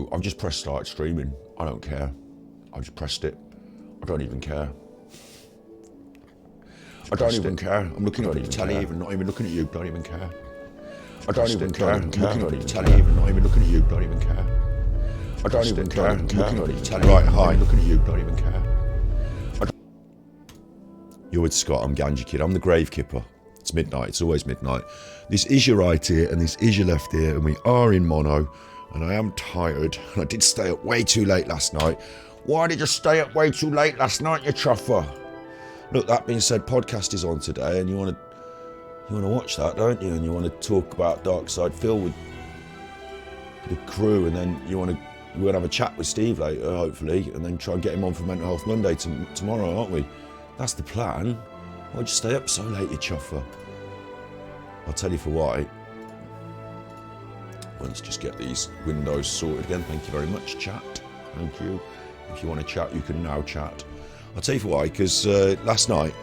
So I've just pressed start streaming. I don't care. I just pressed it. I don't even care. I don't even care. I'm looking at the telly, even not even looking at you. Don't even care. I don't even care. I'm looking at the telly, even not even looking at you. Don't even care. I don't even care. I'm looking at the telly. Right, hi. Looking at you. Don't even care. You're with Scott. I'm Ganjikidd. I'm the grave kipper. It's midnight. It's always midnight. This is your right ear and this is your left ear, and we are in mono. And I am tired. And I did stay up way too late last night. Why did you stay up way too late last night, you chuffer? Look, that being said, podcast is on today, and you want to watch that, don't you? And you want to talk about Dark Side Phil with the crew, and then we're gonna have a chat with Steve later, hopefully, and then try and get him on for Mental Health Monday tomorrow, aren't we? That's the plan. Why'd you stay up so late, you chuffer? I'll tell you for why. Let's just get these windows sorted again. Thank you very much, chat. Thank you. If you want to chat, you can now chat. I'll tell you for why, because last night,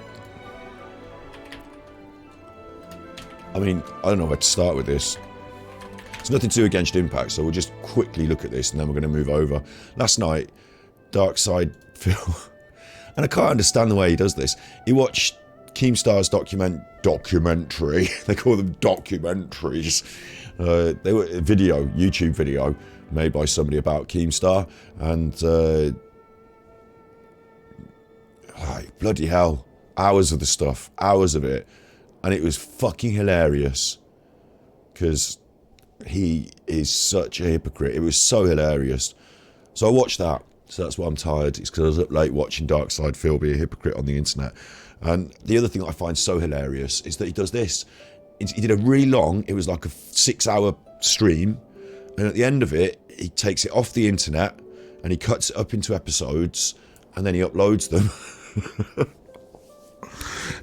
I mean, I don't know where to start with this. It's nothing to do against Impact, so we'll just quickly look at this and then we're going to move over. Last night, Dark Side Phil, and I can't understand the way he does this. He watched Keemstar's documentary. They call them documentaries. They were a YouTube video made by somebody about Keemstar, and bloody hell, hours of the stuff, hours of it, and it was fucking hilarious because he is such a hypocrite. It was so hilarious. So I watched that. So that's why I'm tired. It's because I was up late watching Dark Side Phil be a hypocrite on the internet. And the other thing I find so hilarious is that he does this. He did a really long, it was like a 6-hour stream, and at the end of it, he takes it off the internet and he cuts it up into episodes and then he uploads them.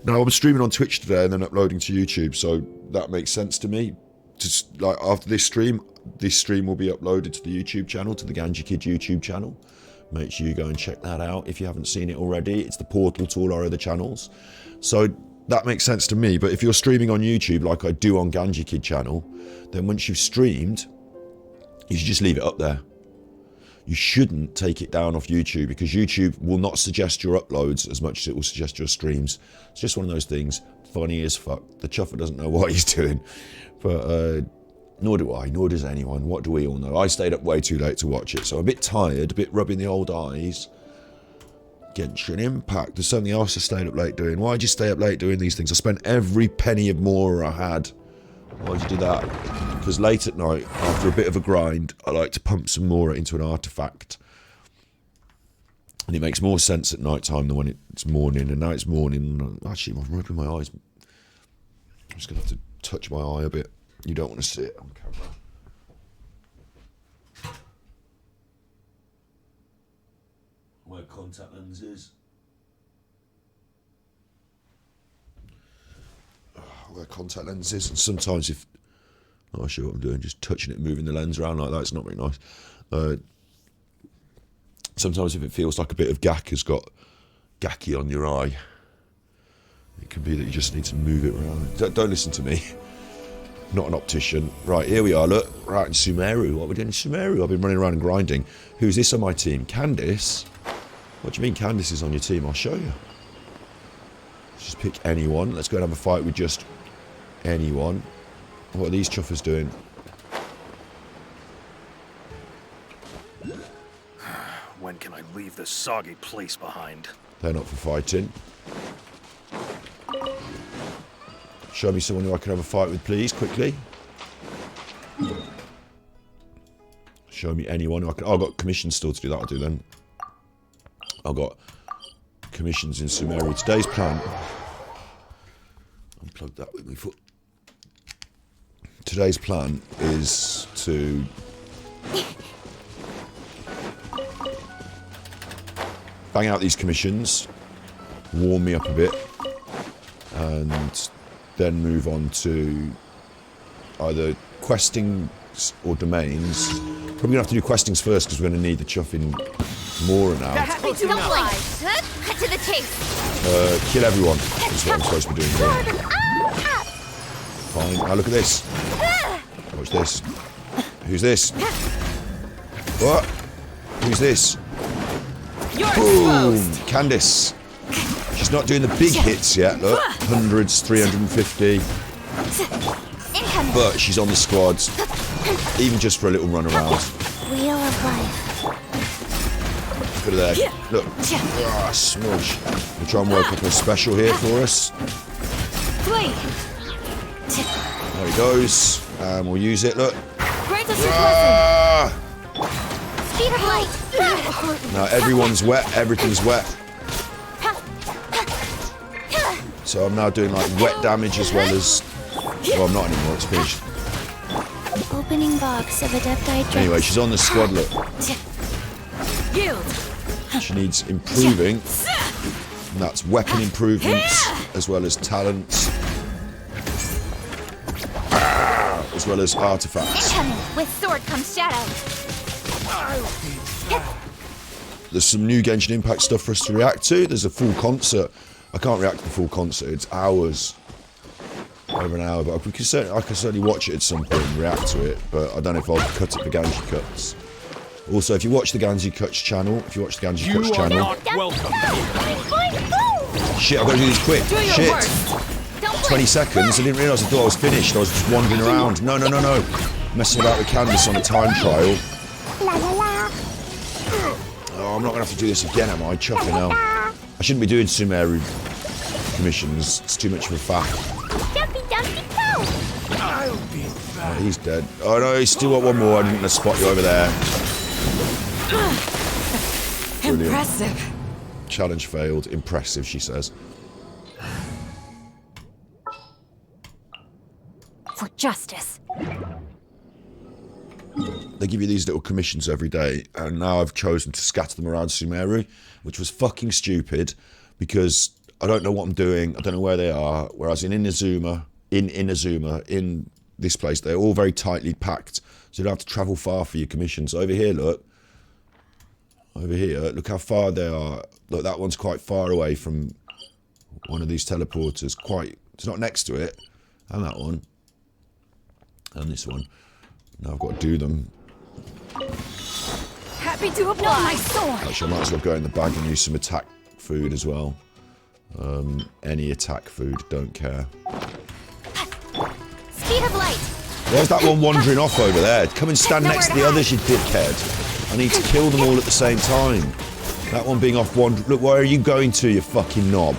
Now, I'm streaming on Twitch today and then uploading to YouTube, so that makes sense to me. Just like after this stream will be uploaded to the YouTube channel, to the Ganjikidd YouTube channel. Make sure you go and check that out if you haven't seen it already. It's the portal to all our other channels. So that makes sense to me, but if you're streaming on YouTube like I do on Ganjikidd channel, then once you've streamed, you should just leave it up there. You shouldn't take it down off YouTube, because YouTube will not suggest your uploads as much as it will suggest your streams. It's just one of those things. Funny as fuck. The chuffer doesn't know what he's doing, but nor do I, nor does anyone. What do we all know? I stayed up way too late to watch it, so I'm a bit tired, a bit rubbing the old eyes. Genshin Impact. There's something else I stayed up late doing. Why'd you stay up late doing these things? I spent every penny of more I had. Why'd you do that? Because late at night, after a bit of a grind, I like to pump some more into an artifact. And it makes more sense at night time than when it's morning. And now it's morning. Actually, I'm rubbing my eyes. I'm just going to have to touch my eye a bit. You don't want to see it on camera. Wear contact lenses. Wear contact lenses, and sometimes if I'm not sure what I'm doing, just touching it, moving the lens around like that, it's not very nice. Sometimes if it feels like a bit of gack has got gacky on your eye, it can be that you just need to move it around. Don't listen to me. Not an optician. Right, here we are, look. Right in Sumeru. What are we doing in Sumeru? I've been running around and grinding. Who's this on my team? Candace? What do you mean Candace is on your team? I'll show you. Let's just pick anyone. Let's go and have a fight with just anyone. What are these chuffers doing? When can I leave this soggy place behind? They're not for fighting. Show me someone who I can have a fight with, please, quickly. Show me anyone who I can... Oh, I've got commissions still to do that. I'll do then. I've got commissions in Sumeru. Today's plan... Unplug that with my foot. Today's plan is to... bang out these commissions, warm me up a bit, and then move on to either questing or domains. Probably gonna have to do questings first because we're gonna need the chuffing more now. Don't lie. Cut to the chase. Kill everyone is what I'm supposed to be doing here. Fine. Now look at this. Watch this. Who's this? What? Who's this? You're Boom! exposed. Candace. She's not doing the big hits yet, look. Hundreds, 350. Incoming. But she's on the squads. Even just for a little run around. Wheel of life. Look at there. Look. Ah, smoosh. We'll try and work up a special here for us. Flee. There he goes. And we'll use it, look. Grant us your blessing. Ah! Speed of light. Now everyone's wet, everything's wet. So I'm now doing like wet damage as well as... Well, I'm not anymore, it's finished. Opening box of Adepti. Anyway, she's on the squad, look. Yield. She needs improving. And that's weapon improvements, as well as talents. As well as artifacts. Incoming. With sword comes shadow. There's some new Genshin Impact stuff for us to react to. There's a full concert. I can't react to the full concert. It's hours. Over an hour. But I can certainly watch it at some point and react to it. But I don't know if I'll cut it for Ganjikidds. Also, if you watch the Ganjikidds channel, Welcome. Shit, I've got to do this quick. Do your Shit. worst. Don't 20 seconds. I didn't realise. I thought I was finished. I was just wandering around. No. Messing about with Candace on a time trial. Oh, I'm not going to have to do this again, am I? Chuffing now. I shouldn't be doing Sumeru commissions. It's too much of a faff. Jumpy, jumpy, go. Oh, he's dead. Oh no, he's still got one more. I didn't want to spot you over there. Brilliant. Impressive. Challenge failed. Impressive, she says. For justice. They give you these little commissions every day, and now I've chosen to scatter them around Sumeru, which was fucking stupid, because I don't know what I'm doing, I don't know where they are, whereas in Inazuma, in this place, they're all very tightly packed, so you don't have to travel far for your commissions. Over here, look. Over here, look how far they are. Look, that one's quite far away from one of these teleporters. It's not next to it. And that one. And this one. Now I've got to do them. Happy to apply my sword. Actually, I might as well go in the bag and use some attack food as well. Any attack food, don't care. Speed of light. There's that one wandering off over there. Come and stand next to the others, you dickhead. I need to kill them all at the same time. That one being off wandering. Look, where are you going to, you fucking knob?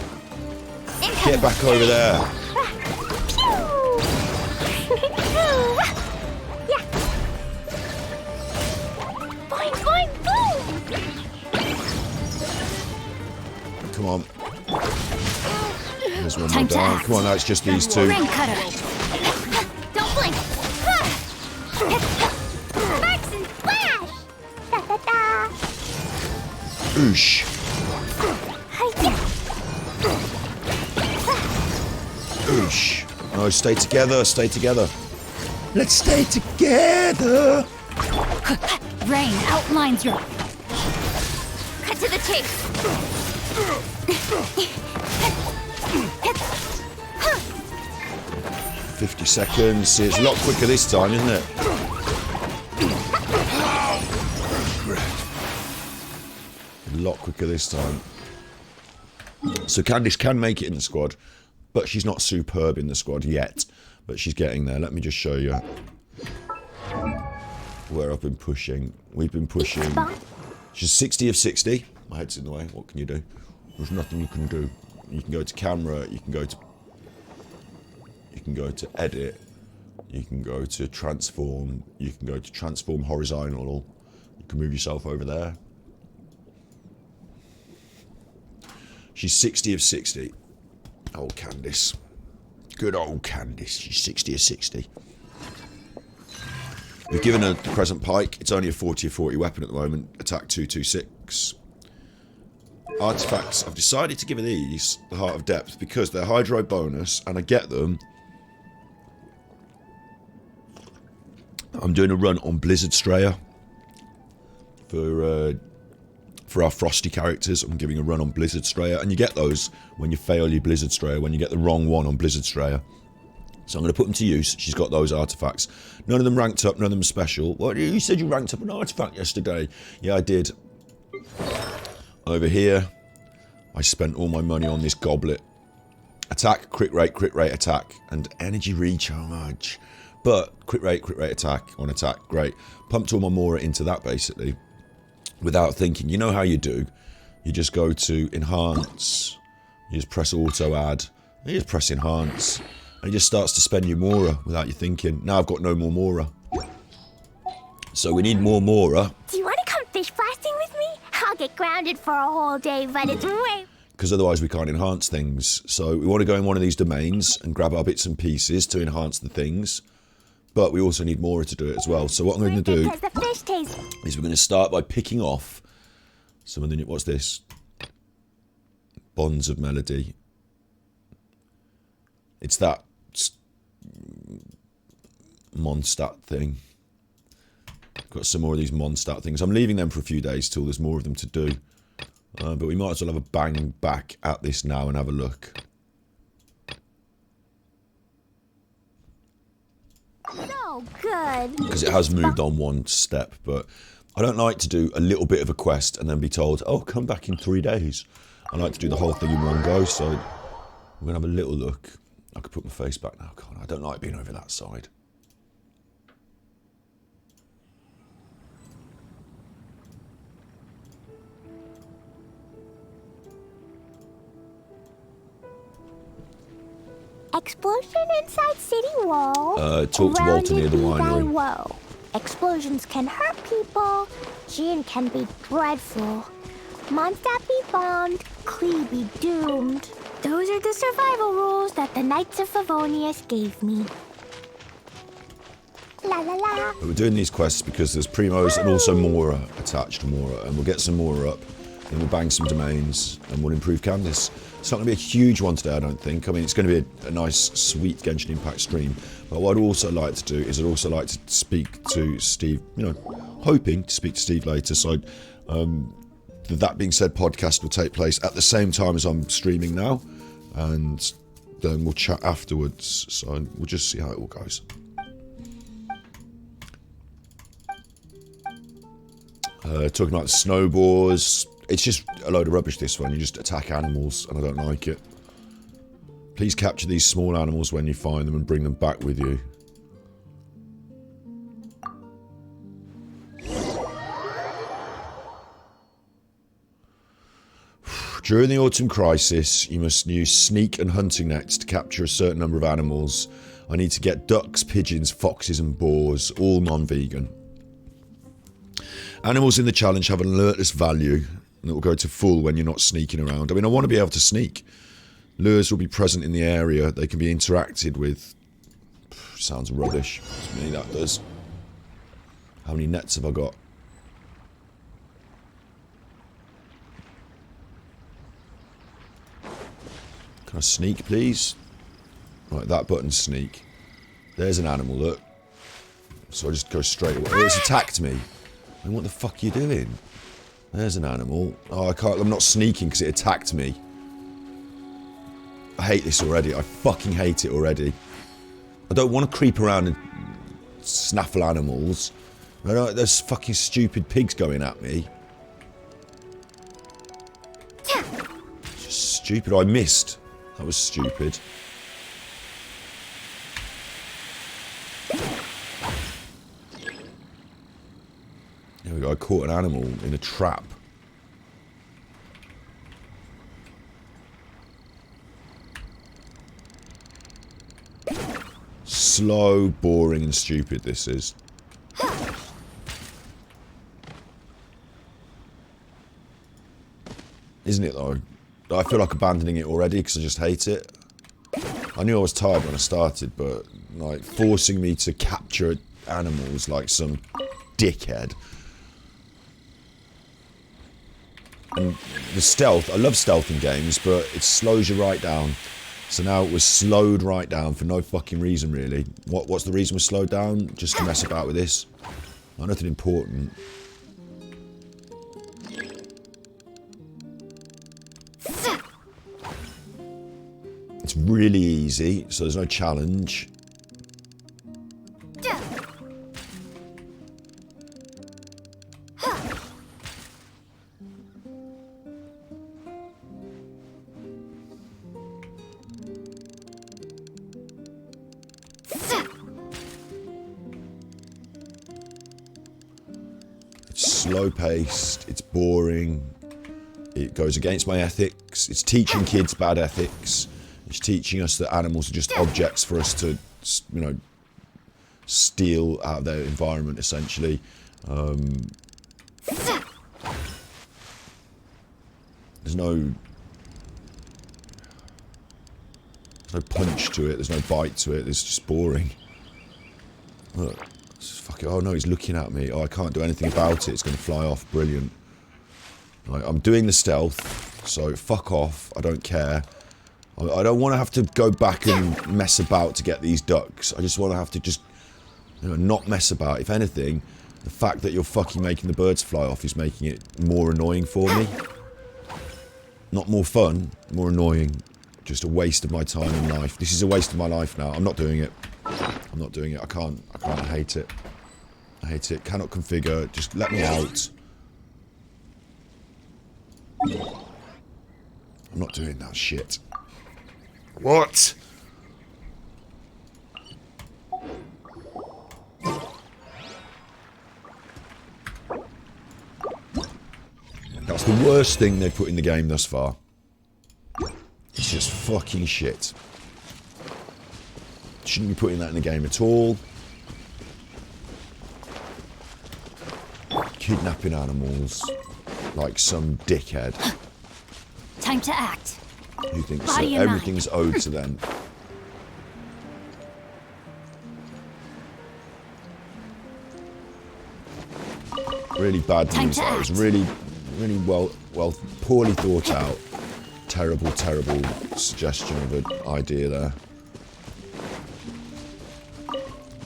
Get back over there. Come on. There's one more down. Come on, now it's just these two. Rain cutter. Don't blink. Sparks and splash. Da da da. Oosh. Oosh. Oh, stay together, stay together. Let's stay together. Rain outlines your. Cut to the chase. 50 seconds. See, it's a lot quicker this time, isn't it? A lot quicker this time. So Candace can make it in the squad, but she's not superb in the squad yet. But she's getting there. Let me just show you where I've been pushing. We've been pushing. She's 60 of 60. My head's in the way. What can you do? There's nothing you can do. You can go to camera. You can go to edit. You can go to transform. You can go to transform horizontal. You can move yourself over there. She's 60 of 60. Old Candace. Good old Candace. She's 60 of 60. We've given her the Crescent Pike. It's only a 40 of 40 weapon at the moment. Attack 226. Artifacts. I've decided to give her these, the Heart of Depth, because they're Hydro bonus, and I get them. I'm doing a run on Blizzard Strayer for our Frosty characters. I'm giving a run on Blizzard Strayer, and you get those when you fail your Blizzard Strayer, when you get the wrong one on Blizzard Strayer. So I'm going to put them to use. She's got those artifacts. None of them ranked up, none of them special. Well, you said you ranked up an artifact yesterday. Yeah, I did. Over here, I spent all my money on this goblet. Attack, crit rate, attack, and energy recharge. But crit rate, attack on attack, great. Pumped all my Mora into that, basically. Without thinking. You know how you do. You just go to enhance. You just press auto add. You just press enhance. And it just starts to spend your Mora without you thinking. Now I've got no more Mora. So we need more Mora. Do you want to come fish blasting with me? I'll get grounded for a whole day, but it's way... Because otherwise we can't enhance things. So we want to go in one of these domains and grab our bits and pieces to enhance the things. But we also need Mora to do it as well. So what I'm going to do is we're going to start by picking off some of the... What's this? Bonds of Melody. It's that Mondstadt thing. Got some more of these Mondstadt things. I'm leaving them for a few days till there's more of them to do. But we might as well have a bang back at this now and have a look. So good. Because it has moved on one step, but I don't like to do a little bit of a quest and then be told, oh, come back in 3 days. I like to do the whole thing in one go, so we're going to have a little look. I could put my face back now, can't I? I don't like being over that side. Explosion inside city wall. Talk to Walter near the winery. Whoa. Explosions can hurt people. Gin can be dreadful. Mondstadt be bombed. Klee be doomed. Those are the survival rules that the Knights of Favonius gave me. La la la. But we're doing these quests because there's Primos and also Mora attached to Mora, and we'll get some Mora up, then we'll bang some domains, and we'll improve Candace. It's not going to be a huge one today, I don't think. I mean, it's going to be a nice, sweet Genshin Impact stream. But what I'd also like to do is I'd also like to speak to Steve, you know, hoping to speak to Steve later. So, the That Being Said podcast will take place at the same time as I'm streaming now. And then we'll chat afterwards. So we'll just see how it all goes. Talking about the snowballs. It's just a load of rubbish, this one. You just attack animals, and I don't like it. Please capture these small animals when you find them and bring them back with you. During the autumn crisis, you must use sneak and hunting nets to capture a certain number of animals. I need to get ducks, pigeons, foxes, and boars, all non-vegan. Animals in the challenge have an alertness value that will go to full when you're not sneaking around. I mean, I want to be able to sneak. Lures will be present in the area. They can be interacted with. Sounds rubbish. To me, that does. How many nets have I got? Can I sneak, please? Right, that button's sneak. There's an animal, look. So I just go straight away. Oh, it's attacked me. I mean, what the fuck are you doing? There's an animal. Oh, I can't. I'm not sneaking because it attacked me. I hate this already. I fucking hate it already. I don't want to creep around and snaffle animals. I don't, there's fucking stupid pigs going at me. It's just stupid. I missed. That was stupid. There we go. I caught an animal in a trap. Slow, boring, and stupid this is. Isn't it though? I feel like abandoning it already because I just hate it. I knew I was tired when I started, but like forcing me to capture animals like some dickhead. And the stealth, I love stealth in games, but it slows you right down. So now it was slowed right down for no fucking reason, really. What's the reason we're slowed down? Just to mess about with this. Not nothing important. It's really easy, so there's no challenge. slow-paced, it's boring, it goes against my ethics, it's teaching kids bad ethics, it's teaching us that animals are just objects for us to, you know, steal out of their environment, essentially. There's no punch to it, there's no bite to it, it's just boring. Look, fuck it, oh no, he's looking at me, oh I can't do anything about it, it's going to fly off, brilliant. Like, I'm doing the stealth, so fuck off, I don't care. I don't want to have to go back and mess about to get these ducks, I just want to have to just, you know, not mess about. If anything, the fact that you're fucking making the birds fly off is making it more annoying for me. Not more fun, more annoying. Just a waste of my time in life. This is a waste of my life now. I'm not doing it. I'm not doing it. I can't. I hate it. I hate it. Cannot configure. Just let me out. I'm not doing that shit. What? That's the worst thing they've put in the game thus far. It's just fucking shit. Shouldn't be putting that in the game at all. Kidnapping animals like some dickhead. Time to act. Who thinks Body that and everything's owed to them. Really bad news. That was really poorly thought out. Terrible suggestion of an idea there.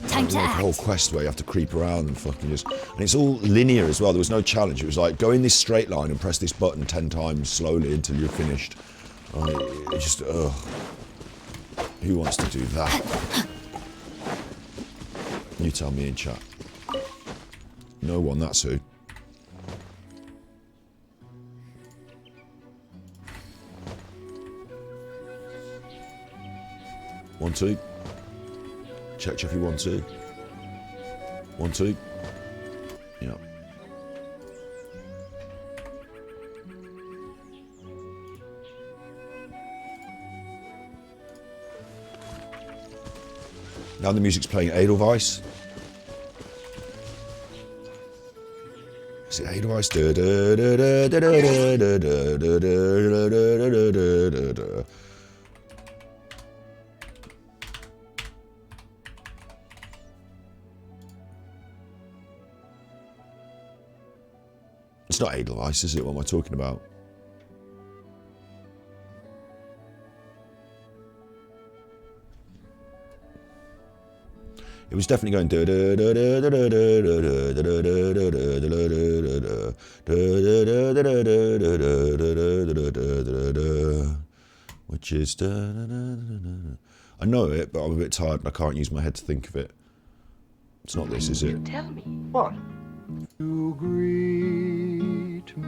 Time to like act. a whole quest where you have to creep around and fucking just... And it's all linear as well. There was no challenge. It was like, go in this straight line and press this button 10 times slowly until you're finished. It just... Ugh. Who wants to do that? You tell me in chat. No one, that's who. One, two. Check if you want to. 1, 2. Yeah. Now the music's playing Edelweiss. Is it Edelweiss? It's not Edelweiss, is it? What am I talking about? It was definitely going which is I know it, but I'm a bit tired and I can't use my head to think of it. It's not this, is it? Tell me. What? You greet me.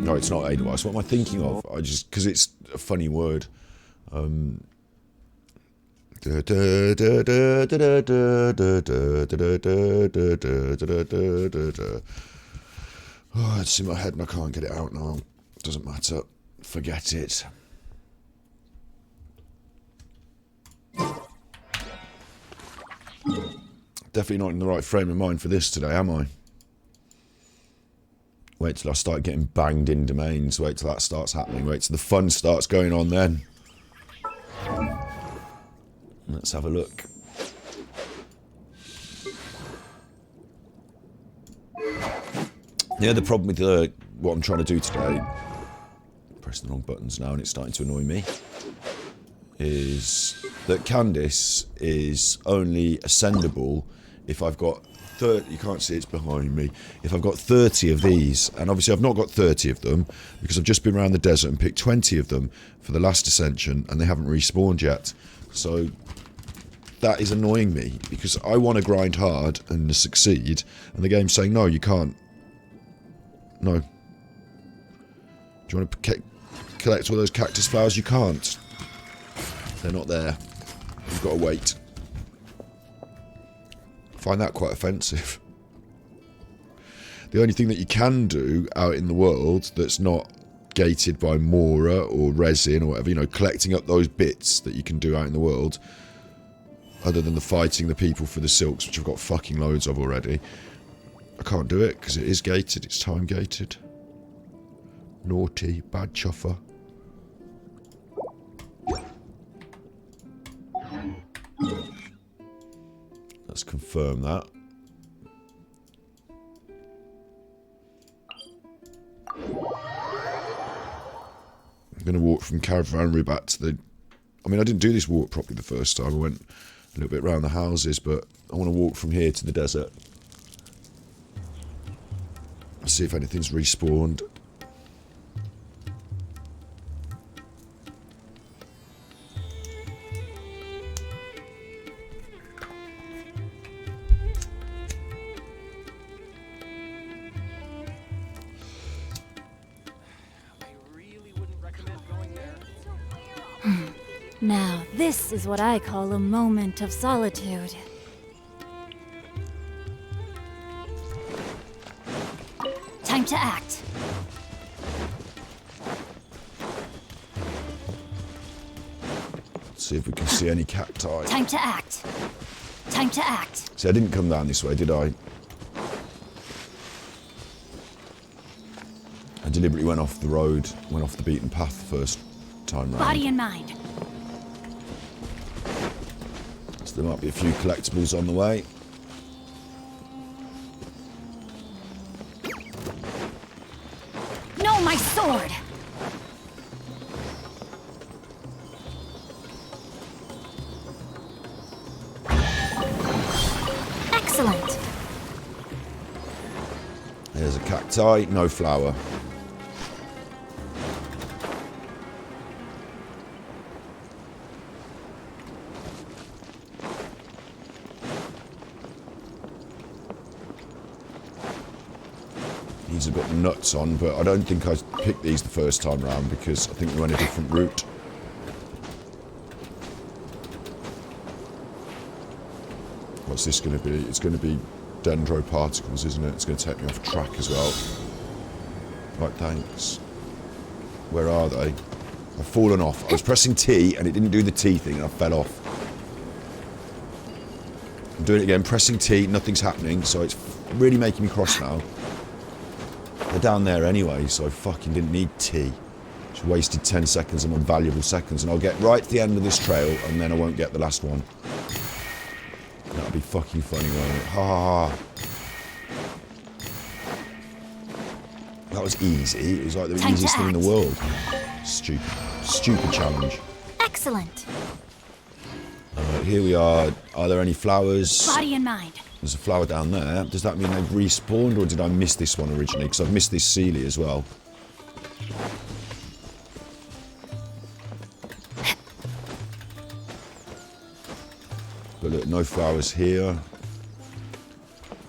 No, it's not Edelweiss. What am I thinking of? I just because it's a funny word. Oh, it's in my head and I can't get it out now. Doesn't matter. Forget it. Definitely not in the right frame of mind for this today, am I? Wait till I start getting banged in domains. Wait till that starts happening. Wait till the fun starts going on then. Let's have a look. Yeah, the problem with what I'm trying to do today, pressing the wrong buttons now and it's starting to annoy me, is that Candace is only ascendable if I've got 30, you can't see it's behind me, if I've got 30 of these, and obviously I've not got 30 of them because I've just been around the desert and picked 20 of them for the last ascension and they haven't respawned yet. So that is annoying me because I want to grind hard and succeed and the game's saying no, you can't. No. Do you want to collect all those cactus flowers? You can't. They're not there. You've got to wait. I find that quite offensive. The only thing that you can do out in the world that's not gated by Mora or resin or whatever, you know, collecting up those bits that you can do out in the world, other than the fighting the people for the silks, which I've got fucking loads of already, I can't do it because it is gated. It's time gated. Naughty, bad chuffer. Let's confirm that. I'm going to walk from Caravannery back to the... I mean, I didn't do this walk properly the first time. I went a little bit around the houses, but I want to walk from here to the desert. See if anything's respawned. Now, this is what I call a moment of solitude. Time to act. Let's see if we can see any cacti. Time to act. Time to act. See, I didn't come down this way, did I? I deliberately went off the road, went off the beaten path the first time round. Body and mind. So there might be a few collectibles on the way. No, my sword! Excellent. There's a cacti, no flower. These have got nuts on, but I don't think I picked these the first time round because I think we went a different route. What's this going to be? It's going to be dendro particles, isn't it? It's going to take me off track as well. Right, thanks. Where are they? I've fallen off. I was pressing T and it didn't do the T thing and I fell off. I'm doing it again, pressing T, nothing's happening, so it's really making me cross now. They're down there anyway, so I fucking didn't need T. Just wasted 10 seconds of my valuable seconds, and I'll get right to the end of this trail, and then I won't get the last one. That'll be fucking funny, won't it? Ha ha ha. That was easy. It was like the easiest thing in the world. Stupid. Stupid challenge. Excellent. Here we are. Are there any flowers? Body and mind. There's a flower down there. Does that mean they've respawned, or did I miss this one originally? Because I've missed this Sealy as well. But look, no flowers here.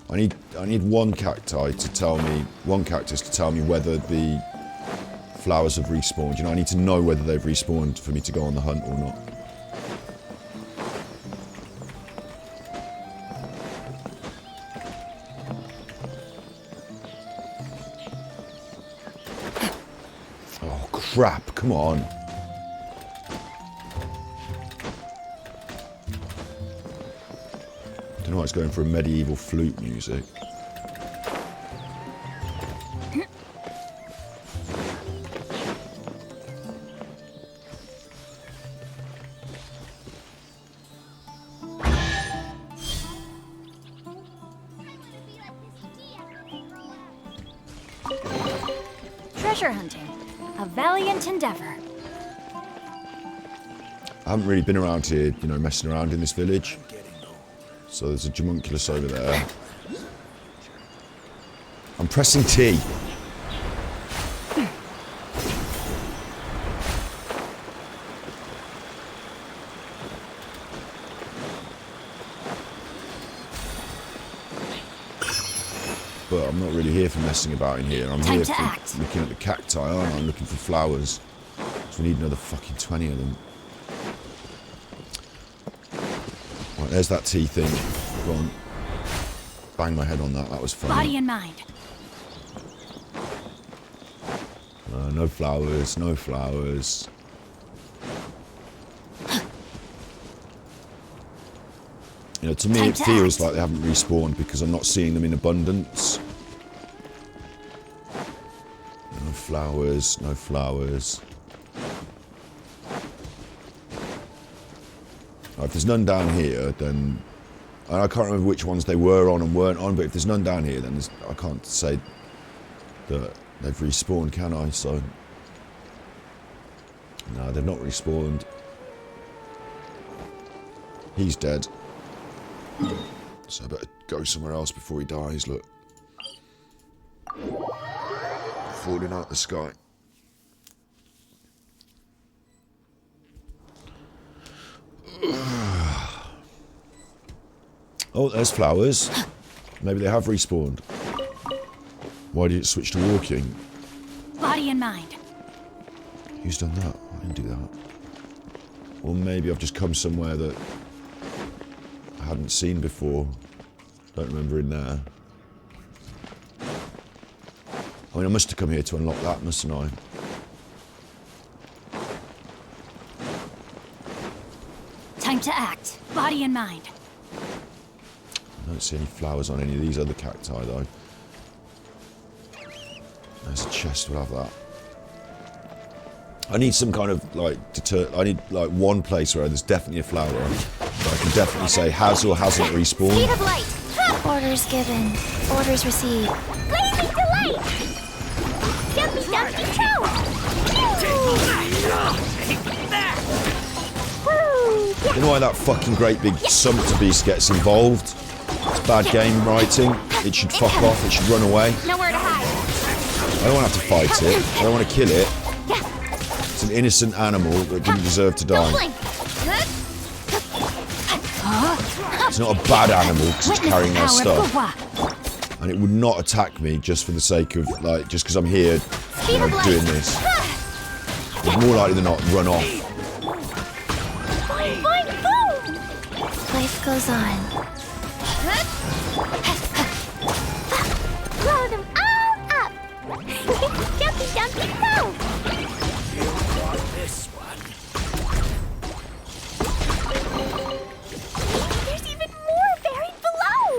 I need one cacti to tell me, one cactus to tell me whether the flowers have respawned. You know, I need to know whether they've respawned for me to go on the hunt or not. Oh crap, come on. I don't know why it's going for a medieval flute music. Treasure hunting. A valiant endeavor. I haven't really been around here, you know, messing around in this village. So there's a homunculus over there. I'm pressing T. But I'm not really here for messing about in here. I'm here for looking at the cacti, aren't I? I'm looking for flowers. So we need another fucking 20 of them. Right, there's that T thing. Go on. Bang my head on that. That was funny. Body and mind. No flowers, no flowers. You know, to me it feels like they haven't respawned because I'm not seeing them in abundance. No flowers, no flowers. Right, if there's none down here, then... I can't remember which ones they were on and weren't on, but if there's none down here, then I can't say that they've respawned, can I? So... No, they've not respawned. He's dead. So I better go somewhere else before he dies, look. Falling out the sky. Oh, there's flowers. Maybe they have respawned. Why did it switch to walking? Body and mind. Who's done that? I didn't do that. Or maybe I've just come somewhere that I hadn't seen before. Don't remember in there. I mean, I must have come here to unlock that, mustn't I? Time to act. Body and mind. I don't see any flowers on any of these other cacti, though. There's a chest, we'll have that. I need some kind of, like, I need, like, one place where there's definitely a flower on, that I can definitely say has or hasn't respawned. Speed of light. Orders given. Orders received. Blazing delight. Jumpy dumpy toe. You know why that fucking great big summiter beast gets involved? It's bad game writing. It should fuck off. It should run away. Nowhere to hide. I don't want to have to fight it. I don't want to kill it. It's an innocent animal that didn't deserve to die. It's not a bad animal because it's carrying their stuff. And it would not attack me just for the sake of, like, just because I'm here, you know, doing this. It's more likely than not run off. Life goes on. Blow them all up. Jumpy dumpy go. You want this one? There's even more buried below.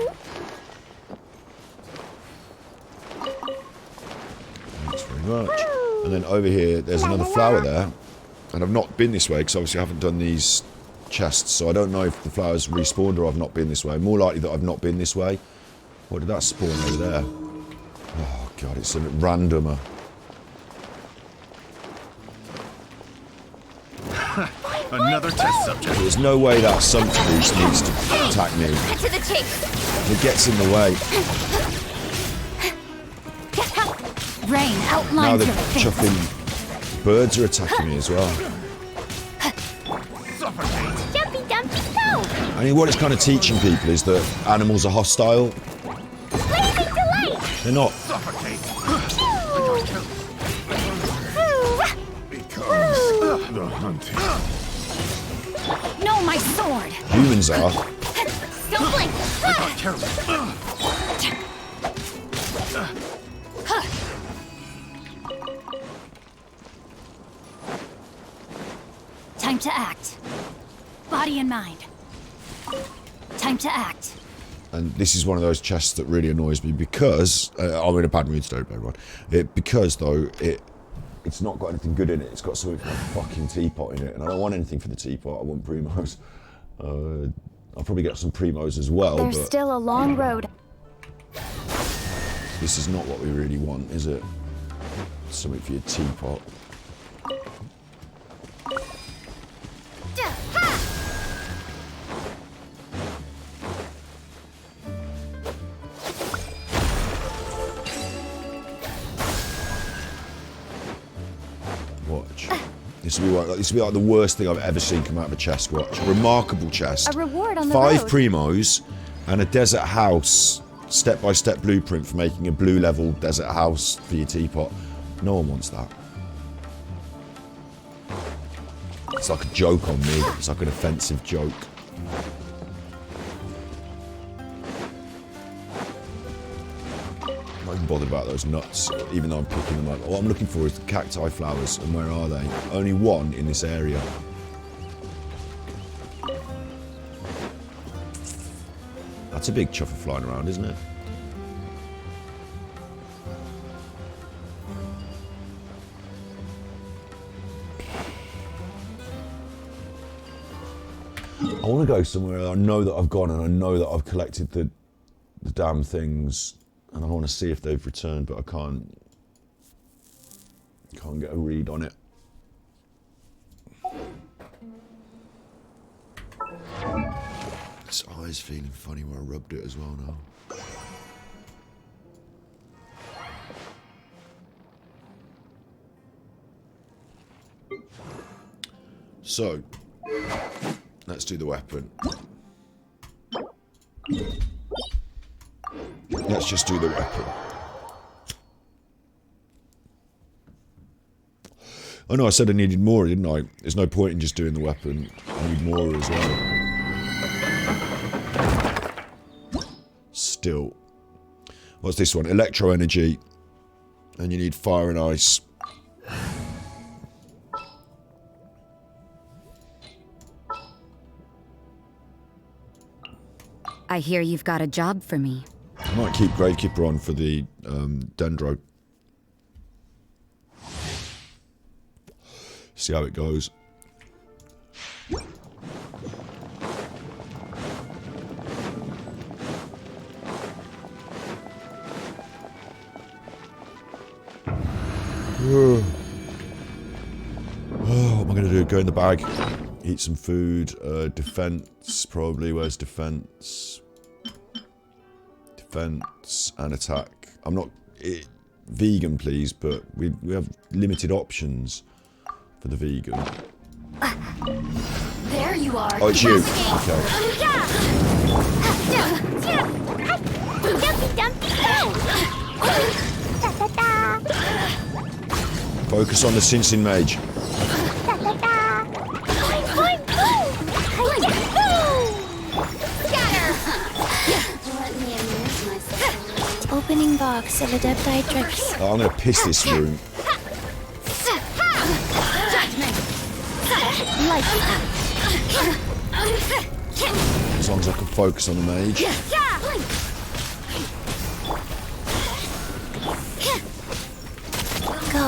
Thanks very much. And then over here, there's another flower there. And I've not been this way because obviously I haven't done these chests, so I don't know if the flowers respawned or I've not been this way. More likely that I've not been this way. What did that spawn over there? Oh god, it's a randomer. Another test subject. There's no way that sumpter beast needs to attack me. Cut to the chase. It gets in the way. Rain Now outlines the your face. chuffing birds are attacking me as well. Jumpy dumpy go. I mean, what it's kind of teaching people is that animals are hostile. Blazing delight. They're not. The hunting. No, my sword. Humans are. Don't blink. Time to act. Body and mind. Time to act. And this is one of those chests that really annoys me because I'm in a bad mood today, everyone. Because though it's not got anything good in it. It's got something from a fucking teapot in it, and I don't want anything for the teapot. I want primos. I'll probably get some primos as well. There's but still a long road. this is not what we really want, is it? Something for your teapot. Watch. This will be like the worst thing I've ever seen come out of a chest. Watch. Remarkable chest. A reward on the 5 road. primos and a desert house step-by-step blueprint for making a blue level desert house for your teapot. No one wants that. It's like a joke on me. It's like an offensive joke. Like even bothered about those nuts, even though I'm picking them up. What I'm looking for is the cacti flowers, and where are they? Only one in this area. That's a big chuffer flying around, isn't it? I want to go somewhere I know that I've gone and I know that I've collected the damn things, and I want to see if they've returned, but I can't get a read on it. This eye's feeling funny where I rubbed it as well now. So, let's do the weapon. Let's just do the weapon. Oh no, I said I needed more, didn't I? There's no point in just doing the weapon. I need more as well. Still. What's this one? Electro energy. And you need fire and ice. I hear you've got a job for me. I might keep Grave Kipper on for the Dendro. See how it goes. What am I going to do? Go in the bag. Eat some food. Defense, probably. Where's defense? Defense and attack. I'm not... vegan, please, but we have limited options for the vegan. There you are. Oh, it's you. Okay. Focus on the Sinsin Mage. Opening box of Adepti tricks. Oh, I'm going to piss this room. As long as I can focus on the mage. Go.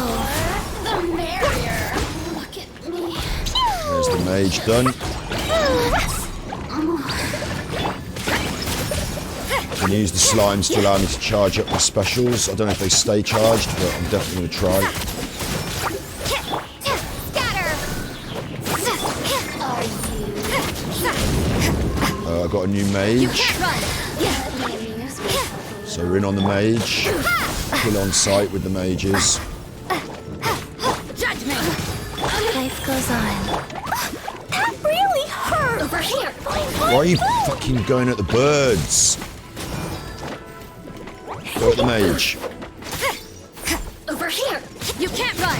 The merrier. Look at me. There's the mage done. I can use the slimes to allow me to charge up my specials. I don't know if they stay charged, but I'm definitely going to try. I got a new mage. So we're in on the mage. Kill on sight with the mages. Life goes on. That really hurt. Over here. Why are you fucking going at the birds? Go at the mage. Over here. You can't run.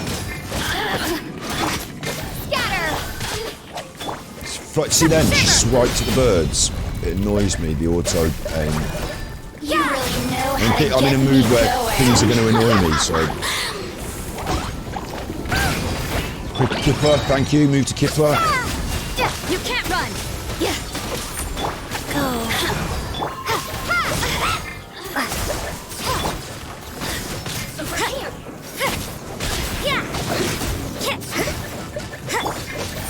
See then, she swiped at the birds. It annoys me, the auto aim. You really know how to I'm in a mood where things are going to annoy me, so... Quick Kipper, thank you, move to Kipper. You can't run. Go. Over here.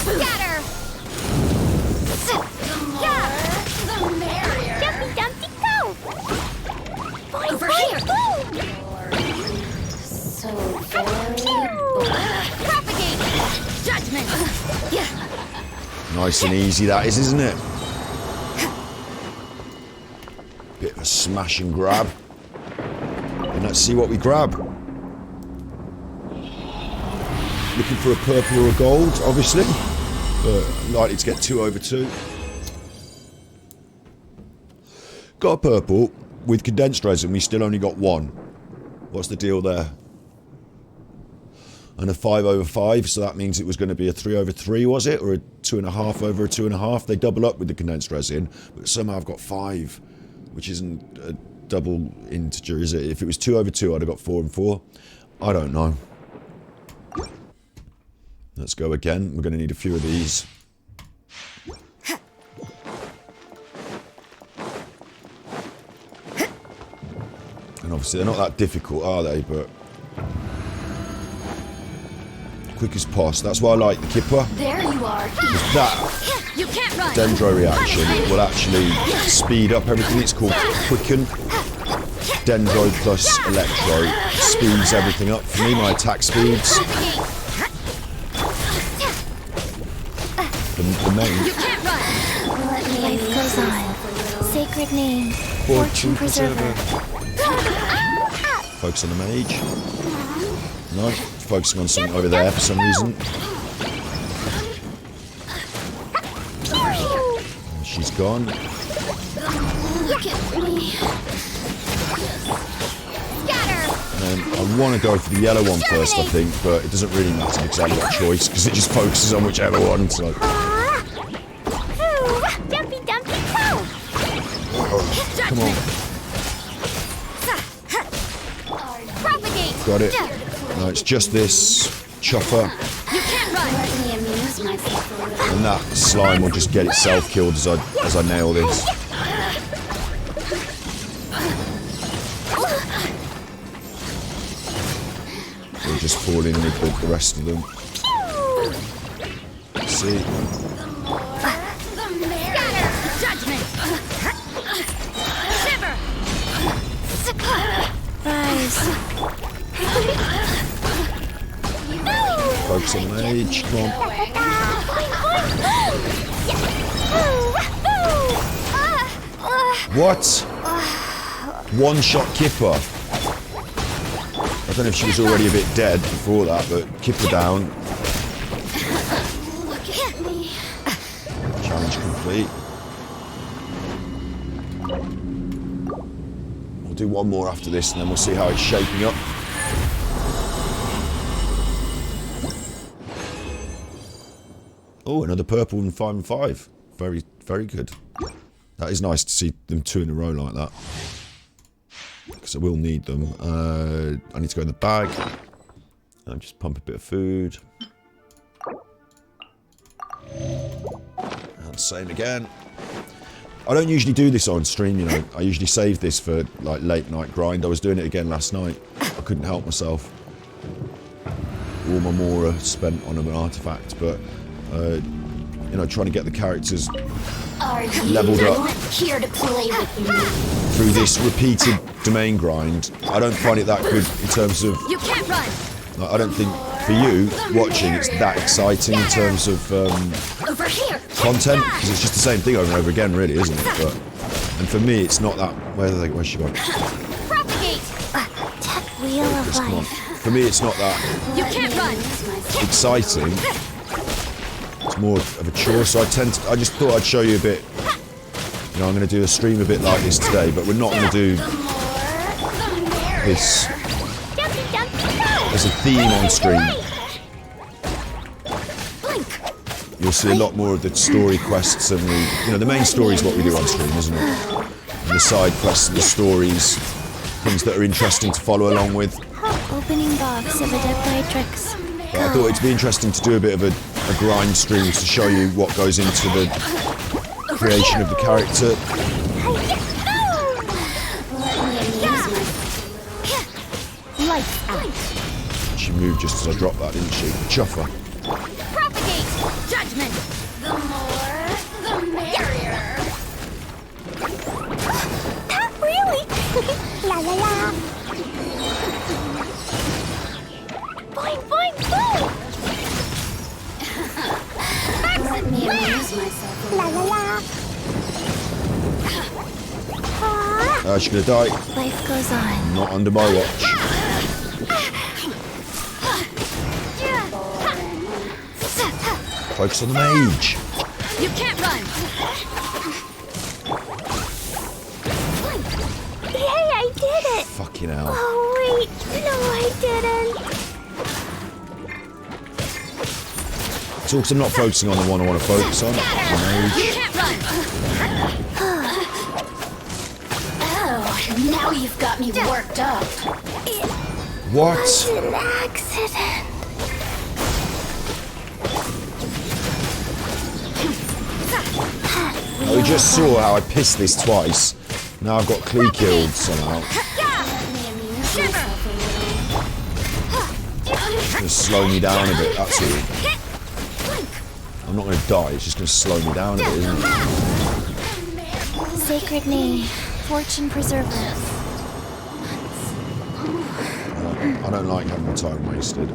Scatter. The merrier. Dumpy Dumpty, go. Over here. So Propagate. Judgment. Nice and easy that is, isn't it? Bit of a smash and grab. And let's see what we grab. Looking for a purple or a gold, obviously. But likely to get 2 over 2. Got a purple. With condensed resin, we still only got 1. What's the deal there? And a 5 over 5, so that means it was going to be a 3 over 3, was it? Or a 2.5 over a 2.5? They double up with the condensed resin, but somehow I've got 5, which isn't double integer, is it? If it was 2 over 2, I'd have got 4 and 4. I don't know. Let's go again. We're going to need a few of these. And obviously they're not that difficult, are they? But quick as pos. That's why I like the Kipper. There you are. Because that You can't run. dendro reaction will actually speed up everything. It's called quicken. Dendro plus electro speeds everything up. For me, my attack speeds. The main. You can't run. Life goes on. Sacred name. Fortune preserver. Focus on the mage. No, focusing on something over there for some reason. She's gone. Look at me. And I want to go for the yellow one first, I think, but it doesn't really matter because I haven't got a choice because it just focuses on whichever one. So. Dumpy, dumpy, go! Come on. Propagate! Got it. No, it's just this chopper. You can't run. Let me amuse myself. And that slime will just get itself killed as I nail this. We'll just fall in with the rest of them. See? Judgment. Shiver. Rise. Focus on the mage. Come on. What? One shot Kipper. I don't know if she was already a bit dead before that, but Kipper down. Look at me. Challenge complete. We'll do one more after this and then we'll see how it's shaping up. Oh, another purple and 5 and 5. Very, very good. That is nice to see them 2 in a row like that. Because I will need them. I need to go in the bag. And just pump a bit of food. And same again. I don't usually do this on stream, you know. I usually save this for like late night grind. I was doing it again last night. I couldn't help myself. All my mora spent on an artifact, but you know, trying to get the characters leveled up Here to play with me. through this repeated domain grind. I don't find it that good in terms of. You can't run. Like, I don't think for you watching it's that exciting in terms of Over here. content because it's just the same thing over and over again, really, isn't it? But and for me, it's not that. Where's she gone? Propagate. Wheel of Come on. life. For me, it's not that You can't run. exciting. It's more of a chore, so I just thought I'd show you a bit. You know, I'm going to do a stream a bit like this today, but we're not going to do this Dumpy, dumpy, go! as a theme on stream. You'll see a lot more of the story quests and the main story is what we do on stream, isn't it? And the side quests and the stories, things that are interesting to follow along with. Opening box of Adept But I thought it'd be interesting to do a bit of a grind stream to show you what goes into the creation of the character. Lights out. She moved just as I dropped that, didn't she? Chuffer. Propagate. Judgment. The more, the merrier. Really? La la la. Boing, boing, boing. Let me amuse myself. La la la. She's gonna die. Life goes on. Not under my watch. Focus on the mage. You can't run. Hey, I did it. Fucking hell. Oh, wait. No, I didn't. It's all because I'm not focusing on the one I want to focus on. The You mage. can't run. Oh, Now you've got me worked up. What? Was an accident. Oh, we just saw how I pissed this twice. Now I've got Clee killed somehow. It's going to slow me down a bit, that's all. I'm not going to die, it's just going to slow me down a bit, isn't it? Sacred name, fortune preserver. I don't like having my time wasted.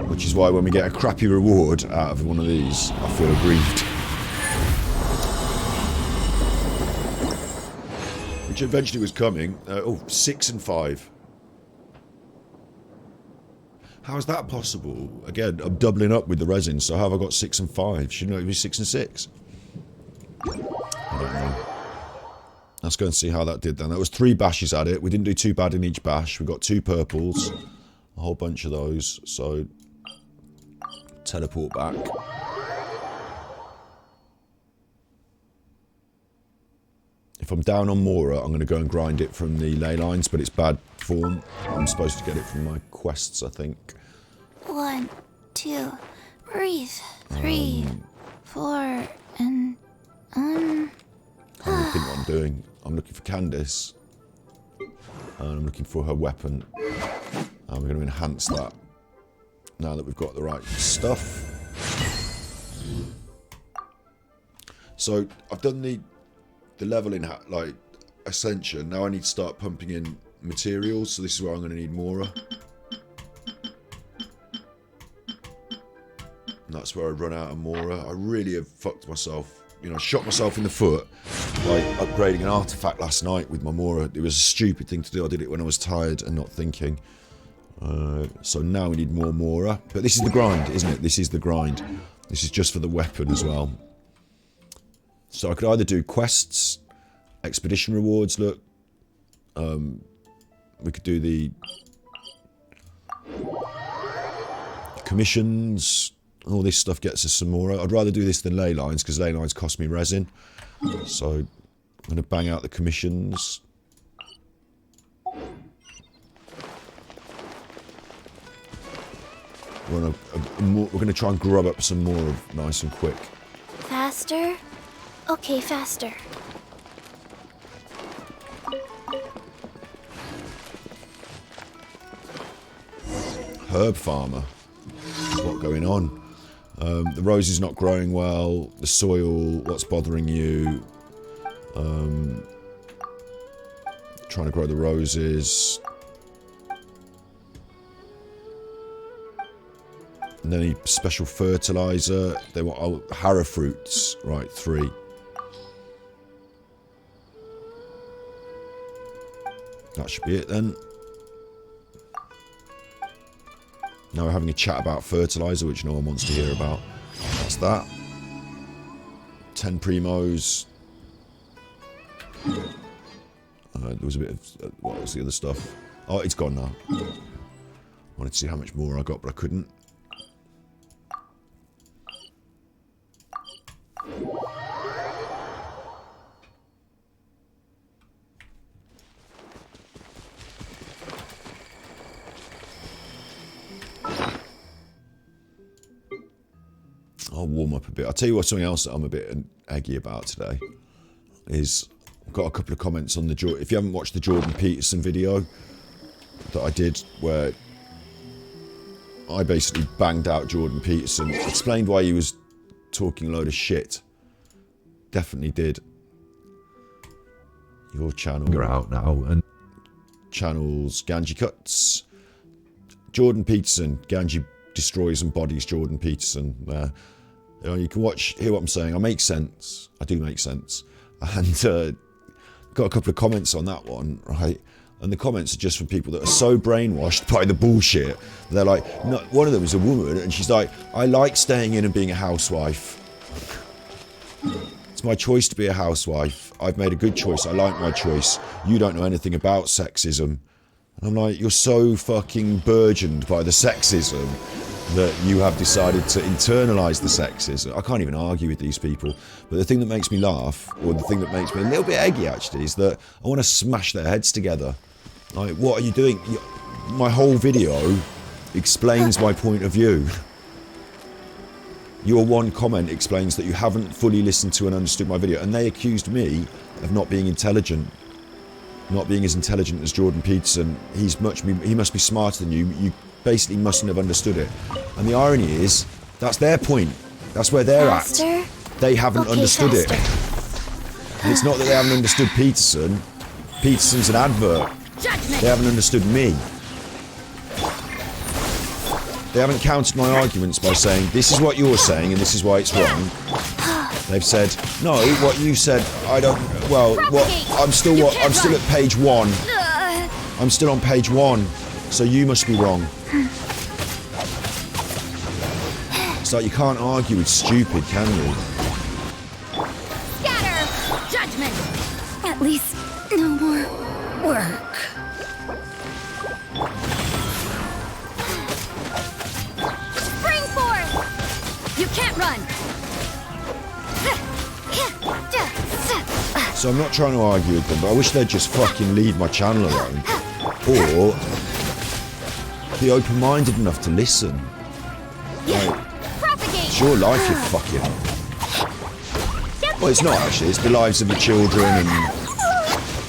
Which is why when we get a crappy reward out of one of these, I feel aggrieved. Which eventually was coming. 6 and 5. How is that possible? Again, I'm doubling up with the resin, so how have I got 6 and 5? Shouldn't it be 6 and 6? I don't know. Let's go and see how that did then. That was 3 bashes at it. We didn't do too bad in each bash. We got 2 purples. A whole bunch of those. So, teleport back. If I'm down on Mora, I'm going to go and grind it from the ley lines, but it's bad form. I'm supposed to get it from my quests, I think. 1, 2, breathe. 3, 4, and I don't think what I'm doing. I'm looking for Candace. And I'm looking for her weapon. And we're going to enhance that. Now that we've got the right stuff. So, I've done the leveling, like, ascension. Now I need to start pumping in materials. So this is where I'm going to need Mora. And that's where I run out of Mora. I really have fucked myself. You know, I shot myself in the foot by upgrading an artifact last night with my Mora. It was a stupid thing to do. I did it when I was tired and not thinking. So now we need more Mora. But this is the grind, isn't it? This is the grind. This is just for the weapon as well. So I could either do quests, expedition rewards, look. We could do the commissions. All this stuff gets us some Mora. I'd rather do this than ley lines, because ley lines cost me resin. So I'm going to bang out the commissions. We're going to try and grub up some more of nice and quick. faster. Okay, faster. Herb farmer. What's going on? The rose is not growing well. The soil, what's bothering you? Trying to grow the roses. And any special fertilizer. They want Harrow fruits. Right, 3. That should be it then. Now we're having a chat about fertilizer, which no one wants to hear about. That's that. 10 primos. There was a bit of... what was the other stuff? Oh, it's gone now. Wanted to see how much more I got, but I couldn't. I'll warm up a bit. I'll tell you what, something else that I'm a bit eggy about today is I've got a couple of comments on the... if you haven't watched the Jordan Peterson video that I did, where I basically banged out Jordan Peterson, explained why he was talking a load of shit. Definitely did. Your channel... You're out now, and... channels Ganjikidd. Jordan Peterson. Ganji destroys and bodies Jordan Peterson. You can hear what I'm saying. I make sense. I do make sense. And got a couple of comments on that one, right? And the comments are just from people that are so brainwashed by the bullshit. They're like, no, one of them is a woman, and she's like, I like staying in and being a housewife. It's my choice to be a housewife. I've made a good choice. I like my choice. You don't know anything about sexism. And I'm like, you're so fucking burgeoned by the sexism that you have decided to internalise the sexes. I can't even argue with these people. But the thing that makes me laugh, or the thing that makes me a little bit eggy actually, is that I want to smash their heads together. Like, what are you doing? My whole video explains my point of view. Your one comment explains that you haven't fully listened to and understood my video, and they accused me of not being intelligent. Not being as intelligent as Jordan Peterson. He must be smarter than you. You basically mustn't have understood it. And the irony is, that's their point. That's where they're at. They haven't understood it. And it's not that they haven't understood Peterson. Peterson's an advert. They haven't understood me. They haven't countered my arguments by saying, this is what you're saying and this is why it's wrong. They've said, no, what you said, I don't, well, I'm still at page 1. I'm still on page 1, so you must be wrong. It's like you can't argue with stupid, can you? Scatter! Judgment! At least, no more work. Spring forth! You can't run! So I'm not trying to argue with them, but I wish they'd just fucking leave my channel alone. Or be open-minded enough to listen. Like, it's your life you're fucking up. Well, it's not actually. It's the lives of your children and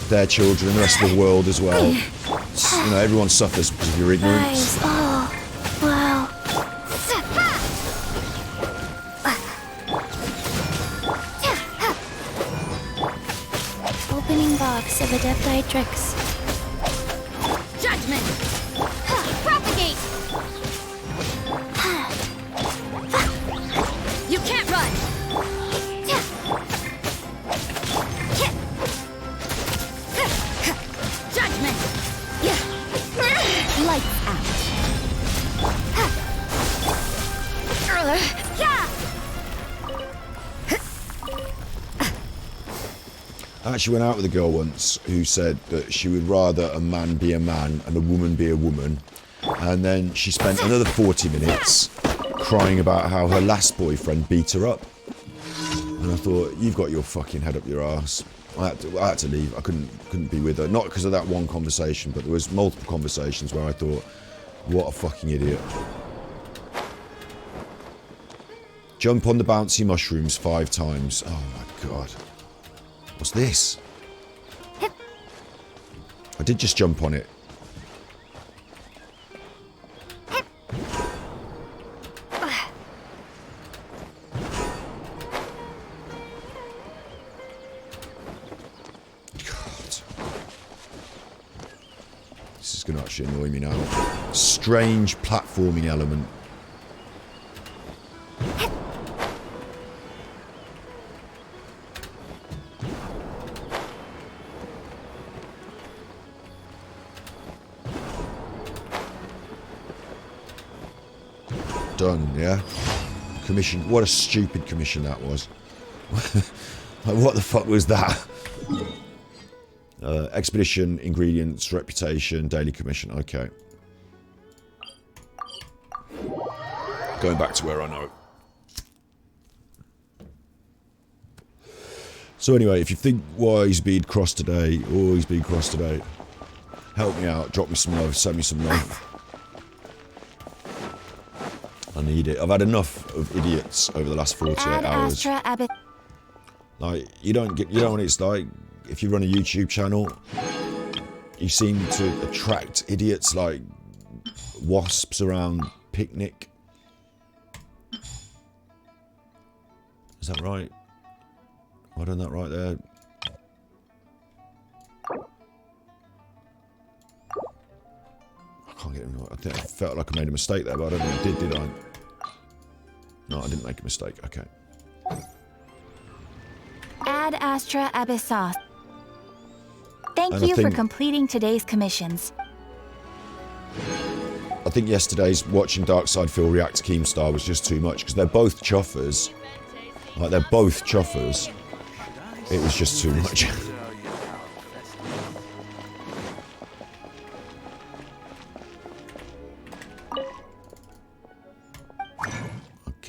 their children and the rest of the world as well. You know, everyone suffers because of your ignorance. Oh, wow. Opening box of Adepti tricks. Judgment! Propagate! You can't run! Judgment! Lights out. I actually went out with a girl once who said that she would rather a man be a man and a woman be a woman. And then she spent another 40 minutes crying about how her last boyfriend beat her up. And I thought, you've got your fucking head up your ass. I had to leave. I couldn't be with her. Not because of that one conversation, but there was multiple conversations where I thought, what a fucking idiot. Jump on the bouncy mushrooms 5 times. Oh my god. What's this? I did just jump on it. This is going to actually annoy me now. Strange platforming element. Done, yeah? Commission. What a stupid commission that was. Like, what the fuck was that? Expedition, ingredients, reputation, daily commission. Okay. Going back to where I know. So anyway, if you think why he's been crossed today, or he's been crossed today, help me out, drop me some love, send me some love. I need it. I've had enough of idiots over the last 48 hours. Like, you don't know what it's like. If you run a YouTube channel, you seem to attract idiots like wasps around picnic. Is that right? Have I done that right there? I can't get it right. I think I felt like I made a mistake there, but I don't think I did I? No, I didn't make a mistake. Okay. Ad Astra Abyssos. Thank you for completing today's commissions. I think yesterday's watching Darkside Phil react to Keemstar was just too much, because they're both chuffers. Like, they're both chuffers. It was just too much.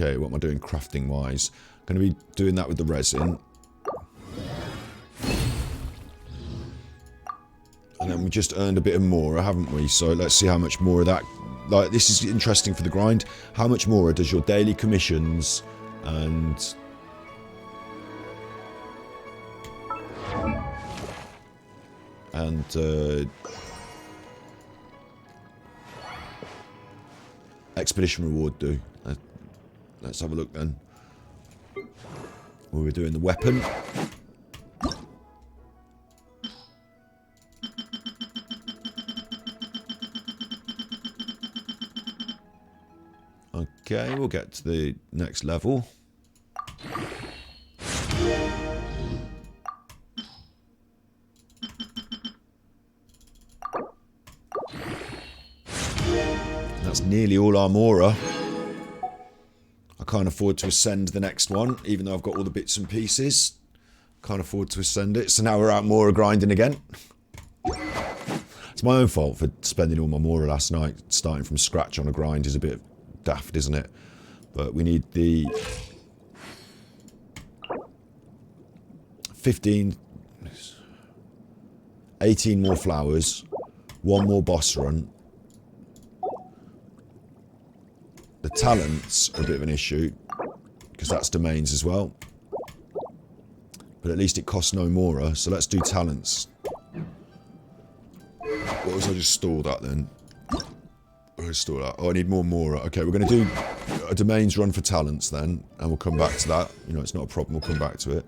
Okay, what am I doing crafting wise? Going to be doing that with the resin. And then we just earned a bit of more, haven't we? So let's see how much more of that. Like, this is interesting for the grind. How much more does your daily commissions and expedition reward do? Let's have a look then. We're doing the weapon. Okay, we'll get to the next level. That's nearly all Armora. I can't afford to ascend the next one, even though I've got all the bits and pieces. Can't afford to ascend it, so now we're out Mora grinding again. It's my own fault for spending all my Mora last night. Starting from scratch on a grind is a bit daft, isn't it? But we need the 18 more flowers, 1 more boss run. The talents are a bit of an issue, because that's domains as well. But at least it costs no more, so let's do talents. What was I just stalled at then? Oh, I need more Mora. Okay, we're going to do a domains run for talents then, and we'll come back to that. You know, it's not a problem, we'll come back to it.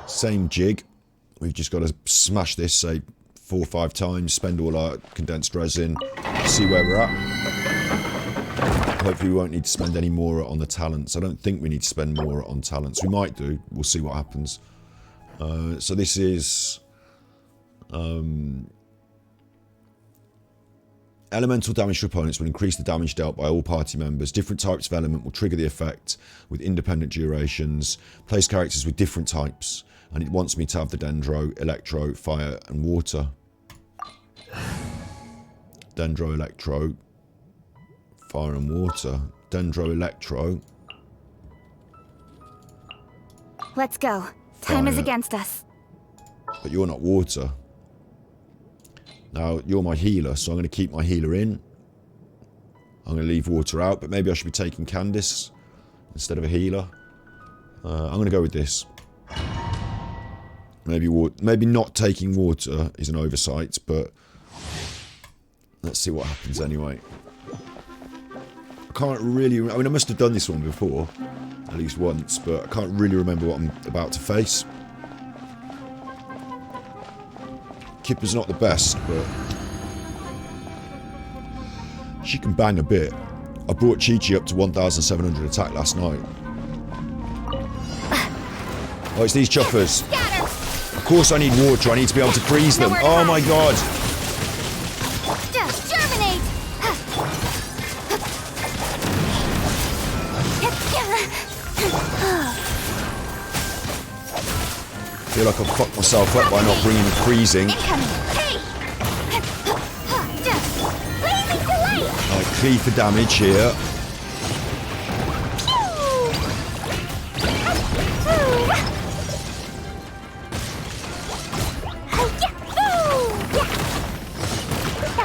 Same jig. We've just got to smash this, say, 4 or 5 times, spend all our condensed resin, see where we're at. Hopefully we won't need to spend any more on the talents. I don't think we need to spend more on talents. We might do. We'll see what happens. So this is... elemental damage to opponents will increase the damage dealt by all party members. Different types of element will trigger the effect with independent durations. Place characters with different types. And it wants me to have the Dendro, Electro, Fire, and Water. Dendro, Electro, Fire, and Water. Dendro, Electro. Let's go. Time is against us. But you're not Water. Now, you're my healer, so I'm going to keep my healer in. I'm going to leave Water out, but maybe I should be taking Candace instead of a healer. I'm going to go with this. Maybe not taking Water is an oversight, but let's see what happens anyway. I can't really... I mean, I must have done this one before, at least once, but I can't really remember what I'm about to face. Kipper's not the best, but she can bang a bit. I brought Chi-Chi up to 1,700 attack last night. Oh, it's these chuffers. Of course I need water, I need to be able to freeze them. Oh my god! Just germinate! I feel like I've fucked myself up by not bringing the freezing. Alright, cleave for damage here.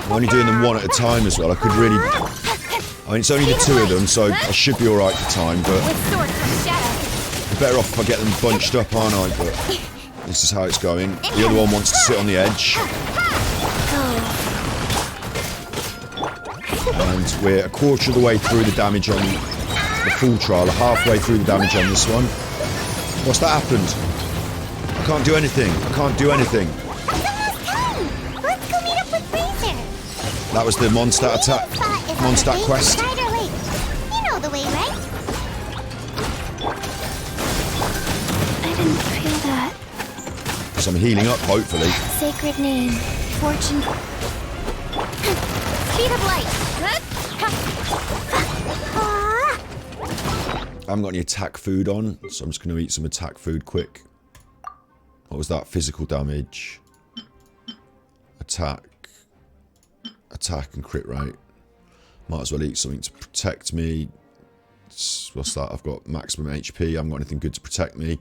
I'm only doing them one at a time as well. I could really... I mean, it's only the 2 of them, so I should be alright for time, but... I'm better off if I get them bunched up, aren't I? But this is how it's going. The other one wants to sit on the edge. And we're a quarter of the way through the damage on the full trial, halfway through the damage on this one. What's that happened? I can't do anything. I can't do anything. That was the Mondstadt attack. Mondstadt quest. You know the way, right? I didn't feel that. Because I'm healing up, hopefully. Sacred name. Fortune. Speed of light. I haven't got any attack food on, so I'm just going to eat some attack food quick. What was that? Physical damage. Attack. attack and crit rate. Might as well eat something to protect me. What's that? I've got maximum HP. I haven't got anything good to protect me.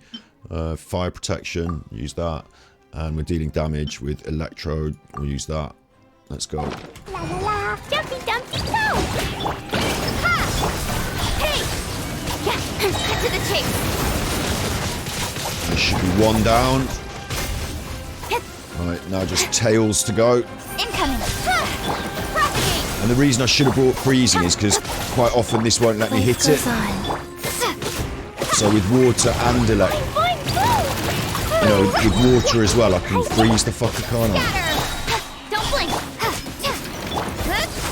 Fire protection, use that. And we're dealing damage with electrode. We'll use that. Let's go. La la la, jumpy dumpty go! Ha! Hey! Yeah, cut to the chase. There should be one down. Right, now just tails to go. Incoming. Ha! Propagate. And the reason I should have brought freezing is because quite often this won't let me hit it. So with water and with water as well, I can freeze the fucker, can't I? Don't blink.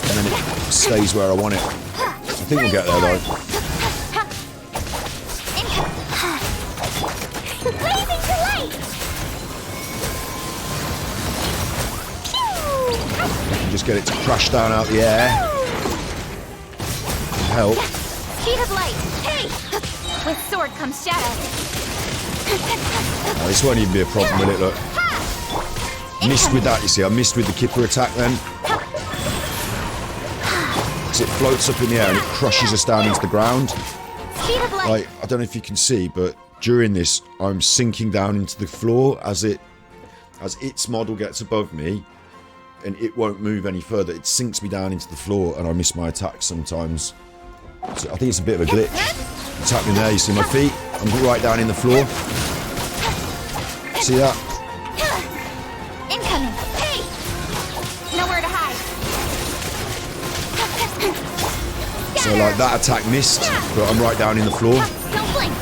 And then it stays where I want it. I think we'll get there though. Blazing to light! Just get it to crash down out the air. Help. Speed of light. Hey! With sword comes shadow. Oh, this won't even be a problem, will it? Look. Missed with that, you see. I missed with the Kipper attack then. Because it floats up in the air and it crushes us down into the ground. Speed of light. Like, I don't know if you can see, but during this, I'm sinking down into the floor as its model gets above me, and it won't move any further. It sinks me down into the floor, and I miss my attacks sometimes. So I think it's a bit of a glitch. It's happening there. You see my feet? I'm right down in the floor. See that? Incoming. Hey! Nowhere to hide. So like that attack missed, but I'm right down in the floor. Don't blink.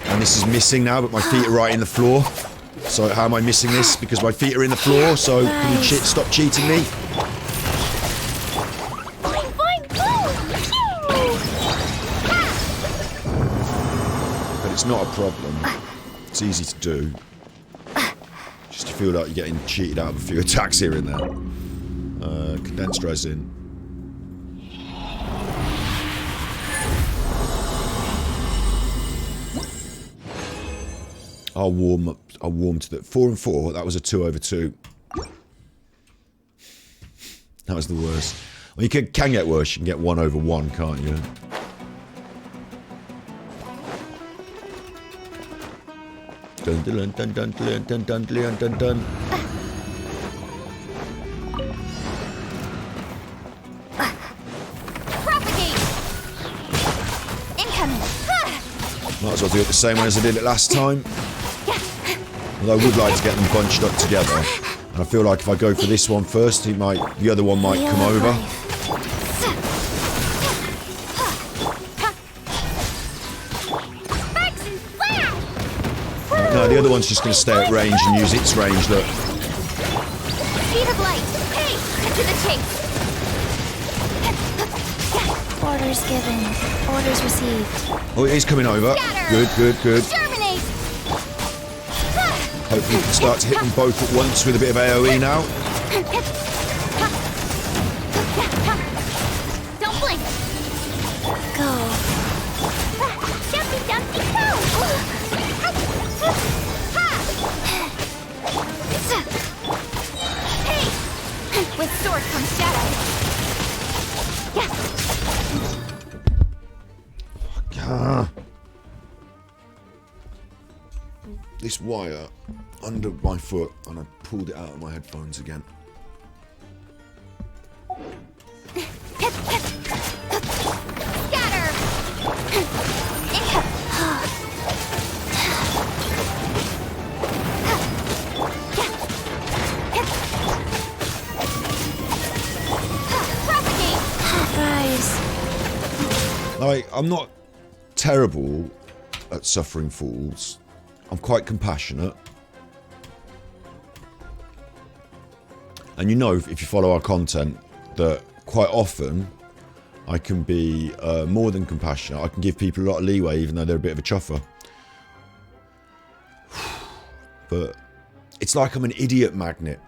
And this is missing now, but my feet are right in the floor. So how am I missing this? Because my feet are in the floor, so can you stop cheating me? Boing, boing, boom! But it's not a problem. It's easy to do. Just to feel like you're getting cheated out of a few attacks here and there. Condensed resin. I'll warm to the 4 and 4. That was a 2/2. That was the worst. Well, you can get worse. You can get 1/1, can't you? Dun dun dun dun dun dun dun dun dun dun. Propagate. Incoming. Might as well do it the same way as I did it last time. Although I would like to get them bunched up together. And I feel like if I go for this one first, the other one might come over. No, the other one's just going to stay at range and use its range, look. Speed of light. Hey! Cut to the chase. Orders given. Orders received. Oh, it is coming over. Good, good, good. Terminate. Hopefully we can start to hit them both at once with a bit of AoE now. Don't blink. Go. Jumpy, jumpy, go. Hey! With sword comes shadow. This wire under my foot, and I pulled it out of my headphones again. Scatter! Propagate! Rise. Like, I'm not terrible at suffering fools. I'm quite compassionate. And you know, if you follow our content, that quite often I can be more than compassionate. I can give people a lot of leeway, even though they're a bit of a chuffer. But it's like I'm an idiot magnet.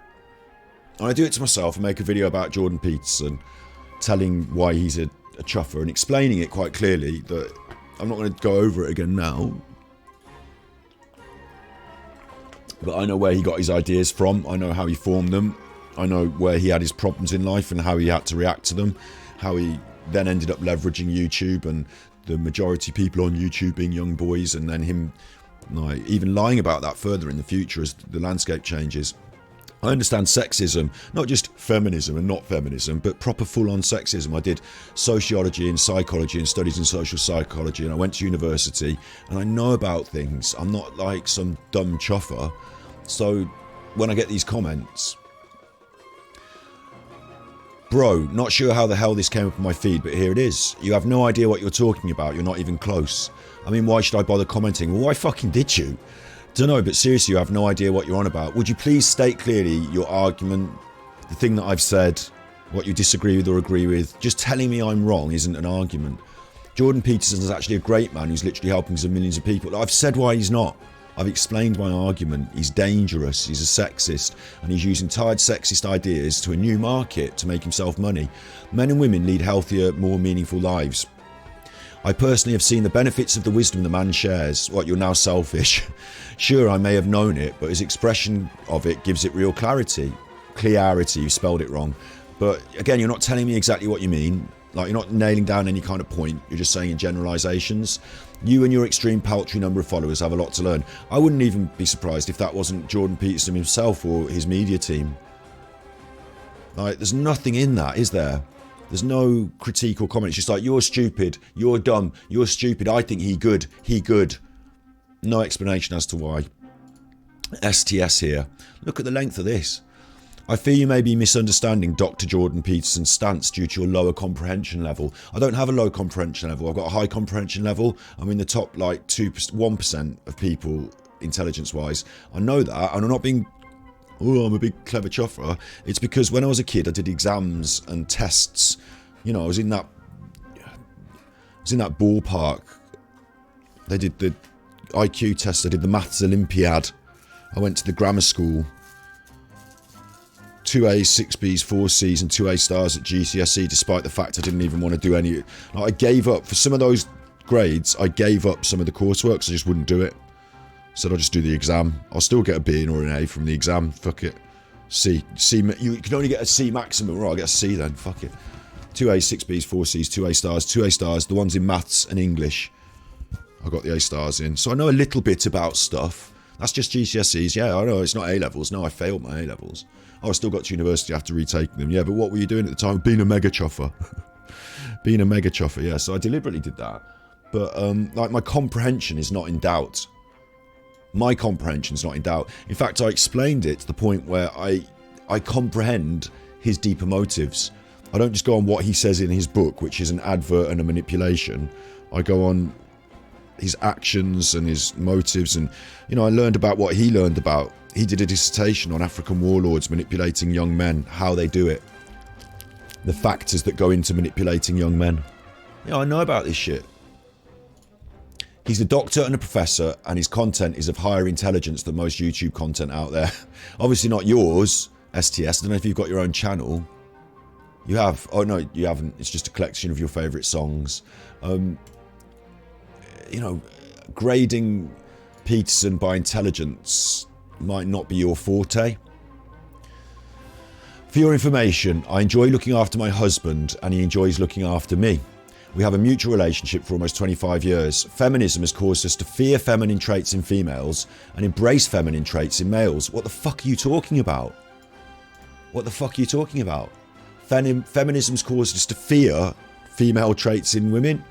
And I do it to myself. I make a video about Jordan Peterson, telling why he's a chuffer and explaining it quite clearly, that I'm not going to go over it again now. But I know where he got his ideas from. I know how he formed them. I know where he had his problems in life and how he had to react to them, how he then ended up leveraging YouTube and the majority of people on YouTube being young boys, and then him like even lying about that further in the future as the landscape changes. I understand sexism, not just feminism and not feminism, but proper full-on sexism. I did sociology and psychology and studies in social psychology, and I went to university, and I know about things. I'm not like some dumb chuffer. So when I get these comments, bro, not sure how the hell this came up on my feed, but here it is. You have no idea what you're talking about. You're not even close. I mean, why should I bother commenting? Well, why fucking did you? Don't know, but seriously, you have no idea what you're on about. Would you please state clearly your argument, the thing that I've said, what you disagree with or agree with? Just telling me I'm wrong isn't an argument. Jordan Peterson is actually a great man who's literally helping some millions of people. I've said why he's not. I've explained my argument. He's dangerous, he's a sexist, and he's using tired sexist ideas to a new market to make himself money. Men and women lead healthier, more meaningful lives. I personally have seen the benefits of the wisdom the man shares. What, you're now selfish? Sure, I may have known it, but his expression of it gives it real clarity. Clarity, you spelled it wrong. But again, you're not telling me exactly what you mean. Like, you're not nailing down any kind of point. You're just saying in generalisations. You and your extreme paltry number of followers have a lot to learn. I wouldn't even be surprised if that wasn't Jordan Peterson himself or his media team. Like, there's nothing in that, is there? There's no critique or comment. It's just like, you're stupid, you're dumb, you're stupid, I think he good. No explanation as to why. STS here. Look at the length of this. I fear you may be misunderstanding Dr. Jordan Peterson's stance due to your lower comprehension level. I don't have a low comprehension level. I've got a high comprehension level. I'm in the top like 1% of people intelligence-wise. I know that, and I'm not being... oh, I'm a big clever chuffer. It's because when I was a kid, I did exams and tests. You know, I was in that ballpark. They did the IQ test. I did the maths Olympiad. I went to the grammar school. 2 A's, 6 B's, 4 C's and 2 A stars at GCSE, despite the fact I didn't even want to do any... Like, I gave up. For some of those grades, I gave up some of the coursework, so I just wouldn't do it. Said I'll just do the exam. I'll still get a B or an A from the exam. Fuck it. C. You can only get a C maximum. Right, I'll get a C then. Fuck it. 2 A's, 6 B's, 4 C's, 2 A stars, 2 A stars. The ones in maths and English, I got the A stars in. So I know a little bit about stuff. That's just GCSEs. Yeah, I know. It's not A levels. No, I failed my A levels. Oh, I still got to university after retaking them. Yeah, but what were you doing at the time? Being a mega chuffer. Being a mega chuffer, yeah. So I deliberately did that. But like, my comprehension is not in doubt. My comprehension's not in doubt. In fact, I explained it to the point where I comprehend his deeper motives. I don't just go on what he says in his book, which is an advert and a manipulation. I go on his actions and his motives, and, you know, I learned about what he learned about. He did a dissertation on African warlords manipulating young men, how they do it, the factors that go into manipulating young men. Yeah, I know about this shit. He's a doctor and a professor, and his content is of higher intelligence than most YouTube content out there. Obviously not yours, STS. I don't know if you've got your own channel. You have. Oh, no, you haven't. It's just a collection of your favourite songs. You know, grading Peterson by intelligence might not be your forte. For your information, I enjoy looking after my husband, and he enjoys looking after me. We have a mutual relationship for almost 25 years. Feminism has caused us to fear feminine traits in females and embrace feminine traits in males. What the fuck are you talking about? What the fuck are you talking about? Feminism's caused us to fear female traits in women?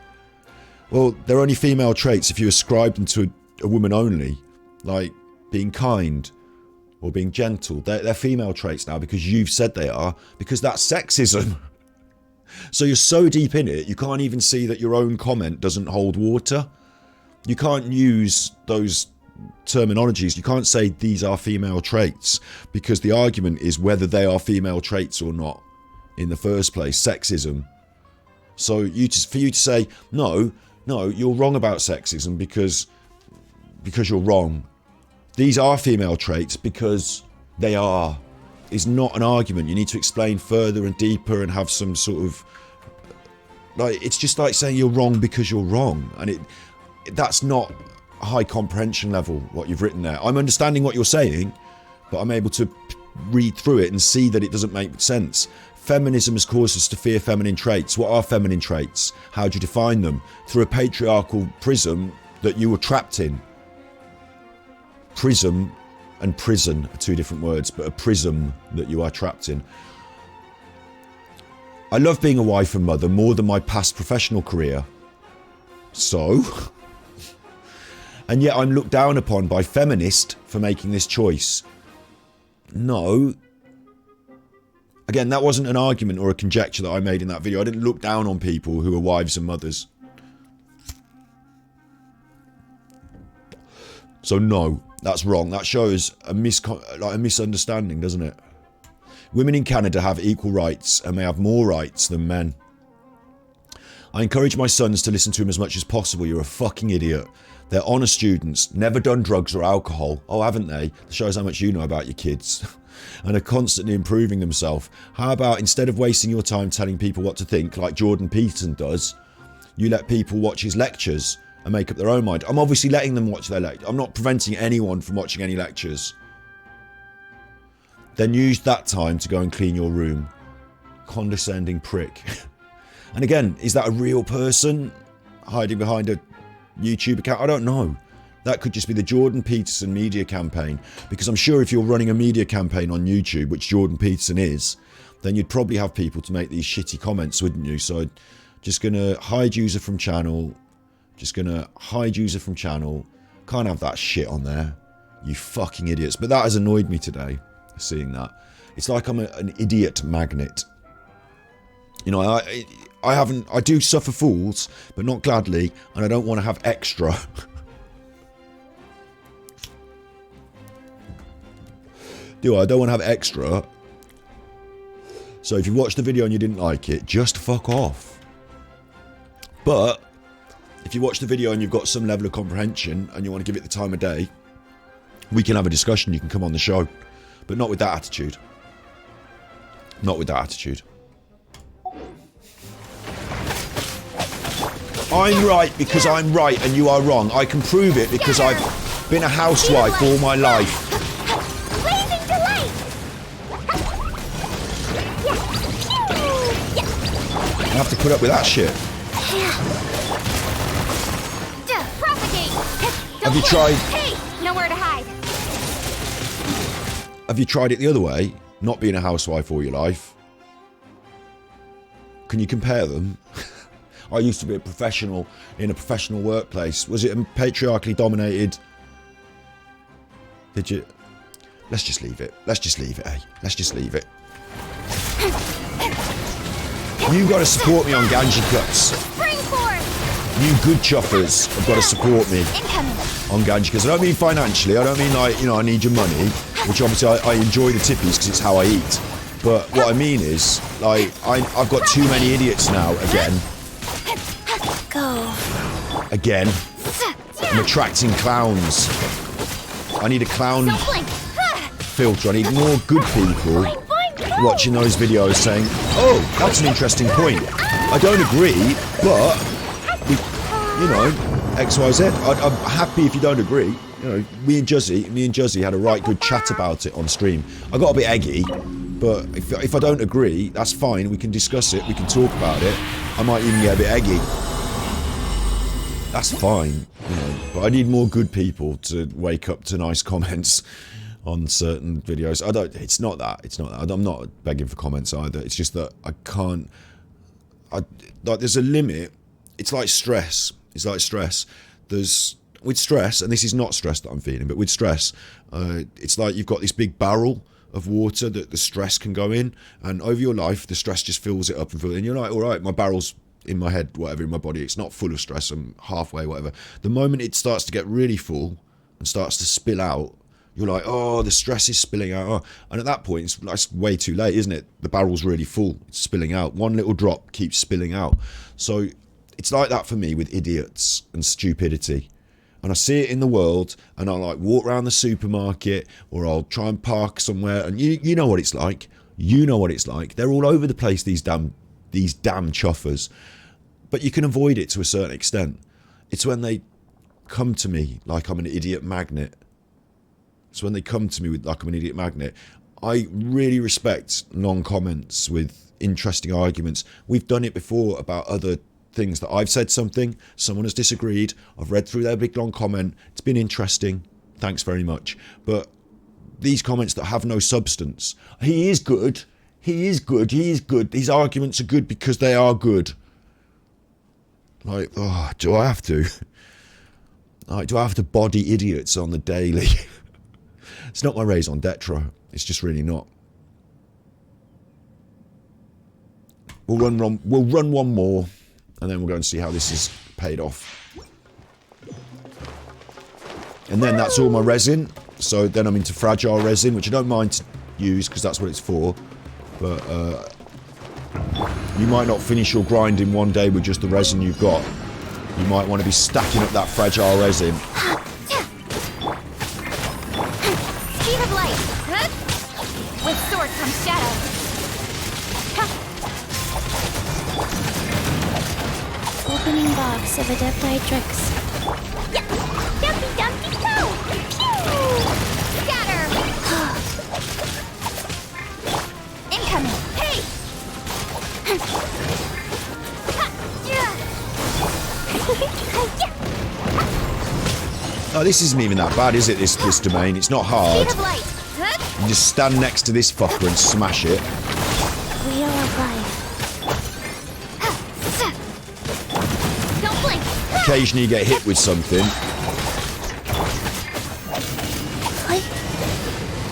Well, they're only female traits if you ascribe them to a woman only. Like being kind or being gentle. They're female traits now because you've said they are, because that's sexism. So you're so deep in it, you can't even see that your own comment doesn't hold water. You can't use those terminologies. You can't say these are female traits, because the argument is whether they are female traits or not in the first place. Sexism. So for you to say, no, you're wrong about sexism because you're wrong. These are female traits because they are. Is not an argument. You need to explain further and deeper and have some sort of, like, it's just like saying you're wrong because you're wrong, and that's not a high comprehension level what you've written there. I'm understanding what you're saying, but I'm able to read through it and see that it doesn't make sense. Feminism has caused us to fear feminine traits. What are feminine traits? How do you define them? Through a patriarchal prism that you were trapped in. Prism and prison are two different words, but a prism that you are trapped in. I love being a wife and mother more than my past professional career. So? And yet I'm looked down upon by feminists for making this choice. No. Again, that wasn't an argument or a conjecture that I made in that video. I didn't look down on people who are wives and mothers. So no, that's wrong. That shows a misunderstanding, doesn't it? Women in Canada have equal rights and may have more rights than men. I encourage my sons to listen to him as much as possible. You're a fucking idiot. They're honest students, never done drugs or alcohol. Oh, haven't they? That shows how much you know about your kids. And are constantly improving themselves. How about instead of wasting your time telling people what to think, like Jordan Peterson does, you let people watch his lectures and make up their own mind. I'm obviously letting them watch their lectures. I'm not preventing anyone from watching any lectures. Then use that time to go and clean your room. Condescending prick. And again, is that a real person hiding behind a YouTube account? I don't know. That could just be the Jordan Peterson media campaign. Because I'm sure if you're running a media campaign on YouTube, which Jordan Peterson is, then you'd probably have people to make these shitty comments, wouldn't you? So just going to hide user from channel. Just going to hide user from channel. Can't have that shit on there. You fucking idiots. But that has annoyed me today, seeing that. It's like I'm an idiot magnet. You know, I do suffer fools, but not gladly, and I don't want to have extra. I don't want to have extra. So if you watched the video and you didn't like it, just fuck off. But if you watch the video and you've got some level of comprehension and you want to give it the time of day, we can have a discussion. You can come on the show, but not with that attitude. Not with that attitude. I'm right because I'm right and you are wrong. I can prove it because I've been a housewife all my life. Blazing delight! I have to put up with that shit. Propagate! Have you tried? Hey, nowhere to hide. Have you tried it the other way? Not being a housewife all your life. Can you compare them? I used to be a professional in a professional workplace. Was it a patriarchally dominated? Did you? Let's just leave it. Let's just leave it, eh? Let's just leave it. You got to support me on Ganjikidd. Spring forth! You good chuffers have got to support me Incoming. on Ganjikidd. I don't mean financially. I don't mean like, you know, I need your money, which obviously I enjoy the tippies because it's how I eat. But what I mean is, like, I've got too many idiots now, again. Go. Again. I'm attracting clowns. I need a clown Don't blink. filter. I need more good people watching those videos saying, oh, that's an interesting point. I don't agree, but, you know, XYZ. I'm happy if you don't agree. You know, me and Juzzy had a right good chat about it on stream. I got a bit eggy, but if I don't agree, that's fine. We can discuss it. We can talk about it. I might even get a bit eggy. That's fine, you know, but I need more good people to wake up to nice comments on certain videos. It's not that. I'm not begging for comments either. It's just that I can't, like, there's a limit. It's like stress. With stress, and this is not stress that I'm feeling, but with stress, it's like you've got this big barrel of water that the stress can go in, and over your life, the stress just fills it up and you're like, all right, my barrel's in my head, whatever, in my body, it's not full of stress, I'm halfway, whatever. The moment it starts to get really full and starts to spill out, you're like, oh, the stress is spilling out. Oh. And at that point, it's way too late, isn't it? The barrel's really full, it's spilling out. One little drop keeps spilling out. So it's like that for me with idiots and stupidity. And I see it in the world, and I'll like walk around the supermarket, or I'll try and park somewhere, and you know what it's like. You know what it's like. They're all over the place, these damn chuffers. But you can avoid it to a certain extent. It's when they come to me like I'm an idiot magnet. It's when they come to me with like I'm an idiot magnet. I really respect long comments with interesting arguments. We've done it before about other things that I've said something, someone has disagreed, I've read through their big long comment, it's been interesting, thanks very much. But these comments that have no substance, he is good, his arguments are good because they are good. Like, oh, do I have to? Like, do I have to body idiots on the daily? It's not my raison d'etre. It's just really not. We'll run one more, and then we'll go and see how this is paid off. And then that's all my resin. So then I'm into fragile resin, which I don't mind to use because that's what it's for. But you might not finish your grind in one day with just the resin you've got. You might want to be stacking up that fragile resin. Speed of light. With sword comes shadow. Opening box of Adeptitrix. Yeah. Dumpy dumpy go. Pew. Scatter. Incoming. Hey. Oh, this isn't even that bad, is it, this domain? It's not hard. Speed of light. You just stand next to this fucker and smash it. Wheel of life. Don't blink. Occasionally you get hit with something.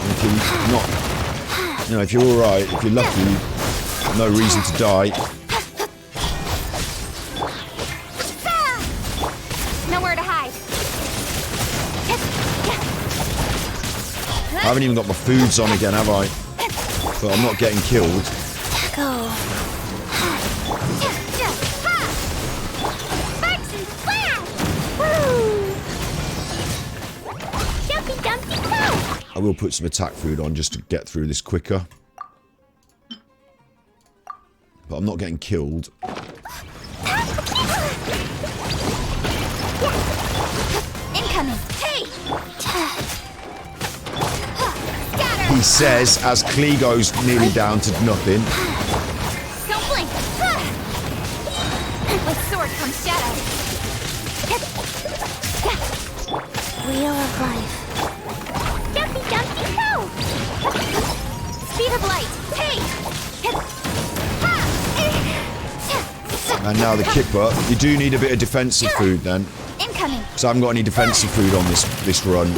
If you're not, you know, if you're alright, if you're lucky, no reason to die. Nowhere to hide. I haven't even got my foods on again, have I? But I'm not getting killed. Go. Sparks and splash! Woo! Jumpy dumpy go! I will put some attack food on just to get through this quicker. But I'm not getting killed. Incoming. Hey! He says as Klee goes nearly down to nothing. Don't blink. With sword comes shadow. Wheel of life. Jumpy dumpy go! Speed of light. Hey! And now the Kipper. You do need a bit of defensive food then. Incoming. Because I haven't got any defensive food on this run.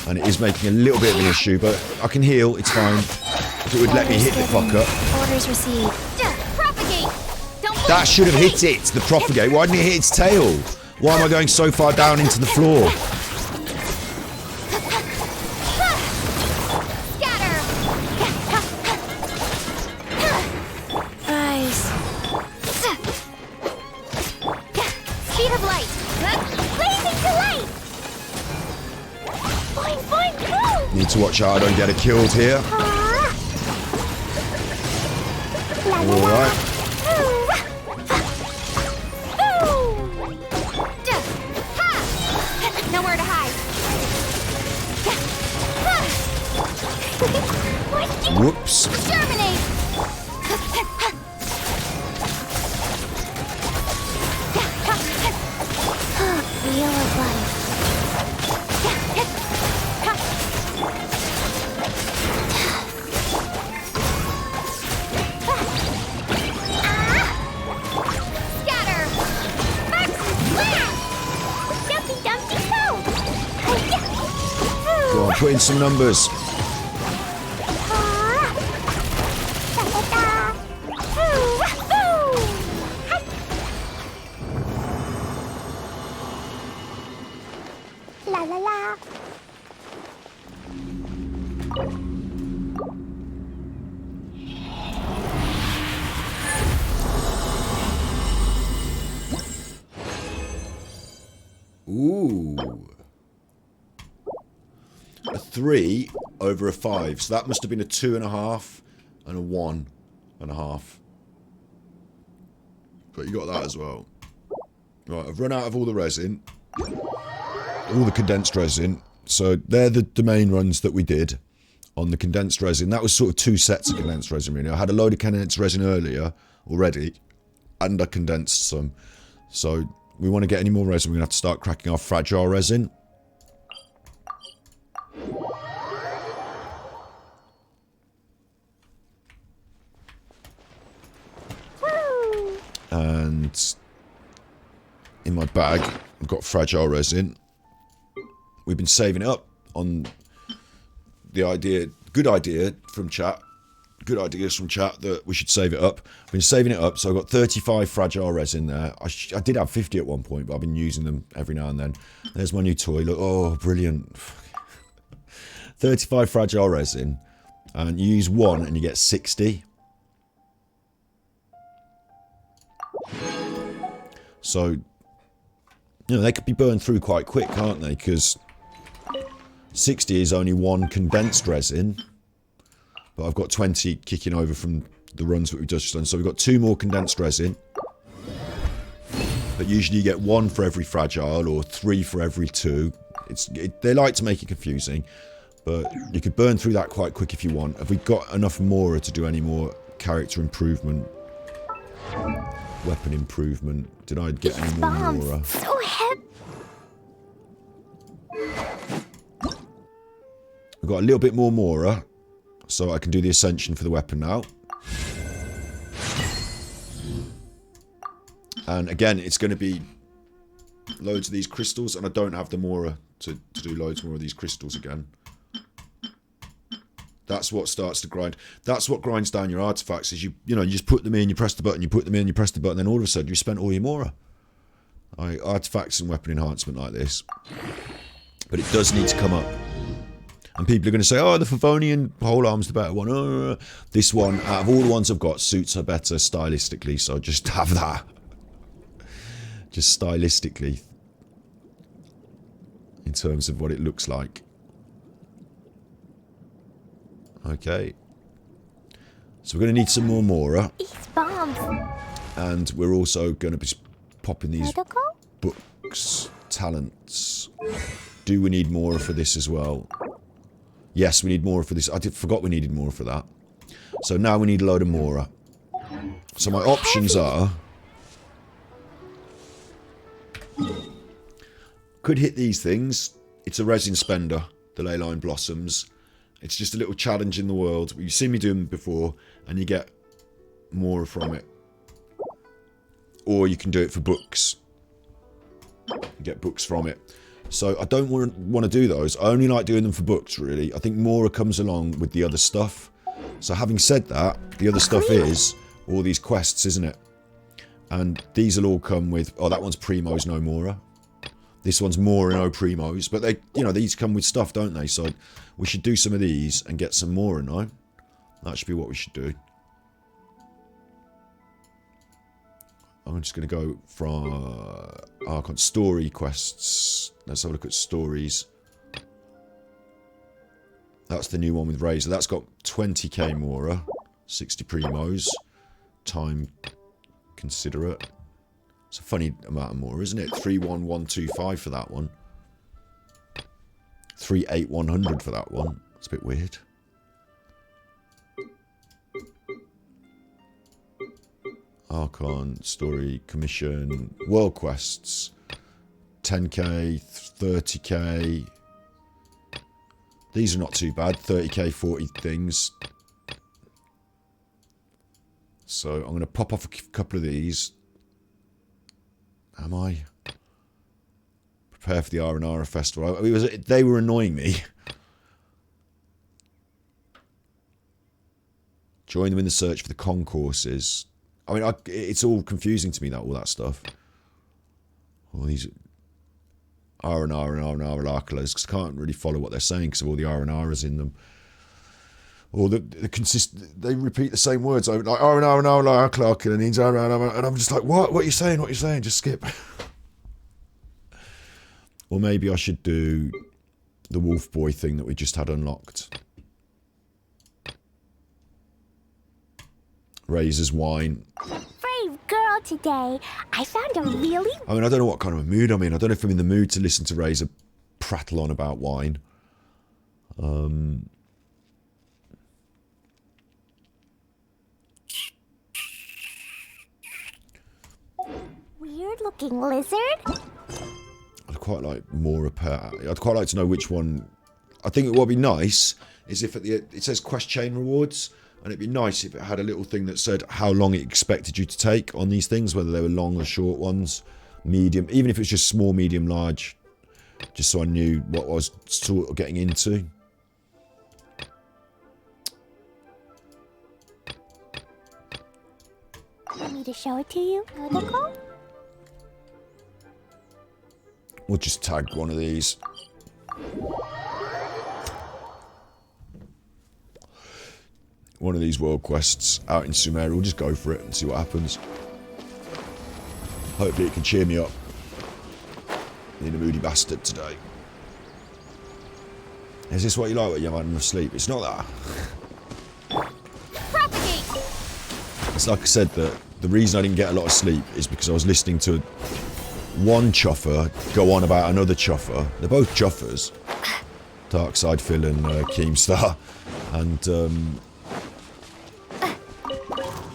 And it is making a little bit of an issue, but I can heal, it's fine. If it would let me hit the fucker. Orders received. Propagate. Don't blink. That should have hit it, the propagate. Why didn't it hit its tail? Why am I going so far down into the floor? Scatter. Rise. Speed of light. Blazing to light. Boing, boing, boom. Need to watch out I don't get it killed here. Alright. Nowhere to hide. Whoops. Germinate. Wheel of life. Scatter. Sparks and splash. Dumpy dumpy go. Go on, put in some numbers. La la la. Ooh. A 3 over a 5. So that must have been a 2.5 and a 1.5. But you got that as well. Right, I've run out of all the resin. All the condensed resin. So they're the domain runs that we did. on the condensed resin. That was sort of 2 sets of condensed resin, really. I had a load of condensed resin earlier already, and I condensed some. So we want to get any more resin, we're going to have to start cracking our fragile resin. And in my bag, I've got fragile resin. We've been saving it up on the idea, good idea from chat. Good ideas from chat that we should save it up. I've been saving it up, so I've got 35 fragile resin there. I did have 50 at one point, but I've been using them every now and then. There's my new toy. Look, oh, brilliant. 35 fragile resin. And you use 1 and you get 60. So, you know, they could be burned through quite quick, can't they? Because 60 is only 1 condensed resin. But I've got 20 kicking over from the runs that we've just done. So we've got 2 more condensed resin. But usually you get 1 for every fragile or 3 for every 2. They like to make it confusing. But you could burn through that quite quick if you want. Have we got enough Mora to do any more character improvement? Weapon improvement. Did I get any more Mora? So heavy. We've got a little bit more Mora. So I can do the ascension for the weapon now. And again, it's going to be loads of these crystals. And I don't have the Mora to do loads more of these crystals again. That's what starts to grind. That's what grinds down your artifacts. Is you just put them in, you press the button, you put them in, you press the button, then all of a sudden you spent all your Mora. Artifacts and weapon enhancement like this. But it does need to come up. And people are going to say, oh, the Favonian polearm's the better one. This one, out of all the ones I've got, suits her better stylistically. So just have that. Just stylistically. In terms of what it looks like. Okay. So we're going to need some more Mora. And we're also going to be popping these books, talents. Do we need Mora for this as well? Yes, we need Mora for this. I forgot we needed Mora for that. So now we need a load of Mora. So my options are... Could hit these things. It's a resin spender, the Leyline Blossoms. It's just a little challenge in the world. You've seen me do them before, and you get Mora from it. Or you can do it for books. You get books from it. So I don't want to do those. I only like doing them for books, really. I think Mora comes along with the other stuff. So having said that, the other stuff is all these quests, isn't it? And these will all come with... Oh, that one's Primos, no Mora. This one's Mora, no Primos. But they, these come with stuff, don't they? So we should do some of these and get some Mora, no? That should be what we should do. I'm just going to go from Archon story quests. Let's have a look at stories. That's the new one with Razor. That's got 20k Mora, 60 Primos, time considerate. It's a funny amount of Mora, isn't it? 31125 for that one. 38100 for that one. It's a bit weird. Archon, story, commission, world quests. 10k, 30k. These are not too bad. 30k, 40 things. So I'm going to pop off a couple of these. Am I? Prepare for the Aranara festival. They were annoying me. Join them in the search for the concourses. I mean, it's all confusing to me, all that stuff. All these Aranara because I can't really follow what they're saying because of all the Aranaras in them. Or they repeat the same words over, like Aranara, and I'm just like, what? What are you saying? What are you saying? Just skip. Or maybe I should do the Wolf Boy thing that we just had unlocked. Razor's wine. Brave girl today. I found a really... I mean, I don't know what kind of a mood I'm in. I don't know if I'm in the mood to listen to Razor prattle on about wine. looking lizard. I'd quite like more repair. I'd quite like to know which one. I think what would be nice is if it says quest chain rewards, and it'd be nice if it had a little thing that said how long it expected you to take on these things, whether they were long or short ones, medium, even if it's just small, medium, large, just so I knew what I was sort of getting into. Want me to show it to you, Nicole? We'll just tag one of these. One of these world quests out in Sumeria. We'll just go for it and see what happens. Hopefully it can cheer me up. Being a moody bastard today. Is this what you like when you haven't had enough sleep? It's not that. Propagate! It's like I said, that the reason I didn't get a lot of sleep is because I was listening to one chuffer go on about another chuffer. They're both chuffers. Darkside Phil and Keemstar. And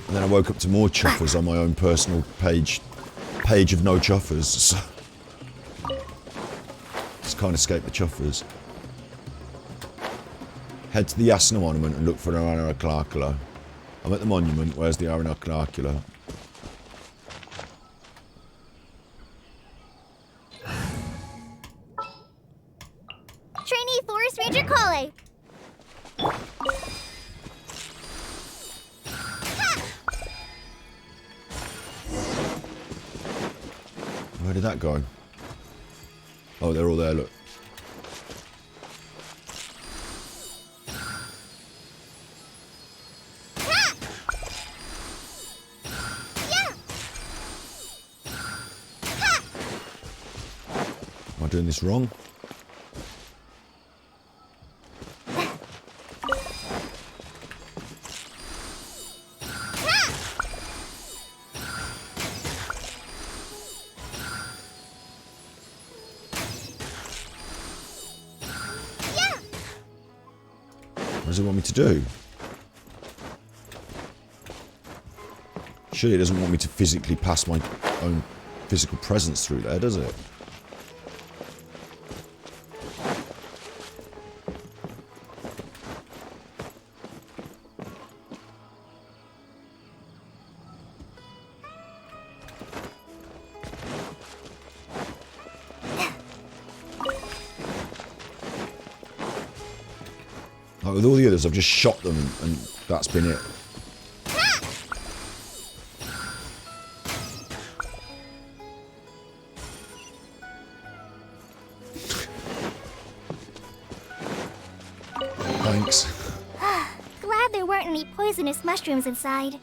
then I woke up to more chuffers on my own personal page of no chuffers. So just can't escape the chuffers. Head to the Yasna monument and look for an Aranara Clarkula. I'm at the monument. Where's the Aranara Clarkula? Trainee Forest Ranger calling. Where did that go? Oh, they're all there, look. Am I doing this wrong? What does it want me to do? Surely it doesn't want me to physically pass my own physical presence through there, does it? Like with all the others, I've just shot them and that's been it. Thanks. Glad there weren't any poisonous mushrooms inside.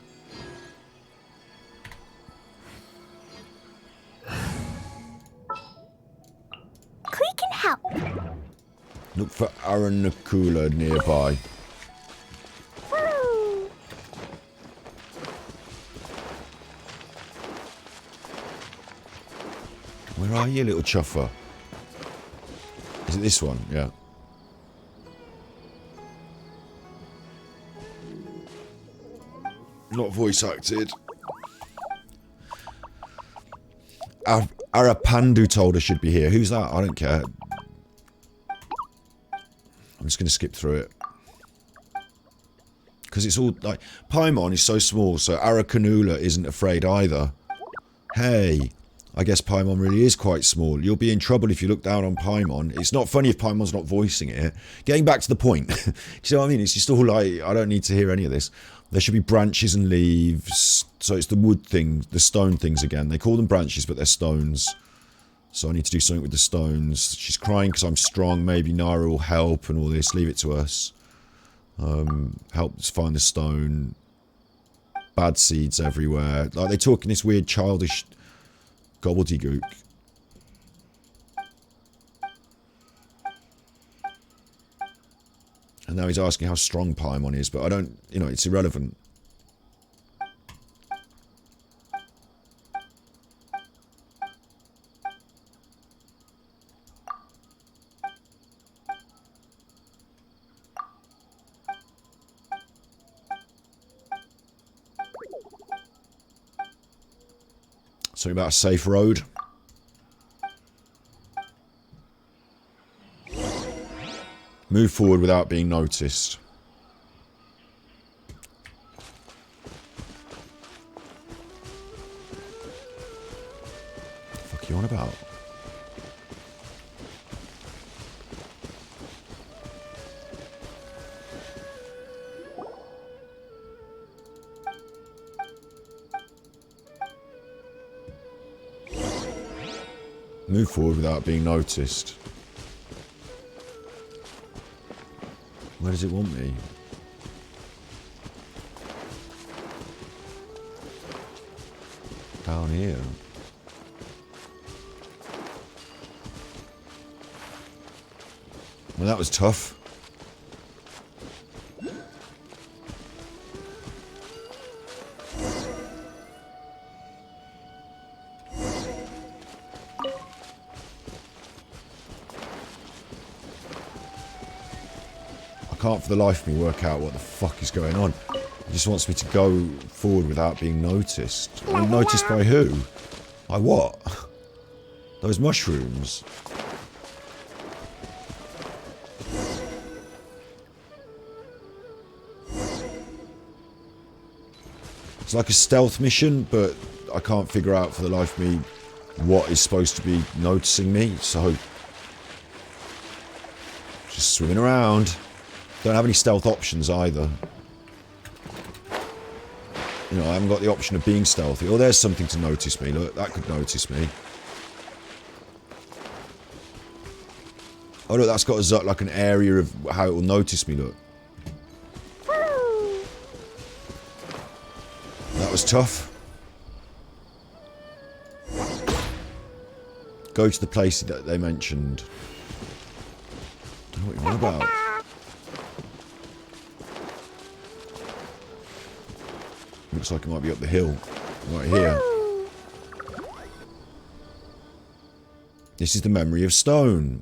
Clee can help. Look for Aranakula nearby. Woo! Where are you, little chuffer? Is it this one? Yeah. Not voice acted. Arapandu told us she'd be here. Who's that? I don't care. I'm just going to skip through it. Because it's all like... Paimon is so small, so Arakanula isn't afraid either. Hey, I guess Paimon really is quite small. You'll be in trouble if you look down on Paimon. It's not funny if Paimon's not voicing it. Getting back to the point. Do you know what I mean? It's just all like... I don't need to hear any of this. There should be branches and leaves. So it's the wood thing, the stone things again. They call them branches, but they're stones. So I need to do something with the stones. She's crying because I'm strong. Maybe Nara will help and all this. Leave it to us. Help us find the stone. Bad seeds everywhere. Like, they talk in this weird childish gobbledygook. And now he's asking how strong Paimon is, but I don't, you know, it's irrelevant. Something about a safe road. Move forward without being noticed. What the fuck are you on about? Move forward without being noticed. Where does it want me? Down here. Well, that was tough. I can't for the life of me work out what the fuck is going on. He just wants me to go forward without being noticed. And noticed by who? By what? Those mushrooms. It's like a stealth mission, but I can't figure out for the life of me what is supposed to be noticing me, so just swimming around. Don't have any stealth options either. You know, I haven't got the option of being stealthy. Oh, there's something to notice me. Look, that could notice me. Oh, look, that's got a, like an area of how it will notice me, look. That was tough. Go to the place that they mentioned. Don't know what you're on about. Looks like it might be up the hill. Right here. This is the memory of stone.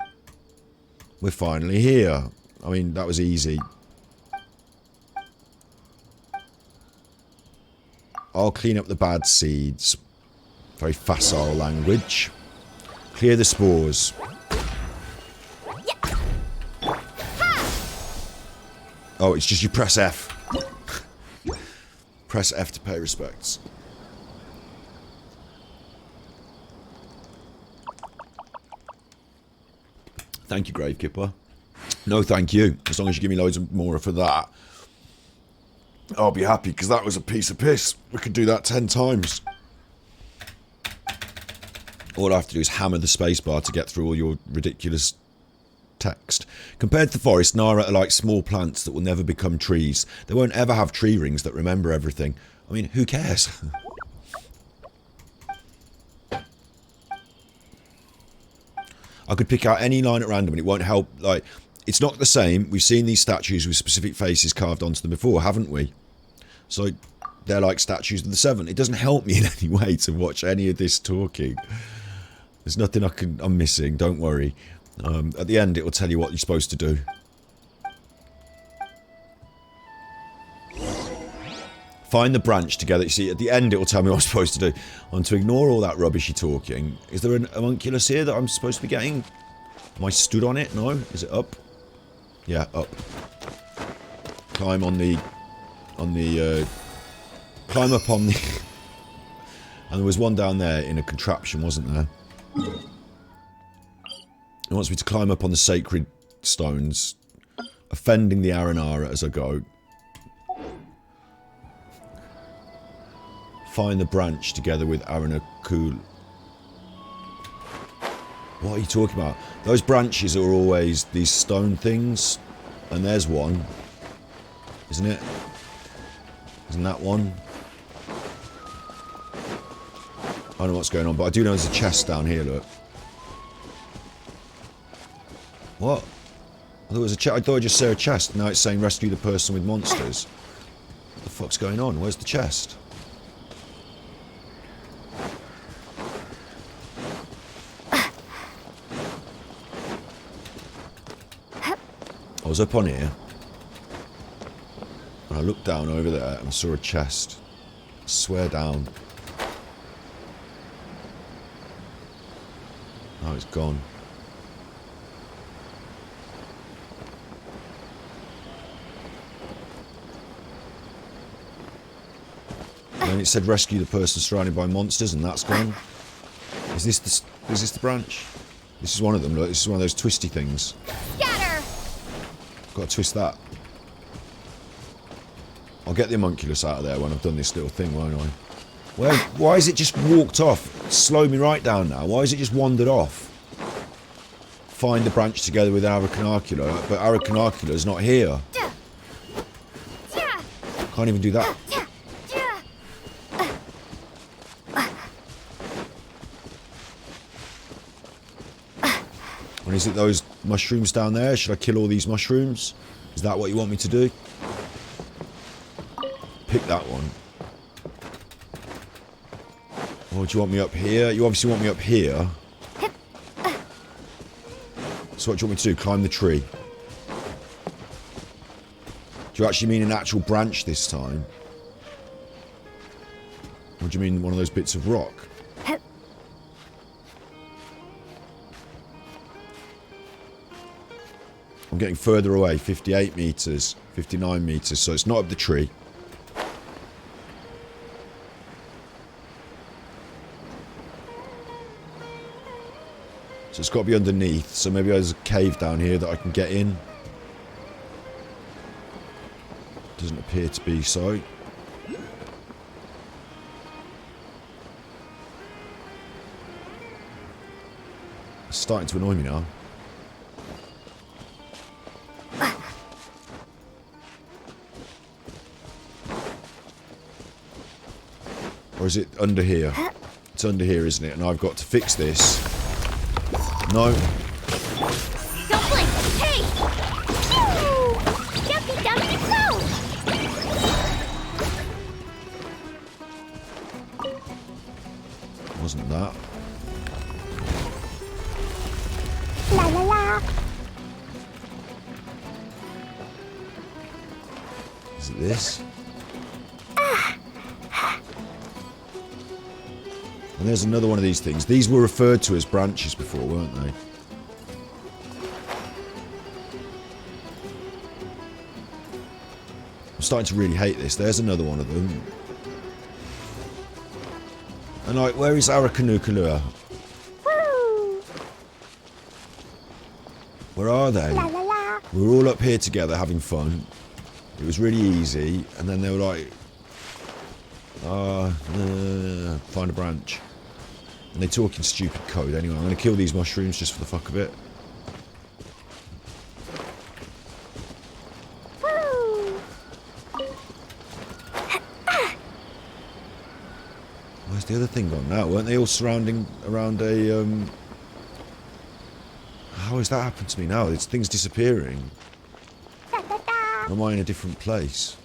We're finally here. I mean, that was easy. I'll clean up the bad seeds. Very facile language. Clear the spores. Oh, it's just you press F. Press F to pay respects. Thank you, Grave Kipper. No, thank you. As long as you give me loads more for that, I'll be happy, because that was a piece of piss. We could do that 10 times. All I have to do is hammer the spacebar to get through all your ridiculous text. Compared to the forest, Nara are like small plants that will never become trees. They won't ever have tree rings that remember everything. I mean, who cares? I could pick out any line at random and it won't help. Like, it's not the same. We've seen these statues with specific faces carved onto them before, haven't we? So they're like statues of the Seven. It doesn't help me in any way to watch any of this talking. There's nothing I'm missing, don't worry. At the end, it will tell you what you're supposed to do. Find the branch together. You see, at the end, it will tell me what I'm supposed to do. I'm to ignore all that rubbishy talking. Is there an homunculus here that I'm supposed to be getting? Am I stood on it? No? Is it up? Yeah, up. Climb on the... climb up on the... And there was one down there in a contraption, wasn't there? It wants me to climb up on the sacred stones, offending the Aranara as I go. Find the branch together with Aranakul. What are you talking about? Those branches are always these stone things, and there's one, isn't it? Isn't that one? I don't know what's going on, but I do know there's a chest down here, look. What? I thought it was a chest. I thought I just saw a chest. Now it's saying rescue the person with monsters. What the fuck's going on? Where's the chest? I was up on here. And I looked down over there and saw a chest. I swear down. Oh, it's gone. And then it said rescue the person surrounded by monsters, and that's gone. Is this the branch? This is one of them. Look, this is one of those twisty things. Scatter! Got to twist that. I'll get the homunculus out of there when I've done this little thing, won't I? Well, why is it just walked off? Slow me right down now. Why is it just wandered off? Find the branch together with Aranara, but Aranara's not here. Can't even do that. And is it those mushrooms down there? Should I kill all these mushrooms? Is that what you want me to do? Pick that one. Or do you want me up here? You obviously want me up here. So what do you want me to do? Climb the tree? Do you actually mean an actual branch this time? Or do you mean one of those bits of rock? I'm getting further away, 58 metres, 59 metres, so it's not up the tree. So it's got to be underneath, so maybe there's a cave down here that I can get in. Doesn't appear to be so. It's starting to annoy me now. Or is it under here? It's under here, isn't it? And I've got to fix this. No. Don't blink! Hey! Jumpy, jumpy, go! Wasn't that? La la la. Is it this? And there's another one of these things. These were referred to as branches before, weren't they? I'm starting to really hate this. There's another one of them. And like, where is Aranara? Woo. Where are they? La la la. We were all up here together having fun. It was really easy. And then they were like, find a branch. And they talk in stupid code. Anyway, I'm going to kill these mushrooms just for the fuck of it. Woo. Where's the other thing gone now? Weren't they all surrounding around a... How has that happened to me now? This thing's disappearing. Da da da. Or am I in a different place?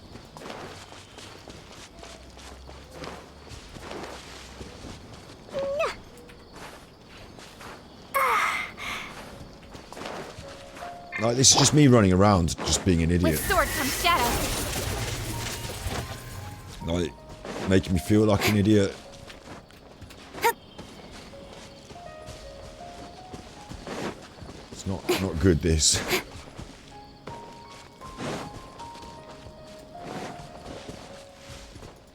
Like, this is just me running around, just being an idiot. With sword comes shadow. Like, making me feel like an idiot. It's not good, this.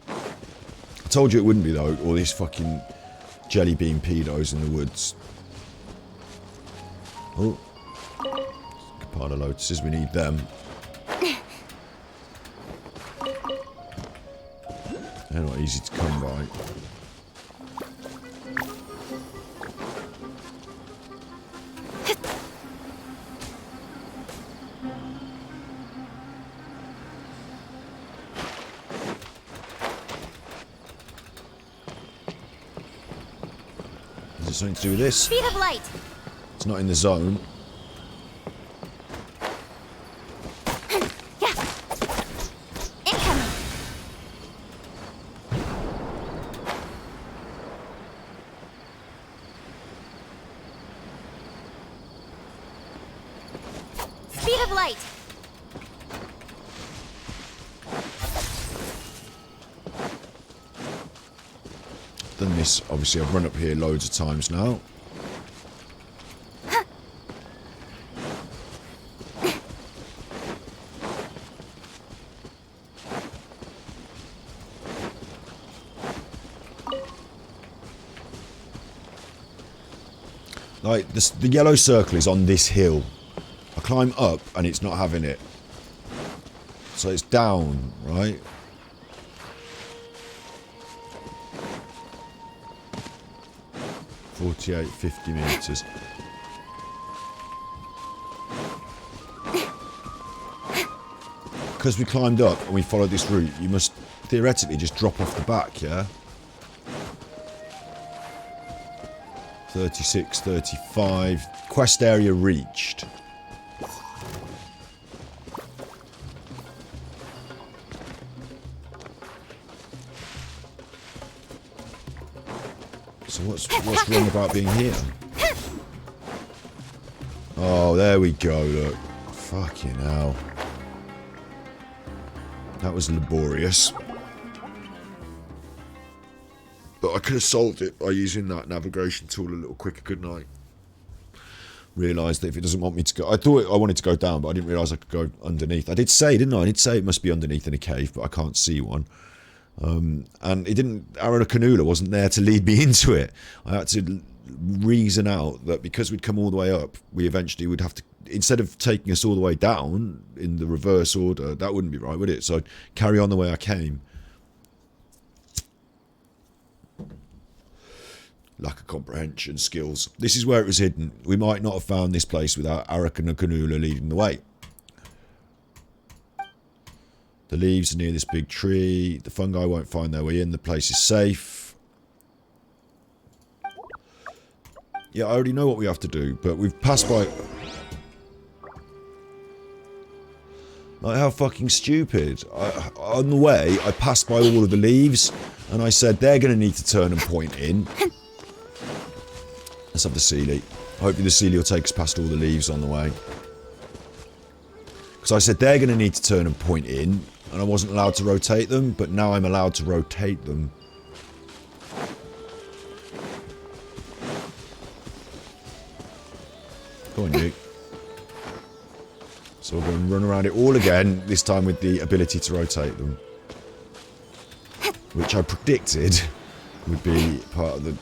I told you it wouldn't be, though, all these fucking jelly bean pedos in the woods. Oh. Pile of lotuses, we need them. They're not easy to come by. Is it something to do with this? Speed of light. It's not in the zone. Incoming. Speed of light. Done this, obviously I've run up here loads of times now. Like, the yellow circle is on this hill. I climb up and it's not having it. So it's down, right? .48, 50 metres. Because we climbed up and we followed this route, you must theoretically just drop off the back, yeah? 36, 35. Quest area reached. So what's wrong about being here? Oh, there we go, look. Fucking hell. That was laborious. But I could have solved it by using that navigation tool a little quicker, couldn't I? Realised that if it doesn't want me to go... I thought I wanted to go down, but I didn't realise I could go underneath. I did say, didn't I? I did say it must be underneath in a cave, but I can't see one. And it didn't... Aranara wasn't there to lead me into it. I had to reason out that because we'd come all the way up, we eventually would have to... Instead of taking us all the way down in the reverse order, that wouldn't be right, would it? So I'd carry on the way I came. Lack of comprehension skills. This is where it was hidden. We might not have found this place without Aranara leading the way. The leaves are near this big tree. The fungi won't find their way in. The place is safe. Yeah, I already know what we have to do, but we've passed by... Like, how fucking stupid. On the way, I passed by all of the leaves, and I said, they're going to need to turn and point in. Let's have the Sealy. Hopefully the Sealy will take us past all the leaves on the way. Because I said, they're going to need to turn and point in, and I wasn't allowed to rotate them, but now I'm allowed to rotate them. Go on, you. So we're going to run around it all again, this time with the ability to rotate them. Which I predicted would be part of the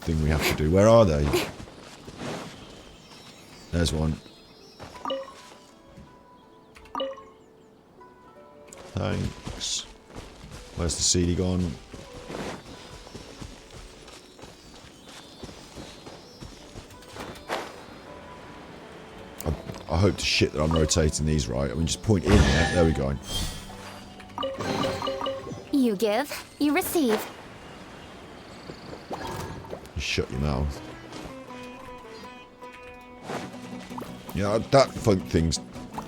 thing we have to do. Where are they? There's one. Thanks. Where's the CD gone? I hope to shit that I'm rotating these right. I mean, just point in there. There we go. You give, you receive. Just shut your mouth. Yeah, that funk thing's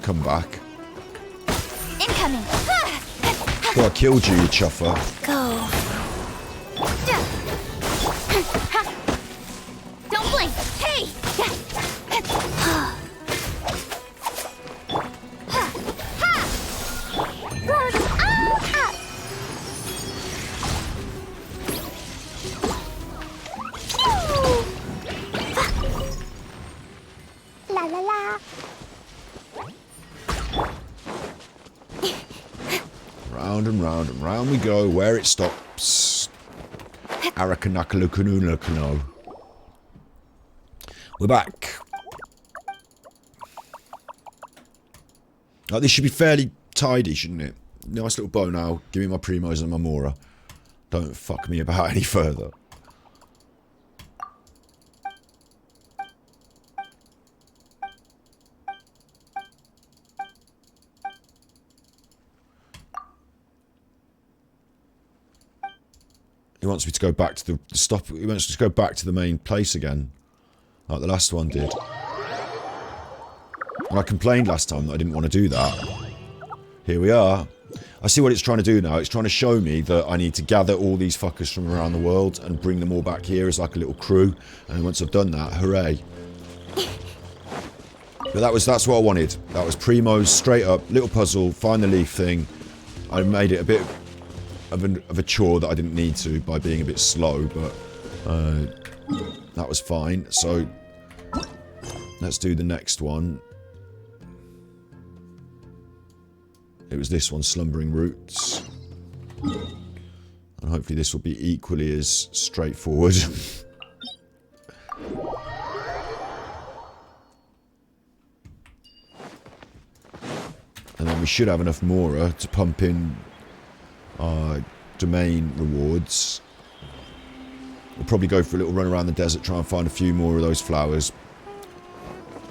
come back. Incoming. Oh, I killed you, you chuffer. Go. Don't blink. Hey. La la la. Round and round and round we go, where it stops. Aranara. We're back. This should be fairly tidy, shouldn't it? Nice little bow now. Give me my primos and my mora. Don't fuck me about any further. He wants me to go back to the stop. He wants me to go back to the main place again, like the last one did. And I complained last time that I didn't want to do that. Here we are. I see what it's trying to do now. It's trying to show me that I need to gather all these fuckers from around the world and bring them all back here as like a little crew. And once I've done that, hooray. But that's what I wanted. That was Primo's, straight up, little puzzle, find the leaf thing. I made it a bit of a chore that I didn't need to by being a bit slow, but that was fine. So let's do the next one. It was this one, Slumbering Roots. And hopefully this will be equally as straightforward. And then we should have enough Mora to pump in our domain rewards. We'll probably go for a little run around the desert, try and find a few more of those flowers.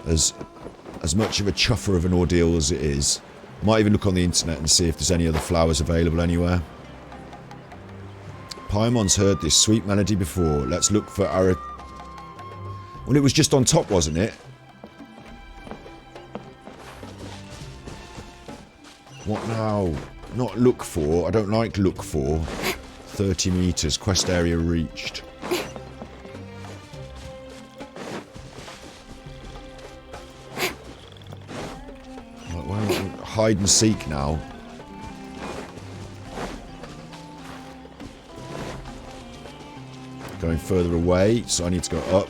As much of a chuffer of an ordeal as it is. Might even look on the internet and see if there's any other flowers available anywhere. Paimon's heard this sweet melody before. Let's look for Well, it was just on top, wasn't it? What now? Not look for. I don't like look for. 30 meters. Quest area reached. Well, hide and seek now. Going further away, so I need to go up.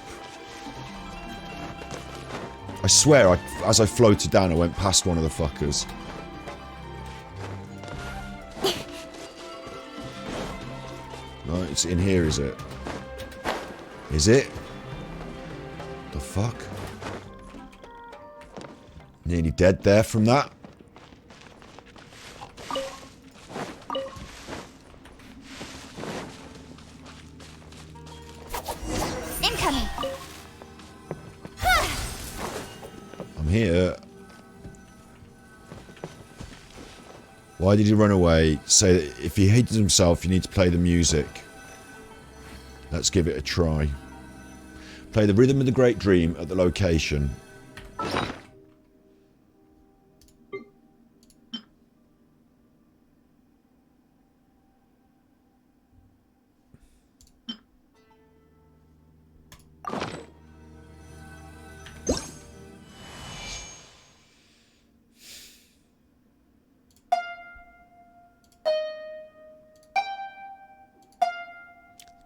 I swear, as I floated down, I went past one of the fuckers. No, it's in here, is it? Is it? The fuck? Nearly dead there from that. Incoming. I'm here. Why did he run away? Say that if he hated himself, you need to play the music. Let's give it a try. Play the rhythm of the great dream at the location.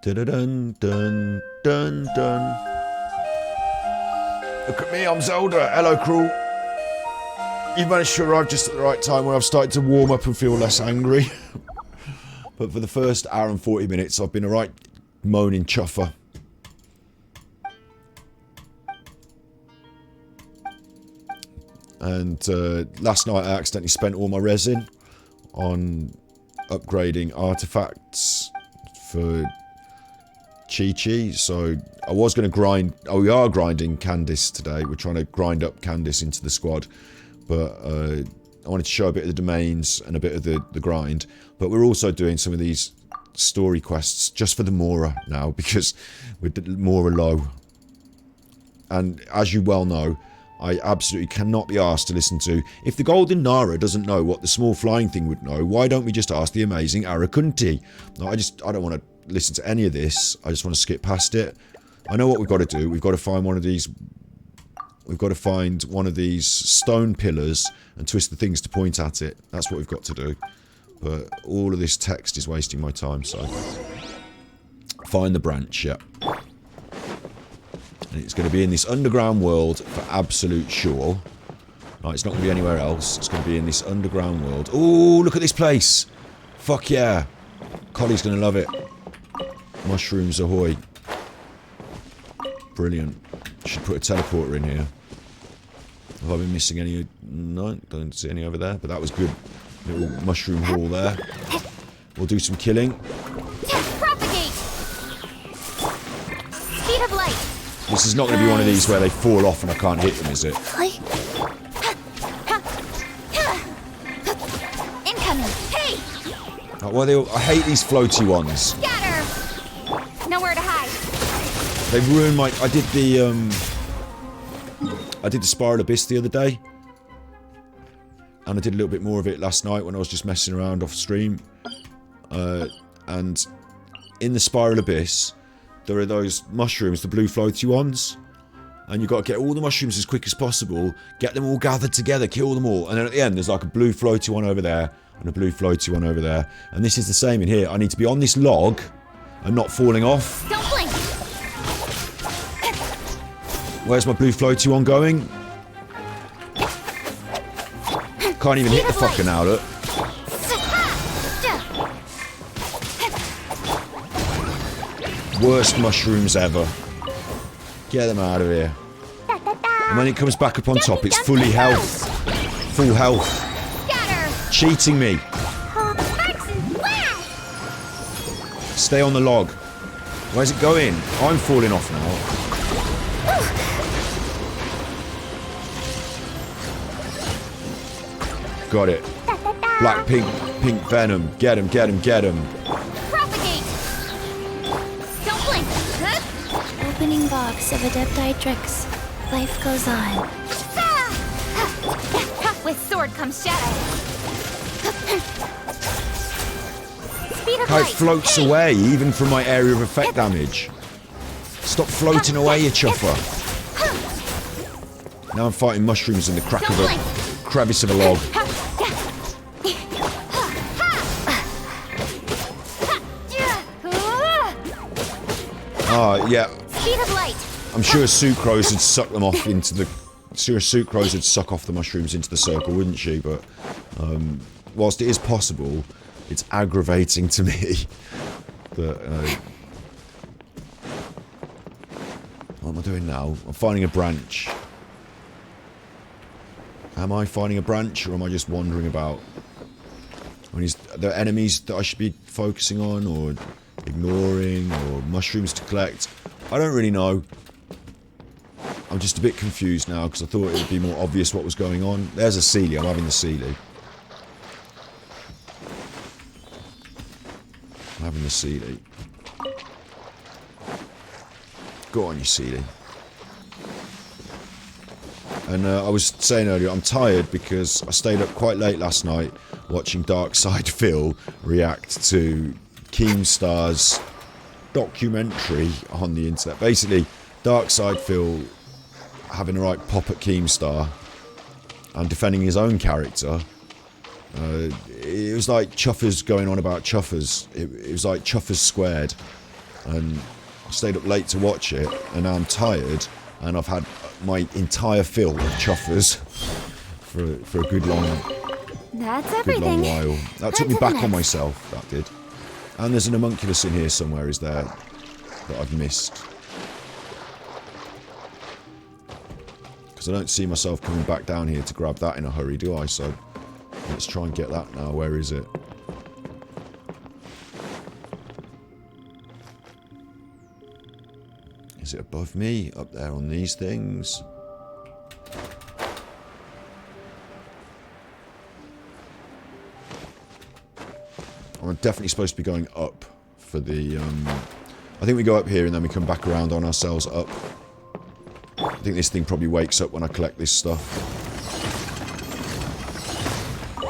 Dun dun dun dun. Look at me, I'm Zelda. Hello, crew. You've managed to arrive just at the right time when I've started to warm up and feel less angry. But for the first hour and 40 minutes, I've been a right moaning chuffer. And last night I accidentally spent all my resin on upgrading artifacts for Chi-Chi, so I was going to grind. Oh, we are grinding Candace today. We're trying to grind up Candace into the squad, but I wanted to show a bit of the domains and a bit of the grind. But we're also doing some of these story quests just for the Mora now, because we're Mora low. And as you well know, I absolutely cannot be asked to listen to. If the Golden Nara doesn't know what the small flying thing would know, why don't we just ask the amazing Arakunti? No, I don't want to listen to any of this. I just want to skip past it. I know what we've got to do. We've got to find one of these. We've got to find one of these stone pillars and twist the things to point at it. That's what we've got to do. But all of this text is wasting my time, so find the branch, yeah. And it's going to be in this underground world for absolute sure. Right, it's not going to be anywhere else. It's going to be in this underground world. Oh, look at this place. Fuck yeah. Collie's going to love it. Mushrooms ahoy. Brilliant. Should put a teleporter in here. Have I been missing any? No, don't see any over there. But that was good. Little mushroom haul there. We'll do some killing. Propagate. Speed of light. This is not going to be one of these where they fall off and I can't hit them, is it? Incoming. Hey! Oh, well, I hate these floaty ones. Scatter! Nowhere to hide. They ruined my... I did the Spiral Abyss the other day. And I did a little bit more of it last night when I was just messing around off stream. And in the Spiral Abyss, there are those mushrooms, the blue floaty ones. And you've got to get all the mushrooms as quick as possible, get them all gathered together, kill them all. And then at the end, there's like a blue floaty one over there, and a blue floaty one over there. And this is the same in here. I need to be on this log and not falling off. Don't blink. Where's my blue floaty one going? Can't even hit the fucking outlet. Worst mushrooms ever. Get them out of here. And when it comes back up on top, it's fully health. Full health. cheating me. Stay on the log. Where's it going? I'm falling off now. Got it. Black, pink venom. Get him, get him, get him. Propagate! Don't blink! Opening box of Adepti-Trix. Life goes on. With sword comes shadow. Speed of How it light. floats away, even from my area of effect damage. Stop floating away, you chuffer. Now I'm fighting mushrooms in the crack of a crevice of a log. Ah, yeah. Speed of light. I'm sure Sucrose would suck them off into the... Sure, Sucrose would suck off the mushrooms into the circle, wouldn't she? But whilst it is possible, it's aggravating to me that... what am I doing now? I'm finding a branch. Am I finding a branch, or am I just wandering about? Are there enemies that I should be focusing on, or ignoring, or mushrooms to collect? I don't really know. I'm just a bit confused now, because I thought it would be more obvious what was going on. There's a Sealy. I'm having the Sealy. I'm having the Sealy. Go on, you Sealy. And I was saying earlier, I'm tired because I stayed up quite late last night watching Darkside Phil react to Keemstar's documentary on the internet. Basically, Darkside Phil having a right pop at Keemstar and defending his own character. It was like Chuffers going on about Chuffers. It was like Chuffers squared. And I stayed up late to watch it, and now I'm tired, and I've had my entire fill of Chuffers for a good long That's good long everything. while. That took me back on myself, that did. And there's an homunculus in here somewhere, is there, that I've missed. Because I don't see myself coming back down here to grab that in a hurry, do I? So let's try and get that now. Where is it? Is it above me? Up there on these things? I'm definitely supposed to be going up for the... I think we go up here and then we come back around on ourselves up. I think this thing probably wakes up when I collect this stuff. Woo!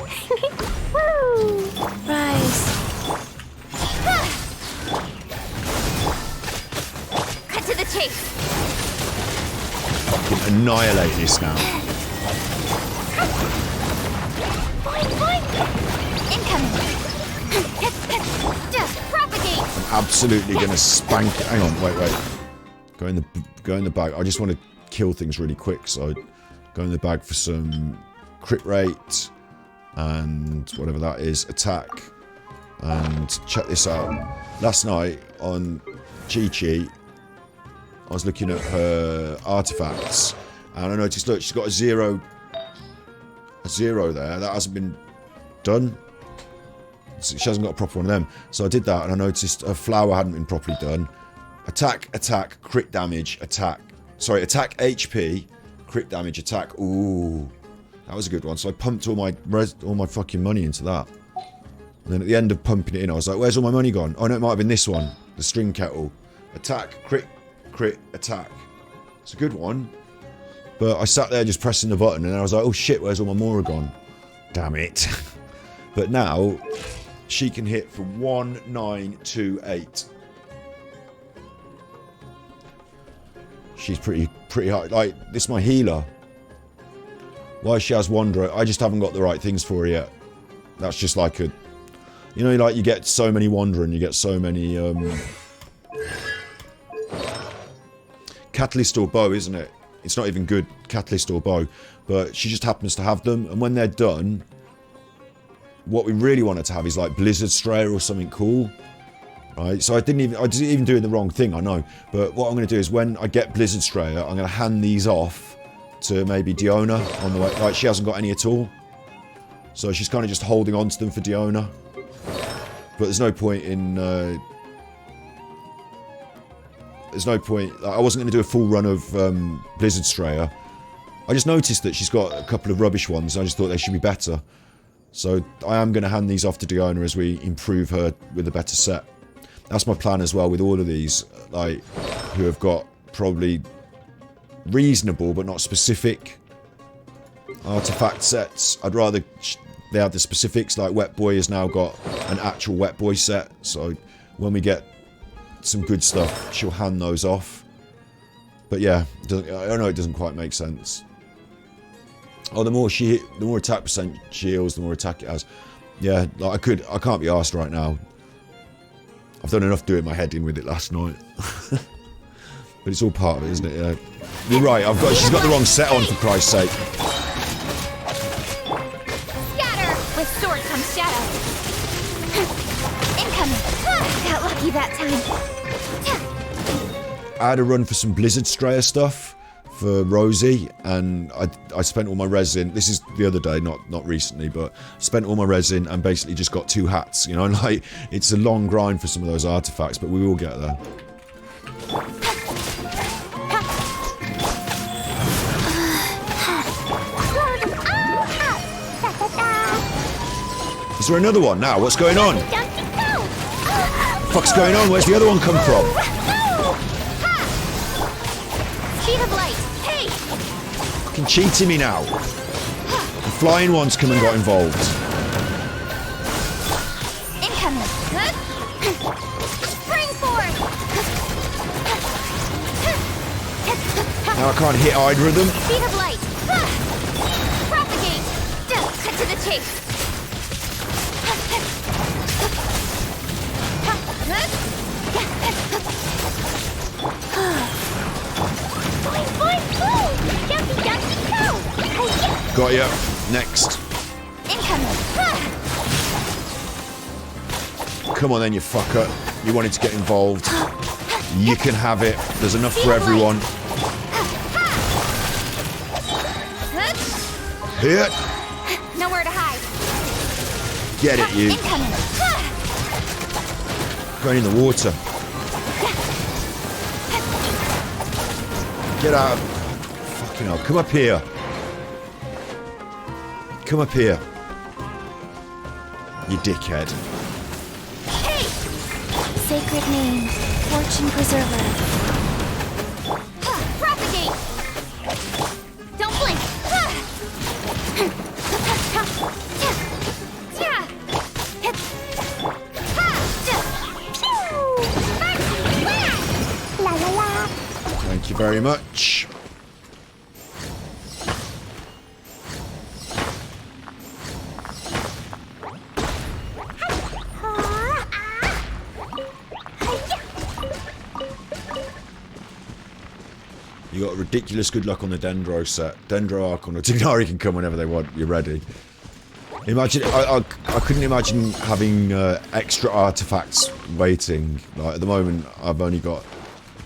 Rise. Cut to the chase. Fucking annihilate this now. Incoming. Just propagate. I'm absolutely gonna spank it. Hang on, wait. Go in the bag. I just want to kill things really quick, so go in the bag for some crit rate and whatever that is, attack. And check this out. Last night on Chi-Chi, I was looking at her artifacts, and I noticed, look, she's got a zero there. That hasn't been done. She hasn't got a proper one of them. So I did that, and I noticed her flower hadn't been properly done. Attack, crit damage, attack. Sorry, attack HP, crit damage, attack. Ooh, that was a good one. So I pumped all my fucking money into that. And then at the end of pumping it in, I was like, where's all my money gone? Oh no, it might have been this one. The string kettle. Attack, crit, attack. It's a good one. But I sat there just pressing the button, and I was like, oh shit, where's all my Mora gone? Damn it. But now, she can hit for 1928. She's pretty high. Like, this is my healer. Why she has Wanderer, I just haven't got the right things for her yet. That's just like a... You know, like you get so many Wanderer and you get so many... Catalyst or bow, isn't it? It's not even good, Catalyst or bow. But she just happens to have them. And when they're done, what we really wanted to have is like Blizzard Strayer or something cool. Right, so I didn't even do the wrong thing, I know. But what I'm going to do is when I get Blizzard Strayer, I'm going to hand these off to maybe Diona on the way. Like, she hasn't got any at all. So she's kind of just holding on to them for Diona. But there's no point in... there's no point... I wasn't going to do a full run of Blizzard Strayer. I just noticed that she's got a couple of rubbish ones. I just thought they should be better. So I am going to hand these off to Diona as we improve her with a better set. That's my plan as well with all of these, like, who have got probably reasonable but not specific artifact sets. I'd rather they have the specifics, like Wet Boy has now got an actual Wet Boy set, so when we get some good stuff, she'll hand those off. But yeah, I know it doesn't quite make sense. Oh, the more attack percent she heals, the more attack it has. Yeah, like I can't be arsed right now. I've done enough doing my head in with it last night. But it's all part of it, isn't it? Yeah. You're right, she's got the wrong set on, for Christ's sake. Scatter! With sword comes shadow. Incoming! Got lucky that time. I had a run for some Blizzard Strayer stuff for Rosie, and I spent all my resin. This is the other day, not recently, but spent all my resin and basically just got 2 hats, you know, like, it's a long grind for some of those artifacts, but we will get there. Is there another one now? What's going on? Fuck's going on? Where's the other one come from? Speed of light. Hey! Fucking cheating me now. The flying ones come and got involved. Incoming. Spring forth. Now I can't hit either of them. Speed of light. Propagate. Cut to the chase. Got ya. Next. Incoming. Come on then, you fucker. You wanted to get involved. You can have it. There's enough for everyone. Hit. Nowhere to hide. Get it, you. Incoming. Going in the water. Get out. Fucking hell. Come up here. Come up here. You dickhead. Hey! Sacred name. Fortune preserver. Propagate! Don't blink! La la la! Thank you very much. You got ridiculous good luck on the Dendro set. Dendro Archon or Tignari can come whenever they want. You're ready. Imagine, I couldn't imagine having extra artifacts waiting. Like at the moment, I've only got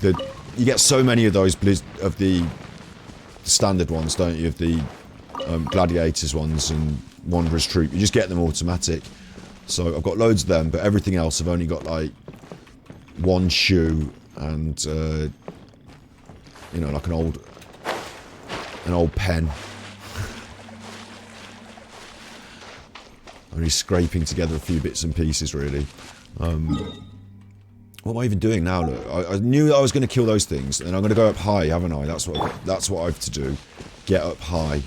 the. You get so many of those of the standard ones, don't you? Of the gladiators ones and Wanderer's Troop. You just get them automatic. So I've got loads of them, but everything else I've only got like 1 shoe and you know, like an old pen. Only scraping together a few bits and pieces, really. What am I even doing now? Look, I knew I was going to kill those things, and I'm going to go up high, haven't I? That's what I have to do. Get up high.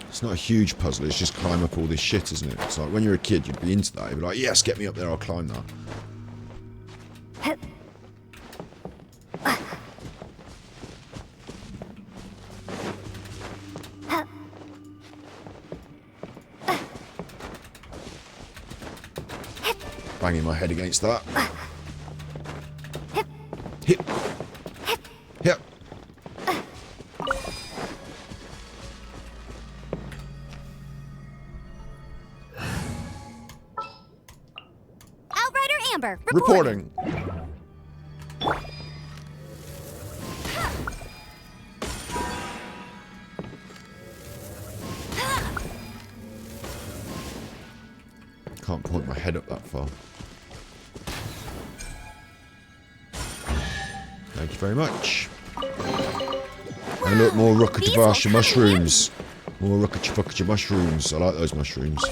It's not a huge puzzle, it's just climb up all this shit, isn't it? It's like, when you're a kid, you'd be into that. You'd be like, yes, get me up there, I'll climb that. Banging my head against that. Hip. Hip. Outrider Amber, Reporting. Can't point my head up that far. Thank you very much. And look, more Rukkatabasha mushrooms. More Rukkatabasha mushrooms. I like those mushrooms.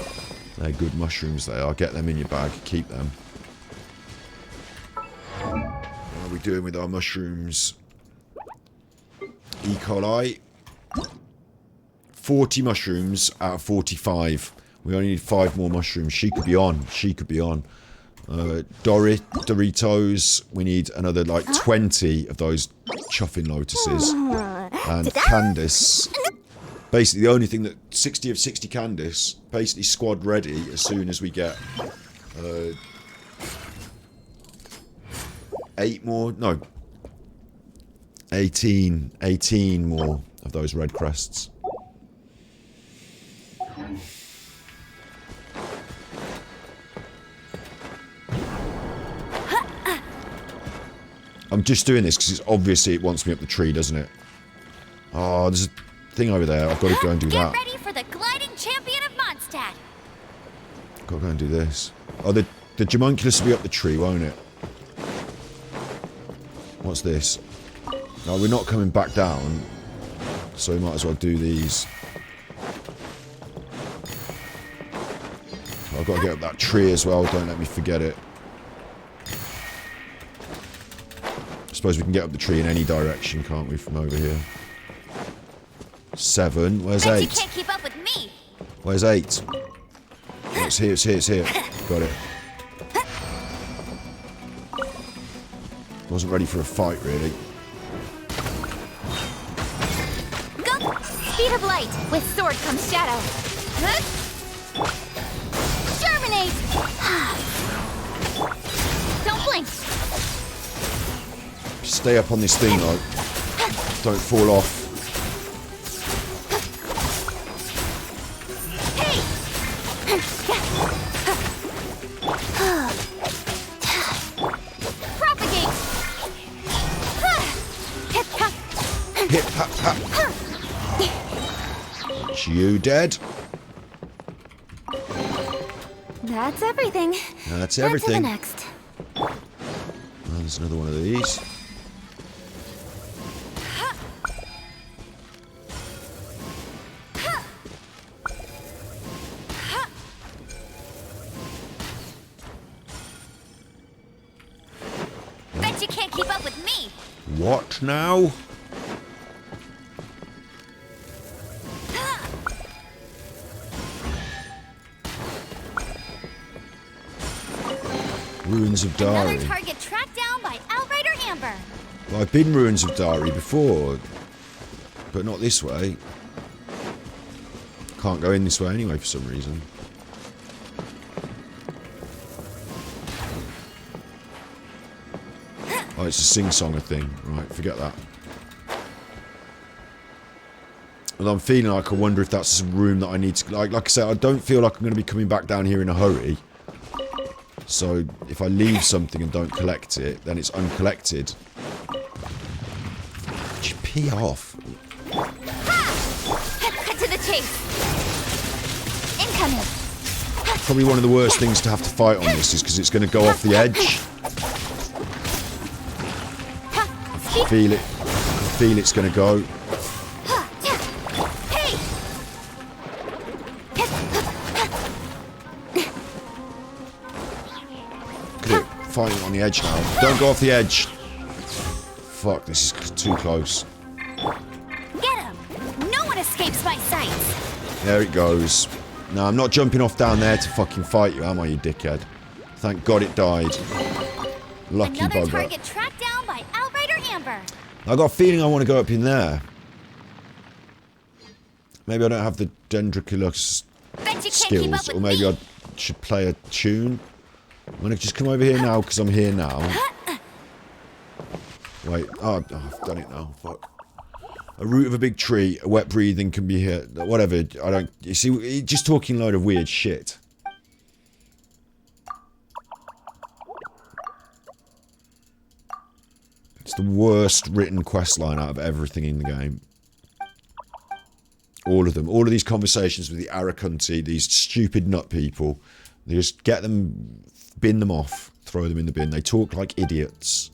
They're good mushrooms, they are. Get them in your bag. Keep them. What are we doing with our mushrooms? E. coli. 40 mushrooms out of 45. We only need 5 more mushrooms. She could be on. She could be on. Doritos. We need another like 20 of those chuffing lotuses. And Candace. Basically, the only thing that 60 of 60 Candace. Basically, squad ready as soon as we get 8 more. No. 18 more of those red crests. I'm just doing this because it's obviously it wants me up the tree, doesn't it? Oh, there's a thing over there. I've got to go and do that. Get ready for the gliding champion of Mondstadt. Got to go and do this. Oh, the Jamunculus will be up the tree, won't it? What's this? No, we're not coming back down, so we might as well do these. I've got to get up that tree as well. Don't let me forget it. I suppose we can get up the tree in any direction, can't we, from over here? 7. Where's 8? You can't keep up with me. Where's 8? Oh, it's here, it's here, it's here. Got it. Wasn't ready for a fight, really. Go! Speed of light. With sword comes shadow. Germinate! Don't blink. Stay up on this thing, though. Don't fall off. Hey! Propagate! Hip, hap, hap. Is you dead? That's everything. That's On to everything. the next. Oh, there's another one of these. Bet you can't keep up with me. What now? Ruins of Dari. Another target tracked down by Outrider Amber. Well, I've been Ruins of Dari before, but not this way. Can't go in this way anyway for some reason. Oh, it's a sing-songer thing. Right, forget that. Well, I'm feeling like I wonder if that's a room that I need to... Like I said, I don't feel like I'm going to be coming back down here in a hurry. So, if I leave something and don't collect it, then it's uncollected. Just pee off. Cut to the chase. Incoming. Probably one of the worst things to have to fight on this is because it's going to go off the edge. I feel it. I feel it's going to go. Hey! Look at it. Fighting on the edge now. Don't go off the edge. Fuck, this is too close. Get him! No one escapes my sight. There it goes. No, I'm not jumping off down there to fucking fight you, am I, you dickhead? Thank God it died. Lucky Another bugger. target tracked down by Outrider Amber. I got a feeling I want to go up in there. Maybe I don't have the Dendriculus Bet you can't keep up skills, with or maybe me. I should play a tune. I'm going to just come over here now because I'm here now. Wait. Oh, I've done it now. Fuck. A root of a big tree, a wet breathing can be here. Whatever. I don't... You see, he's just talking a load of weird shit. It's the worst written quest line out of everything in the game. All of them. All of these conversations with the Arakunti, these stupid nut people. They just get them, bin them off, throw them in the bin. They talk like idiots.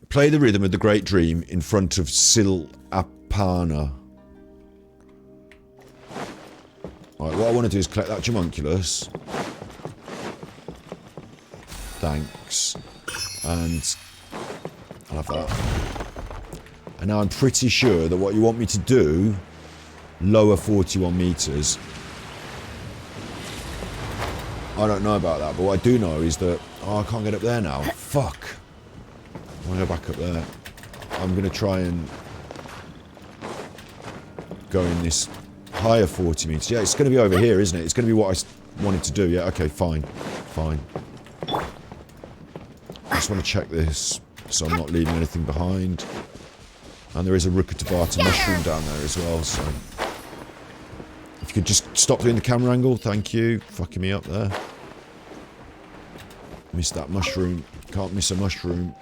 Play the rhythm of the Great Dream in front of Sil Apana. Alright, what I want to do is collect that Homunculus. Thanks. And I'll have that. And now I'm pretty sure that what you want me to do, lower 41 meters. I don't know about that, but what I do know is that... Oh, I can't get up there now. Fuck. I want to go back up there. I'm going to try and go in this higher 40 meters. Yeah, it's going to be over here, isn't it? It's going to be what I wanted to do. Yeah, okay, fine. Fine. I just want to check this so I'm not leaving anything behind. And there is a Rukutavata mushroom down there as well, so... If you could just stop doing the camera angle, thank you. Fucking me up there. Missed that mushroom. Can't miss a mushroom.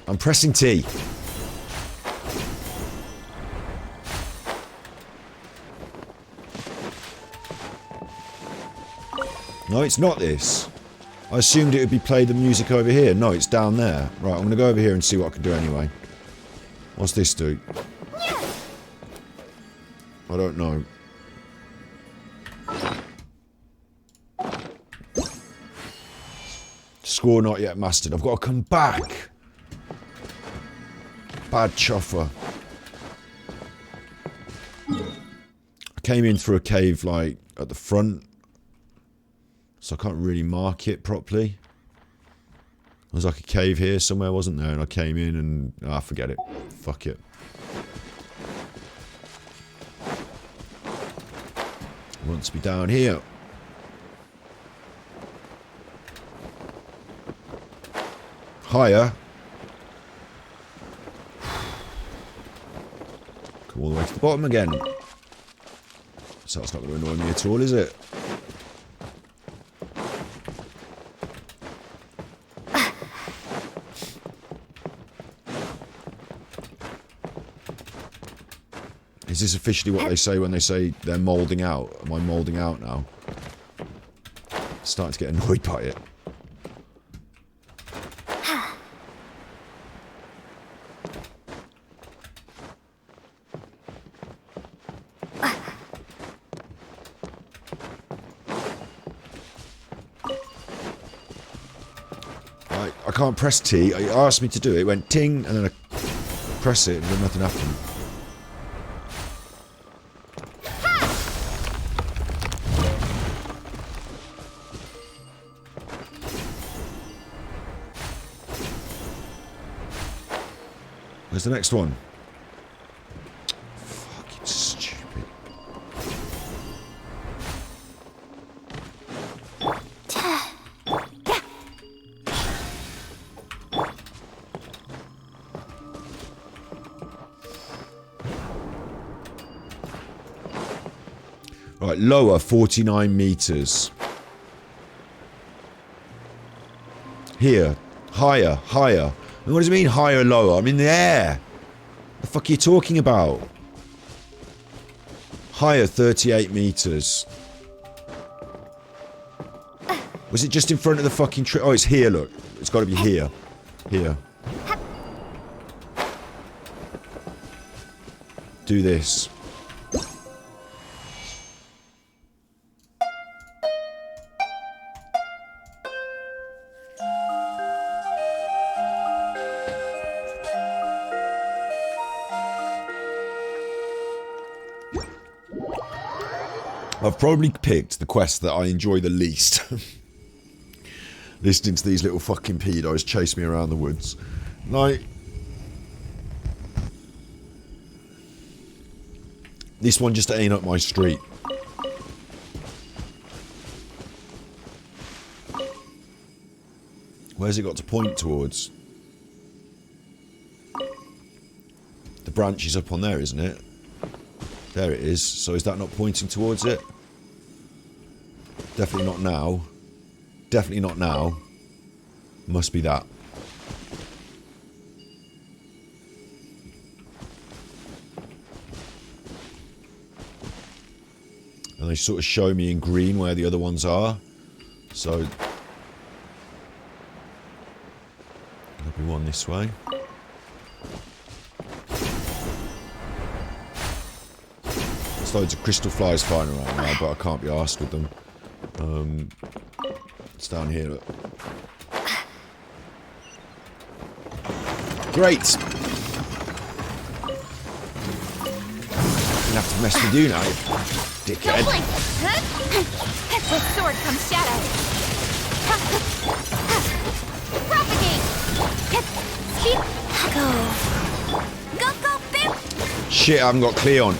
I'm pressing T. No, it's not this. I assumed it would be play the music over here. No, it's down there. Right, I'm going to go over here and see what I can do anyway. What's this do? I don't know. Score not yet mastered. I've got to come back. Bad chuffer. I came in through a cave, like, at the front. So I can't really mark it properly. There was like a cave here somewhere, wasn't there? And I came in and... Ah, forget it. Fuck it. I want to be down here. Higher. Come all the way to the bottom again. So that's not going to annoy me at all, is it? Is this officially what they say when they say they're moulding out? Am I moulding out now? Starting to get annoyed by it. I can't press T. It asked me to do it. It went ting, and then I press it, and then nothing happened. Where's the next one? Fucking stupid. Right, lower 49 meters. Here. Higher, higher. What does it mean higher, lower? I'm in the air. The fuck are you talking about? Higher 38 meters. Was it just in front of the fucking tree? Oh, it's here, look. It's got to be here. Here. Do this. I've probably picked the quest that I enjoy the least. Listening to these little fucking pedos chase me around the woods. Like, this one just ain't up my street. Where's it got to point towards? The branch is up on there, isn't it? There it is. So is that not pointing towards it? Definitely not now. Definitely not now. Must be that. And they sort of show me in green where the other ones are. So there'll be one this way. There's loads of crystal flies flying around now, but I can't be arsed with them. It's down here, look. Great! Gonna have to mess with you now, you dickhead. Don't blink! With sword comes shadow. Propagate! Speed! Go! Go, go, bim! Shit, I haven't got Cleon.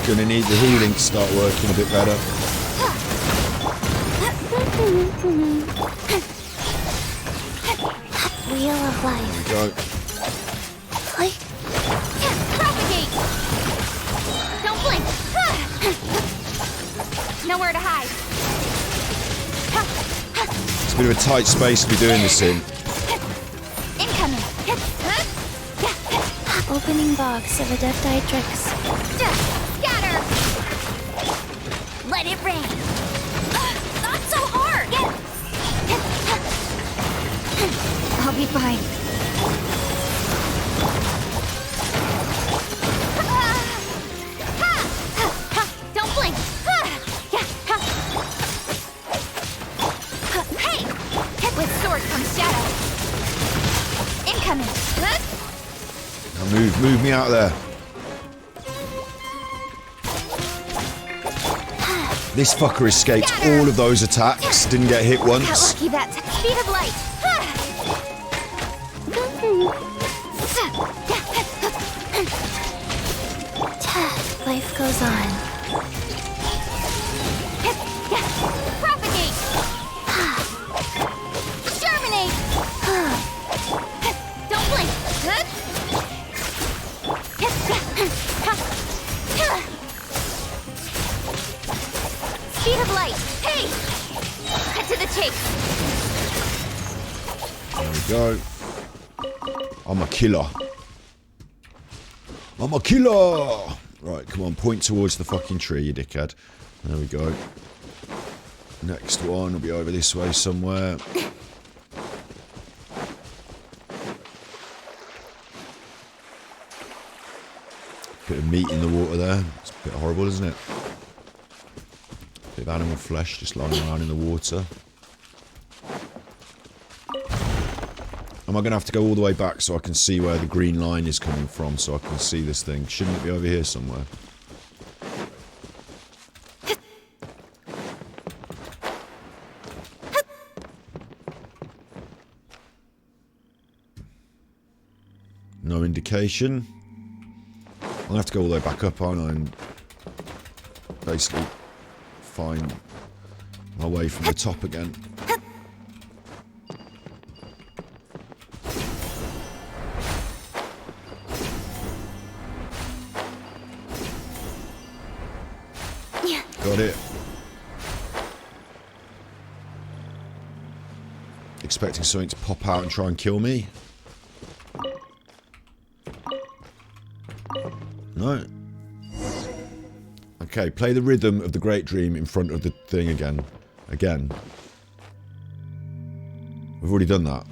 Gonna need the healing to start working a bit better. Wheel of life. There we go. Propagate! Don't blink! Nowhere to hide. It's a bit of a tight space to be doing this in. Incoming! Opening box of Adepti-Trix. Scatter! Let it rain! Not so hard! I'll be fine. Don't blink! Hey! With sword comes shadow. Incoming! Now move me out of there. This fucker escaped all of those attacks, didn't get hit How once. lucky that speed of light! Life goes on. Propagate! Germinate! Don't blink! Speed of light! Hey! Cut to the chase! There we go. I'm a killer. I'm a killer! Right, come on, point towards the fucking tree, you dickhead. There we go. Next one will be over this way somewhere. Bit of meat in the water there. It's a bit horrible, isn't it? Bit of animal flesh just lying around in the water. Am I going to have to go all the way back so I can see where the green line is coming from, so I can see this thing? Shouldn't it be over here somewhere? No indication. I'm going to have to go all the way back up, aren't I? And basically find my way from the top again. Got it. Expecting something to pop out and try and kill me. No. Okay, play the rhythm of the Great Dream in front of the thing again. Again. We've already done that.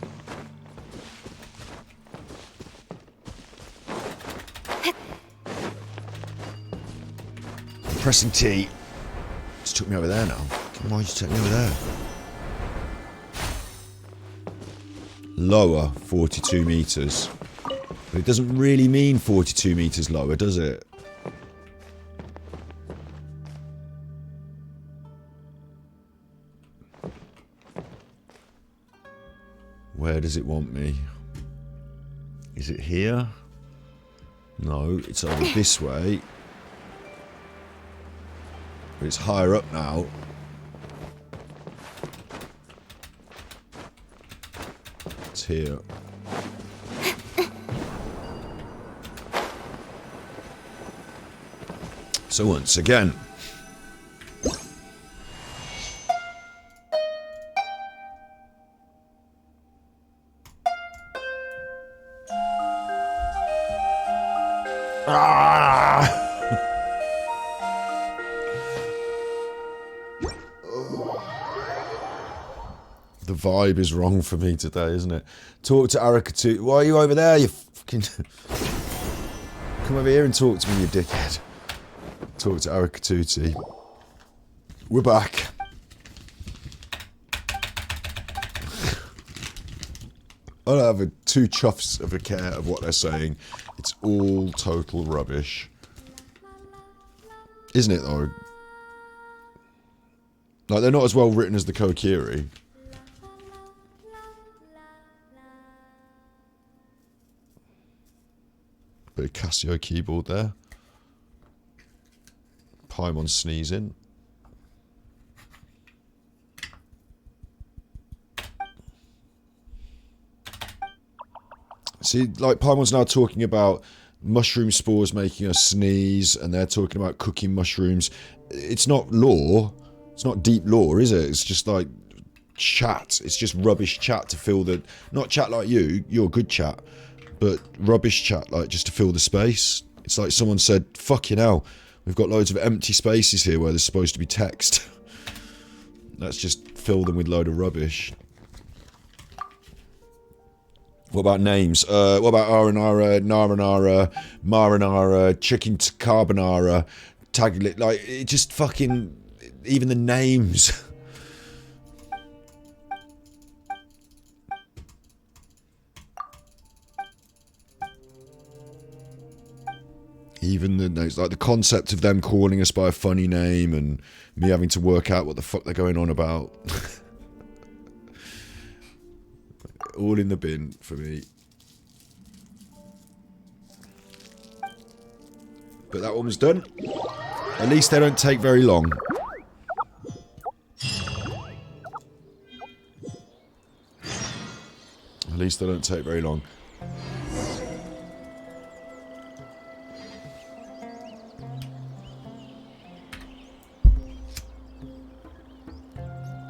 Pressing T. Just took me over there now. Why did you take me over there? Lower 42 meters. But it doesn't really mean 42 meters lower, does it? Where does it want me? Is it here? No, it's over this way. But it's higher up now. It's here. So once again. The vibe is wrong for me today, isn't it? Talk to Aranara. Why are you over there, you fucking... Come over here and talk to me, you dickhead. Talk to Aranara. We're back. I don't have two chuffs of a care of what they're saying. It's all total rubbish. Isn't it, though? Like, they're not as well written as the Kokiri. Bit of Casio keyboard there. Paimon sneezing. See, like, Paimon's now talking about mushroom spores making us sneeze, and they're talking about cooking mushrooms. It's not lore. It's not deep lore, is it? It's just like chat. It's just rubbish chat to fill the... Not chat like you. You're good chat. But rubbish chat, like, just to fill the space. It's like someone said, fucking hell, we've got loads of empty spaces here where there's supposed to be text. Let's just fill them with a load of rubbish. What about names? What about Aranara, Naranara, Marinara, Chicken Carbonara, Taglit? Like, it just fucking... Even the names... Even the names, like the concept of them calling us by a funny name and me having to work out what the fuck they're going on about. All in the bin for me. But that one was done. At least they don't take very long. At least they don't take very long.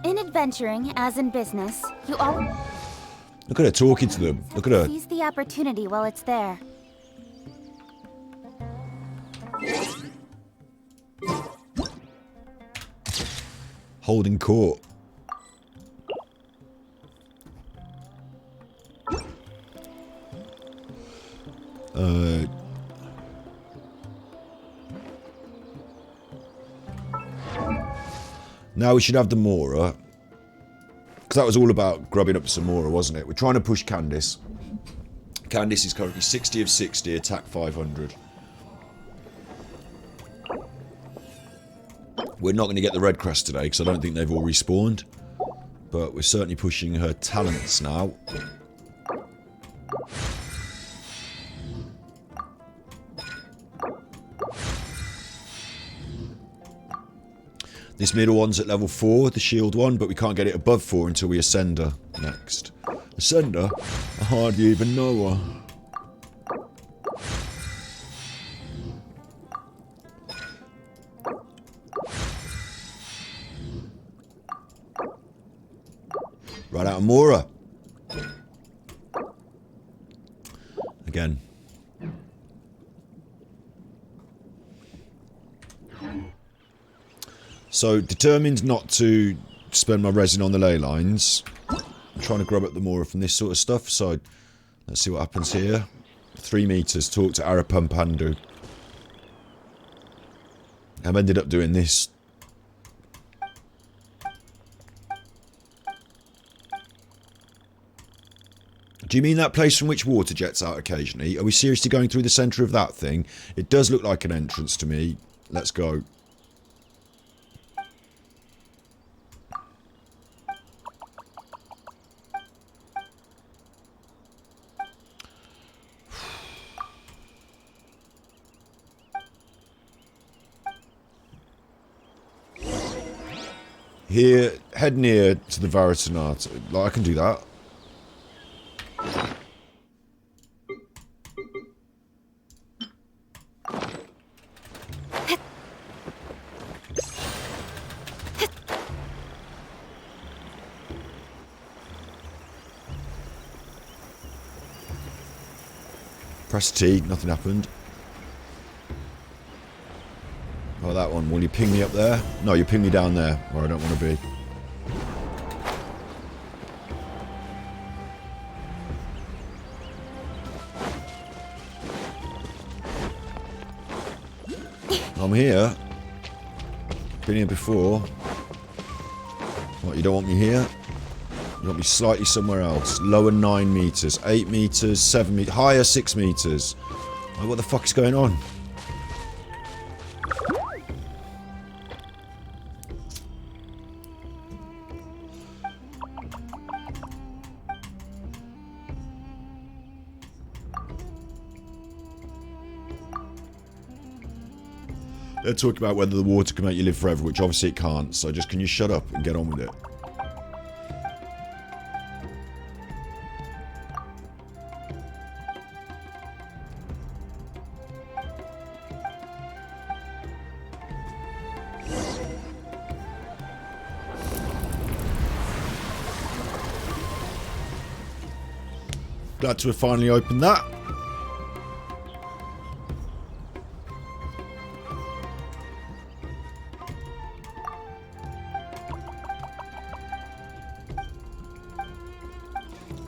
In adventuring, as in business, you all... Look at her talking to them. Look at her. Seize the opportunity while it's there. Holding court. Now we should have the Mora. Because that was all about grubbing up some Mora, wasn't it? We're trying to push Candace. Candace is currently 60 of 60, attack 500. We're not going to get the red crest today because I don't think they've all respawned. But we're certainly pushing her talents now. This middle one's at level 4, the shield one, but we can't get it above 4 until we ascend her next. Ascend her? I hardly even know her. Right out of Mora. Again. So, determined not to spend my resin on the ley lines. I'm trying to grab up the more from this sort of stuff, so let's see what happens here. 3 meters, talk to Arapampandu. I've ended up doing this. Do you mean that place from which water jets out occasionally? Are we seriously going through the centre of that thing? It does look like an entrance to me. Let's go. Here, head near to the Aranara. Like, I can do that. Press T, nothing happened. Oh, that one. Will you ping me up there? No, you ping me down there, where I don't want to be. I'm here. Been here before. What, you don't want me here? You want me slightly somewhere else. Lower 9 meters, 8 meters, 7 meters, higher 6 meters. Like, what the fuck is going on? They're talking about whether the water can make you live forever, which obviously it can't, so just can you shut up and get on with it? Glad to have finally opened that.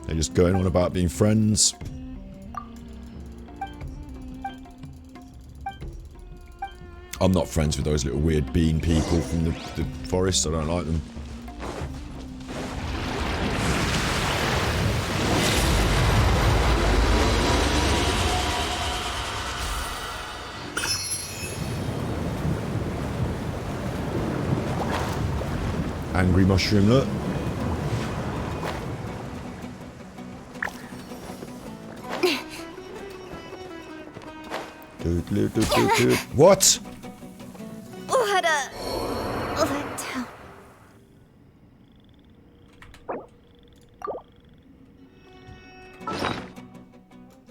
They're just going on about being friends. I'm not friends with those little weird bean people from the forest. I don't like them. Angry mushroom, look. What? What a letdown.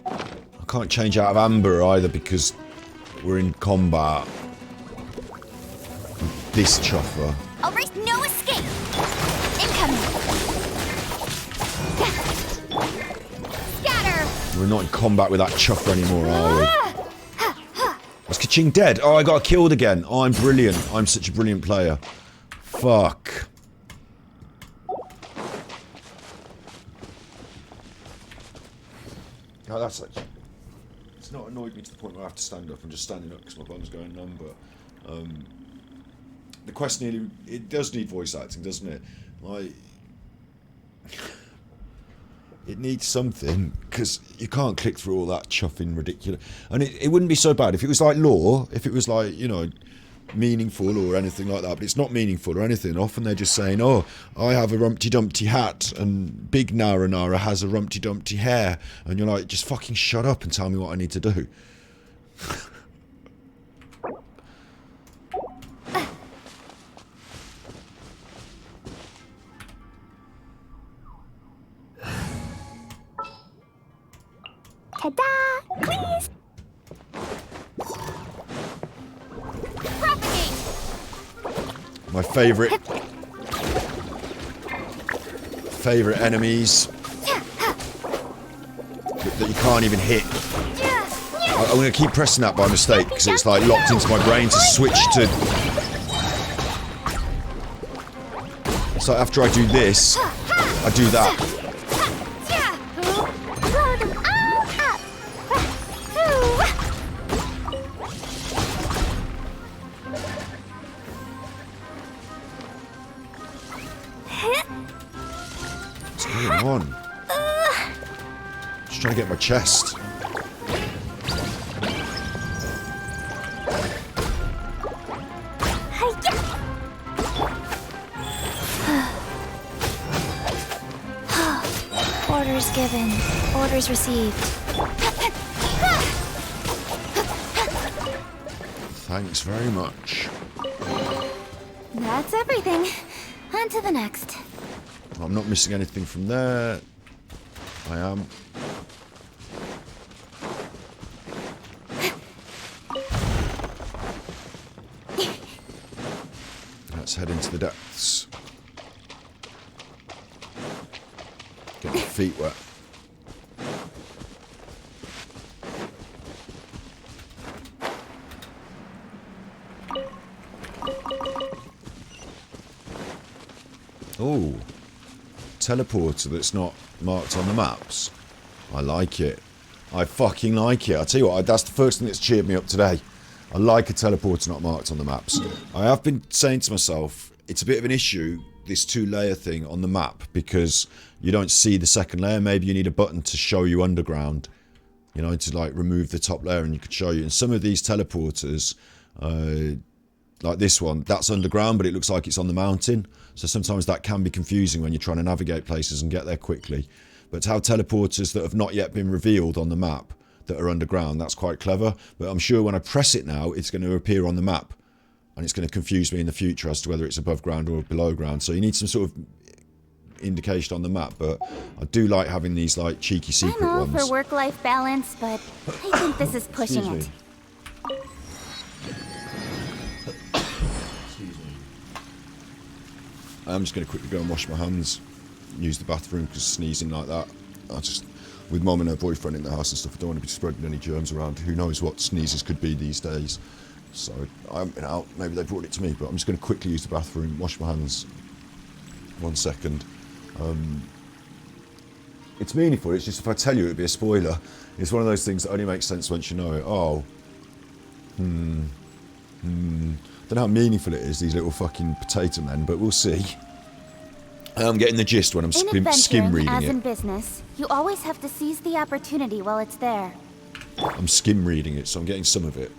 I can't change out of amber either because we're in combat. This chuffer. I'll risk no escape. Incoming. Scatter. We're not in combat with that chuffer anymore, are we? Was Kaching dead? Oh, I got killed again. Oh, I'm brilliant. I'm such a brilliant player. Fuck. Oh, that's like... It's not annoyed me to the point where I have to stand up. I'm just standing up because my bum's going numb, but... the quest nearly... It does need voice acting, doesn't it? Like... It needs something, because you can't click through all that chuffing ridiculous. And it wouldn't be so bad if it was like lore, if it was like, you know, meaningful or anything like that. But it's not meaningful or anything. Often they're just saying, oh, I have a Rumpty Dumpty hat, and Big Aranara has a Rumpty Dumpty hair. And you're like, just fucking shut up and tell me what I need to do. Ta-da! Please! Propagate! My favourite enemies that you can't even hit. I'm going to keep pressing that by mistake because it's like locked into my brain to switch to So after I do this, I do that. Blow them all up. What's going on? Just trying to get my chest. Orders given. Orders received. Thanks very much. That's everything. On to the next. I'm not missing anything from there. I am. Let's head into the depths. Get my feet wet. Oh, teleporter that's not marked on the maps. I like it. I fucking like it. I tell you what, that's the first thing that's cheered me up today. I like a teleporter not marked on the maps. I have been saying to myself, it's a bit of an issue, this 2-layer thing on the map, because you don't see the second layer. Maybe you need a button to show you underground, you know, to like remove the top layer and you could show you. And some of these teleporters, like this one, that's underground, but it looks like it's on the mountain. So sometimes that can be confusing when you're trying to navigate places and get there quickly. But to have teleporters that have not yet been revealed on the map that are underground, that's quite clever. But I'm sure when I press it now, it's going to appear on the map. And it's going to confuse me in the future as to whether it's above ground or below ground. So you need some sort of indication on the map. But I do like having these like cheeky secret I'm all ones. for work-life balance, but I think this is pushing it. I'm just going to quickly go and wash my hands, use the bathroom, because sneezing like that, with mum and her boyfriend in the house and stuff, I don't want to be spreading any germs around. Who knows what sneezes could be these days. So I haven't been out, maybe they brought it to me, but I'm just going to quickly use the bathroom, wash my hands. 1 second. It's meaningful, it's just if I tell you it'd be a spoiler. It's one of those things that only makes sense once you know it. Oh. Don't know how meaningful it is, these little fucking potato men, but we'll see. I'm getting the gist when I'm skim reading as it. in business, you always have to seize the opportunity while it's there. I'm skim reading it, so I'm getting some of it.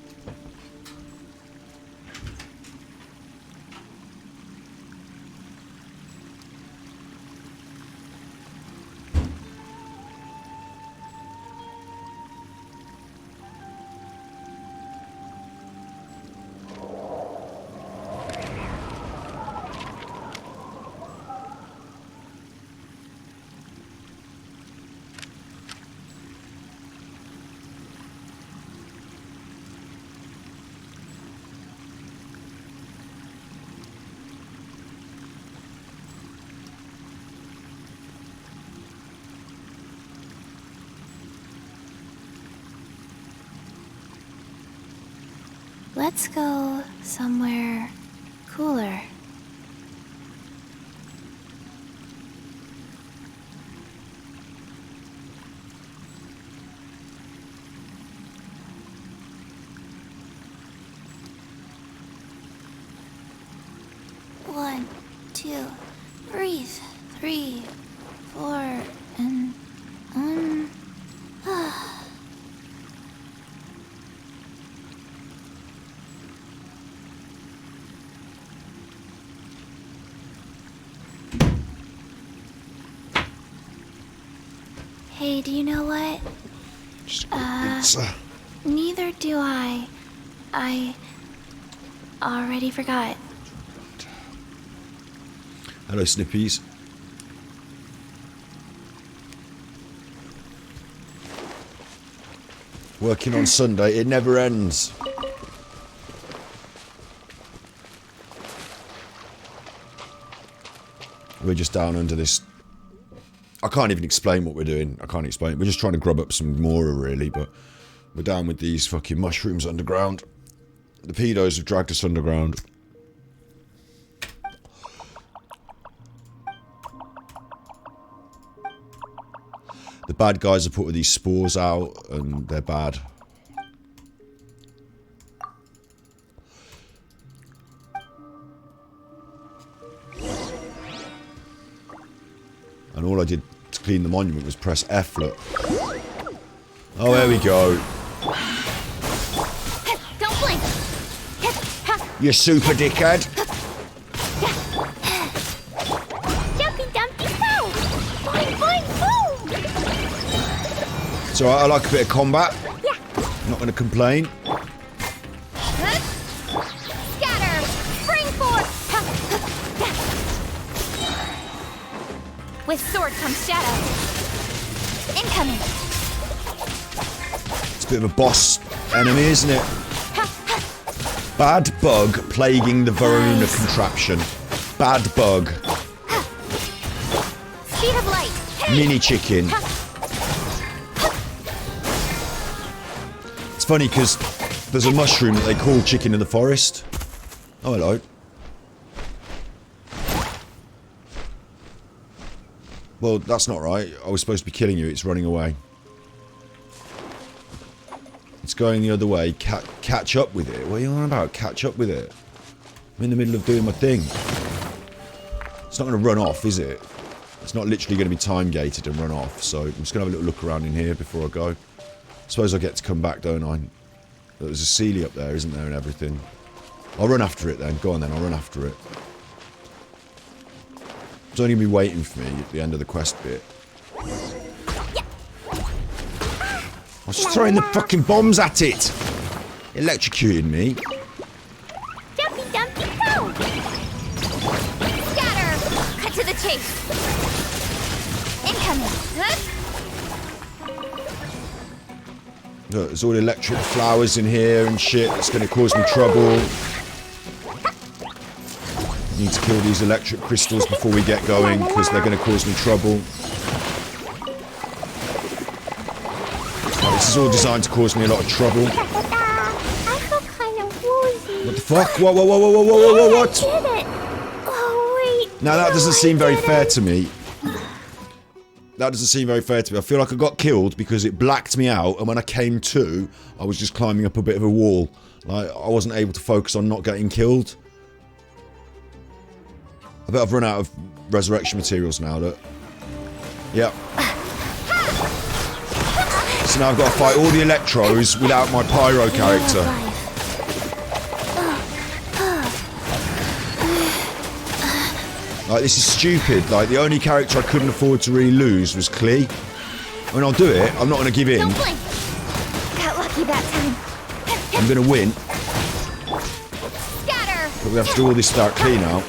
Let's go somewhere cooler. One, two, breathe. 3, 4, and Hey, do you know what? Just a quick pizza. Neither do I. I already forgot. Hello, Snippies. Working on Sunday, it never ends. We're just down under this. I can't even explain what we're doing. I can't explain it. We're just trying to grub up some Mora, really, but we're down with these fucking mushrooms underground. The pedos have dragged us underground. The bad guys are putting these spores out, and they're bad. And all I did to clean the monument was press F, look. Oh, there we go. Don't blink. You super dickhead. Jumpy Dumpty Go! Boing, boing, boom! So I like a bit of combat. Yeah. Not going to complain. Scatter! Spring force! With sword comes shadow. Incoming. It's a bit of a boss enemy, isn't it? Bad bug plaguing the Verona contraption. Bad bug. Speed of light. Mini chicken. It's funny because there's a mushroom that they call chicken in the forest. Oh, hello. Well, that's not right. I was supposed to be killing you. It's running away. It's going the other way. Catch up with it. What are you on about? Catch up with it. I'm in the middle of doing my thing. It's not going to run off, is it? It's not literally going to be time gated and run off. So I'm just going to have a little look around in here before I go. I suppose I get to come back, don't I? There's a Sealy up there, isn't there, and everything. I'll run after it then. Go on then, I'll run after it. It's only going to be waiting for me at the end of the quest bit. I was just throwing the fucking bombs at it! Electrocuting me. Jumpy Dumpty Go! Scatter. Cut to the chase. Incoming. Look, there's all electric flowers in here and shit. It's going to cause me trouble. Need to kill these electric crystals before we get going, because they're going to cause me trouble. This is all designed to cause me a lot of trouble. I feel kind of woozy. What the fuck? Whoa, whoa, whoa, whoa, whoa, whoa, whoa, what? I did it! Oh, wait. Now that No, doesn't I seem very did fair it. to me. That doesn't seem very fair to me. I feel like I got killed because it blacked me out, and when I came to, I was just climbing up a bit of a wall. Like, I wasn't able to focus on not getting killed. I bet I've run out of resurrection materials now, look. Yep. So now I've got to fight all the Electros without my Pyro character. Like, this is stupid. Like, the only character I couldn't afford to really lose was Klee. I mean, I'll do it. I'm not going to give in. Don't blink. Got lucky that time. I'm going to win. Scatter. But we have to do all this without Klee now.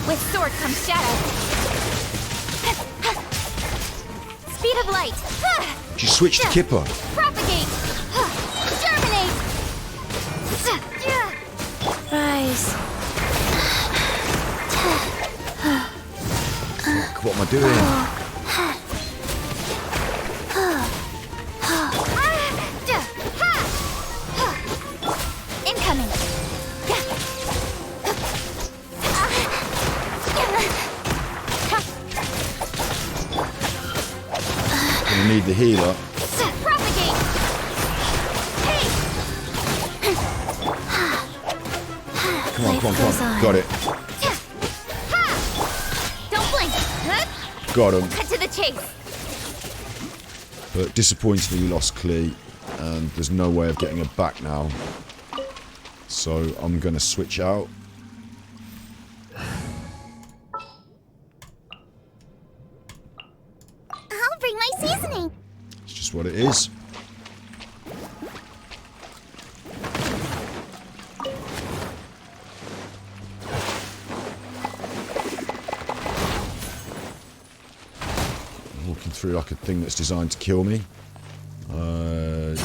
With sword comes shadow. Speed of light. She switched to Kipper. Propagate. Germinate. Rise. Fuck, what am I doing? Incoming. Gonna need the healer. Propagate. Hey. Come on, come on, come on. Got it. Don't blink. Got him. Cut to the chase. But disappointingly, we lost Klee, and there's no way of getting her back now. So I'm gonna switch out. I'll bring my seasoning. It's just what it is. Walking through like a thing that's designed to kill me. Am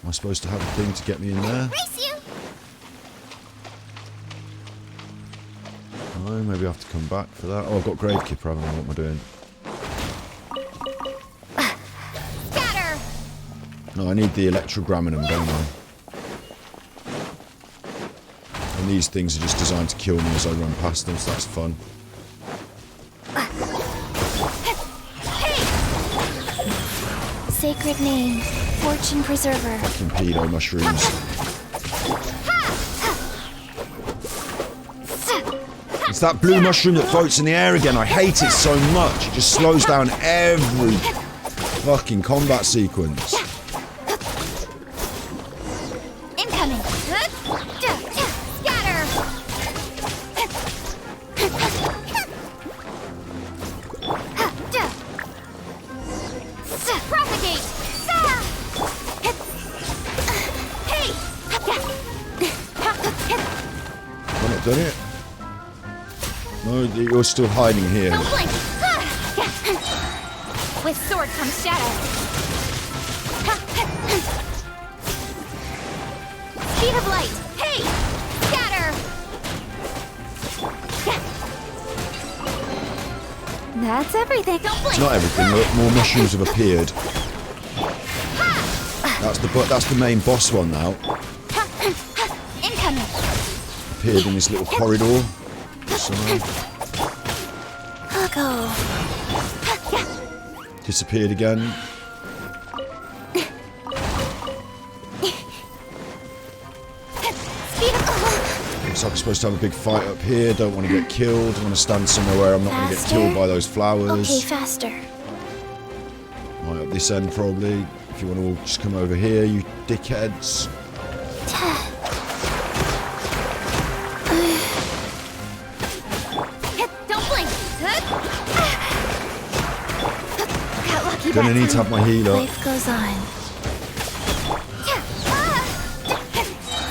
I supposed to have a thing to get me in there? Race you. No, maybe I have to come back for that. Oh, I've got Gravekeeper, haven't I? What am I doing? Scatter. No, I need the Electrograminum, don't I? I And these things are just designed to kill me as I run past them, so that's fun. Sacred name, fortune preserver. Fucking pedo mushrooms. It's that blue mushroom that floats in the air again. I hate it so much. It just slows down every fucking combat sequence. Incoming. Scatter. Propagate. Hey. I've not done it. No, you're still hiding here. Don't blink. With sword comes shadow. Speed of light. Hey! Scatter! That's everything. Don't blink. It's not everything. Look, more mushrooms have appeared. That's the main boss one now. Incoming. Appeared in this little corridor. Somewhere. I'll go. Disappeared again. Looks like I'm supposed to have a big fight up here. Don't want to get killed. I want to stand somewhere where I'm not going to get Faster? killed by those flowers. Okay, faster. Right up this end probably. If you want to all just come over here, you dickheads. Don't blink. Got lucky Gonna that need to time. have my heal up. Life goes on.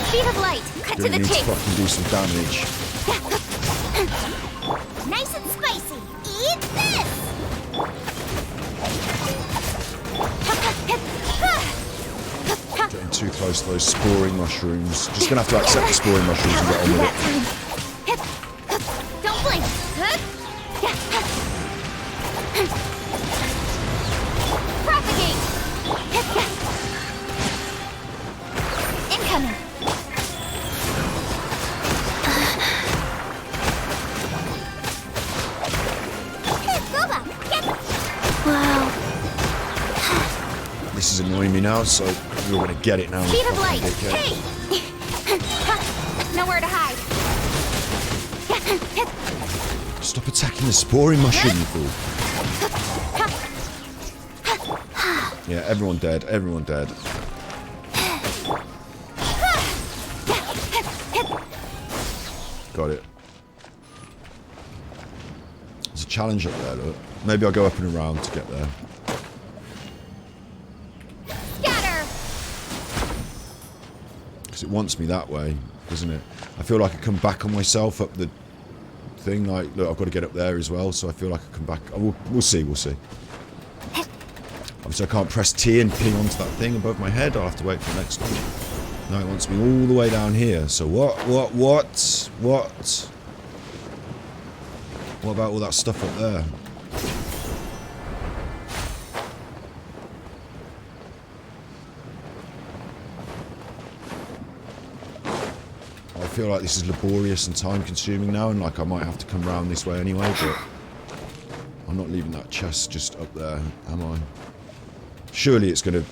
Speed of light. Cut to Gonna the need to chase. fucking do some damage. Nice and spicy. Eat this. Getting too close to those sporing mushrooms. Just gonna have to accept the sporing mushrooms and get on with it. Don't blink. Propagate. Incoming. Wow. This is annoying me now, so you're gonna get it now. you Speed of fucking light. dickhead. Hey. Nowhere to hide. Stop attacking the sporing mushroom, you fool. Yeah, everyone dead. Everyone dead. Got it. There's a challenge up there, look. Maybe I'll go up and around to get there. Scatter. Because it wants me that way, doesn't it? I feel like I come back on myself up the thing. Like, look, I've got to get up there as well, so I feel like I come back. Oh, we'll see, we'll see. Obviously, I can't press T and ping onto that thing above my head. I'll have to wait for the next one. No, it wants me all the way down here. So what? What about all that stuff up there? I feel like this is laborious and time consuming now, and like I might have to come round this way anyway, but I'm not leaving that chest just up there, am I? Surely it's going to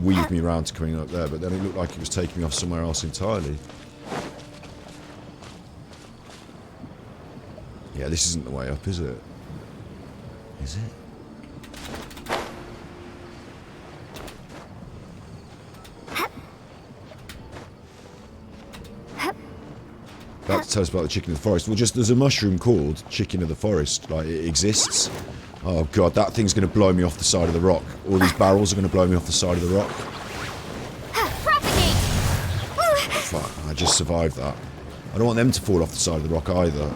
weave me around to coming up there, but then it looked like it was taking me off somewhere else entirely. Yeah, this isn't the way up, is it? Is it? That tells us about the chicken of the forest. Well, just there's a mushroom called chicken of the forest. Like, it exists. Oh god, that thing's going to blow me off the side of the rock. All these barrels are going to blow me off the side of the rock. Propagate. Fuck, I just survived that. I don't want them to fall off the side of the rock either.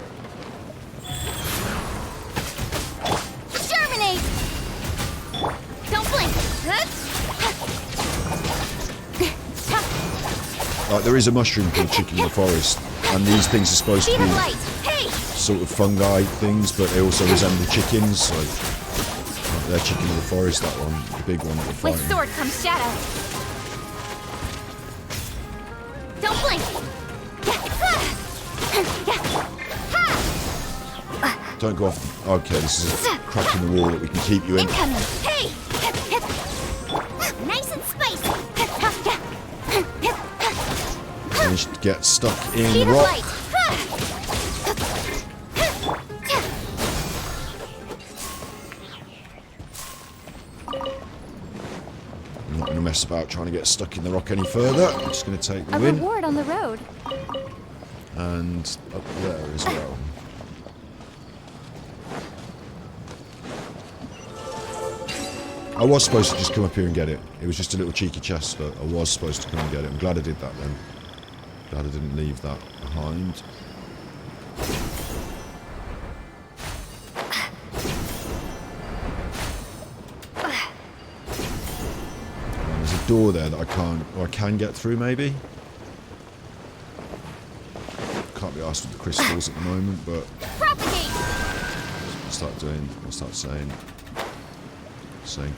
Germinate. Don't blink. Like, there is a mushroom called chicken of the forest, and these things are supposed to Speed of be light. Hey. sort of fungi things, but they also resemble chickens. So they're chicken of the forest. That one, the big one that we're With fighting. sword comes shadow. Don't blink. Don't go off. Okay, this is a crack in the wall that we can keep you in. Incoming! Hey! Nice and spicy! Managed to get stuck in Speed the of rock. light! I'm not going to mess about trying to get stuck in the rock any further. I'm just going to take the A win. reward on the road. And up there as well. I was supposed to just come up here and get it. It was just a little cheeky chest, but I was supposed to come and get it. I'm glad I did that then. Glad I didn't leave that behind. And there's a door there that I can't, or I can get through maybe. Can't be asked with the crystals at the moment, but Propagate! I'll start saying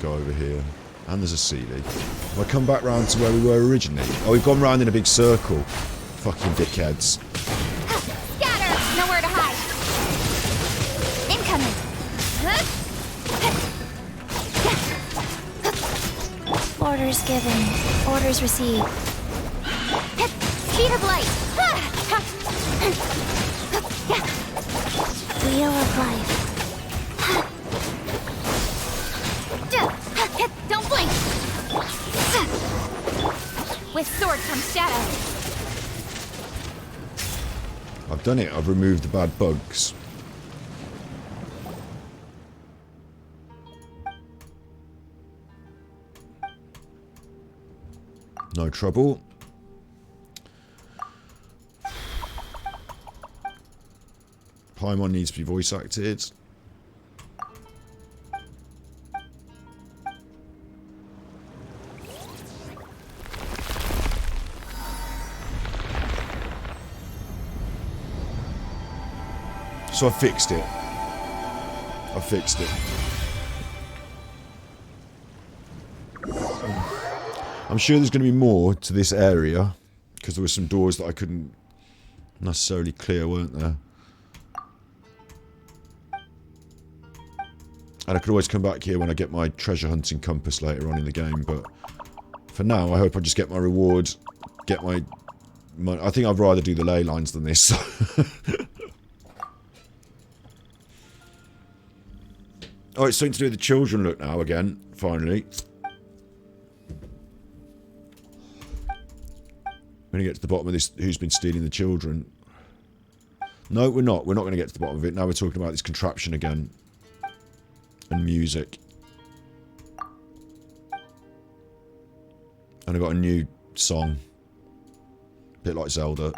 go over here. And there's a Sealy. If I come back round to where we were originally. Oh, we've gone round in a big circle. Fucking dickheads. Scatter! Nowhere to hide. Incoming! Orders given. Orders received. Speed of light! Wheel of life. Don't blink! With sword comes shadow. I've done it. I've removed the bad bugs. No trouble. Paimon needs to be voice acted. So I fixed it. I fixed it. I'm sure there's going to be more to this area because there were some doors that I couldn't necessarily clear, weren't there? And I could always come back here when I get my treasure hunting compass later on in the game, but for now I hope I just get my reward, get my I think I'd rather do the ley lines than this. Oh, it's something to do with the children look now again, finally. We're going to get to the bottom of this, who's been stealing the children. No, we're not. We're not going to get to the bottom of it. Now we're talking about this contraption again. And music. And I got a new song. A bit like Zelda.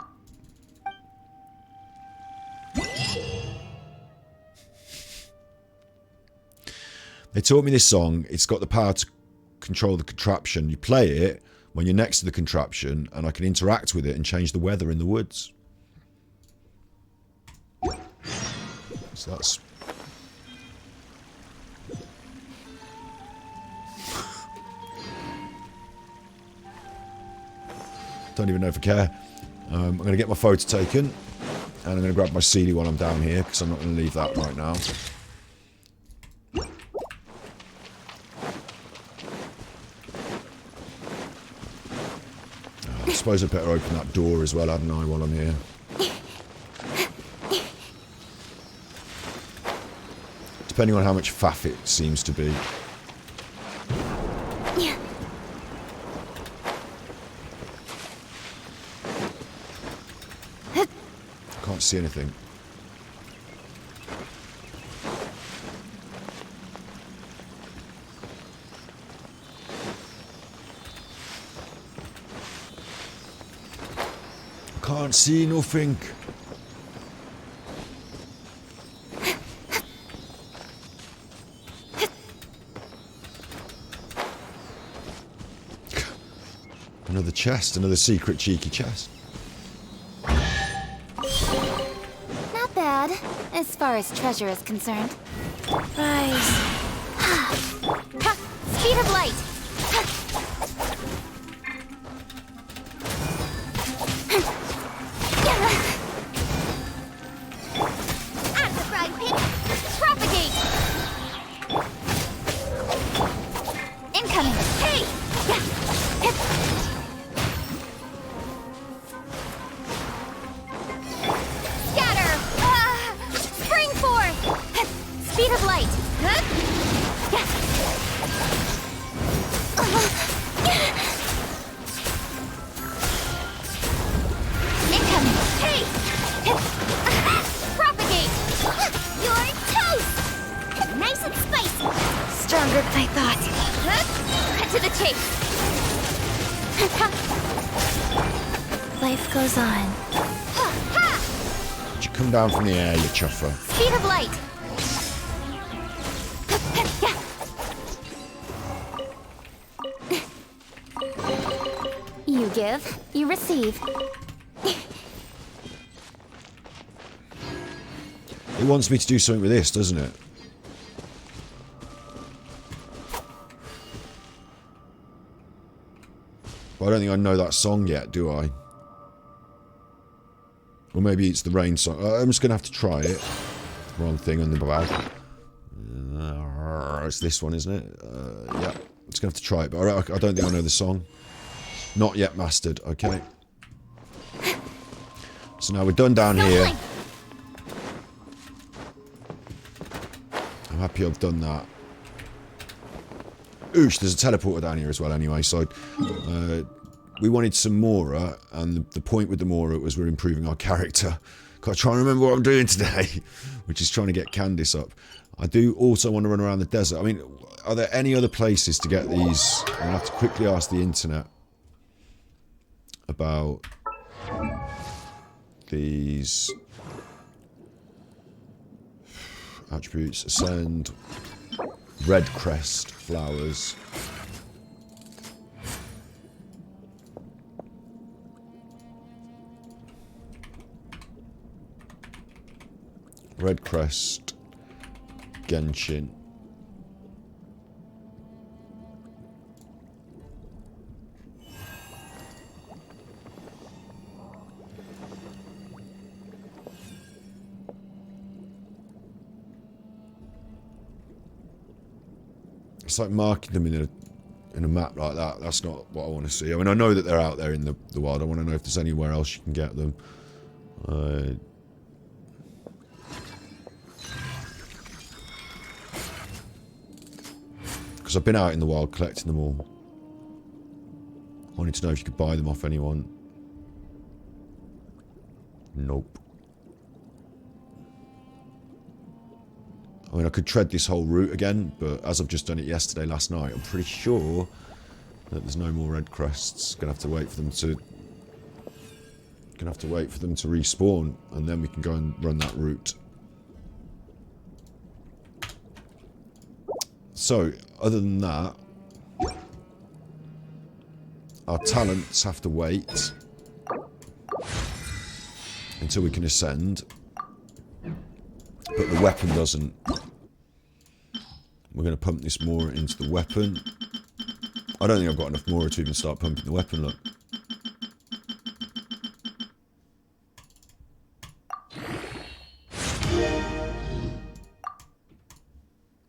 They taught me this song. It's got the power to control the contraption. You play it when you're next to the contraption, and I can interact with it and change the weather in the woods. So that's... Don't even know if I care. I'm going to get my photo taken, and I'm going to grab my CD while I'm down here, because I'm not going to leave that right now. I suppose I'd better open that door as well, hadn't I, while I'm here. Depending on how much faff it seems to be. Can't see anything. Can't see nothing. Another chest, another secret cheeky chest. Not bad, as far as treasure is concerned. Rise. Speed of light! Out of the frying pan! Incoming! Hey! Propagate! You're toast! Nice and spicy! Stronger than I thought. Cut to the chase! Life goes on. Did you come down from the air, you chuffer? Speed of light! You give, you receive. It wants me to do something with this, doesn't it? But I don't think I know that song yet, do I? Or maybe it's the rain song. I'm just going to have to try it. Wrong thing on the bag. It's this one, isn't it? Yeah. I'm just going to have to try it, but I don't think I know the song. Not yet mastered, okay. So now we're done down here. I'm happy I've done that. Oosh, there's a teleporter down here as well anyway, so we wanted some Mora, and the point with the Mora was we're improving our character. Gotta try and remember what I'm doing today, which is trying to get Candace up. I do also want to run around the desert. I mean, are there any other places to get these? I'm gonna have to quickly ask the internet about these attributes. Ascend, red crest flowers. Red crest, Genshin. It's like marking them in a map like that. That's not what I want to see. I mean, I know that they're out there in the wild. I want to know if there's anywhere else you can get them. Because I've been out in the wild collecting them all. I wanted to know if you could buy them off anyone. Nope. I mean, I could tread this whole route again, but as I've just done it last night, I'm pretty sure that there's no more red crests. Gonna have to wait for them to respawn, and then we can go and run that route. So, other than that, our talents have to wait until we can ascend, but the weapon doesn't. We're going to pump this Mora into the weapon. I don't think I've got enough Mora to even start pumping the weapon, look.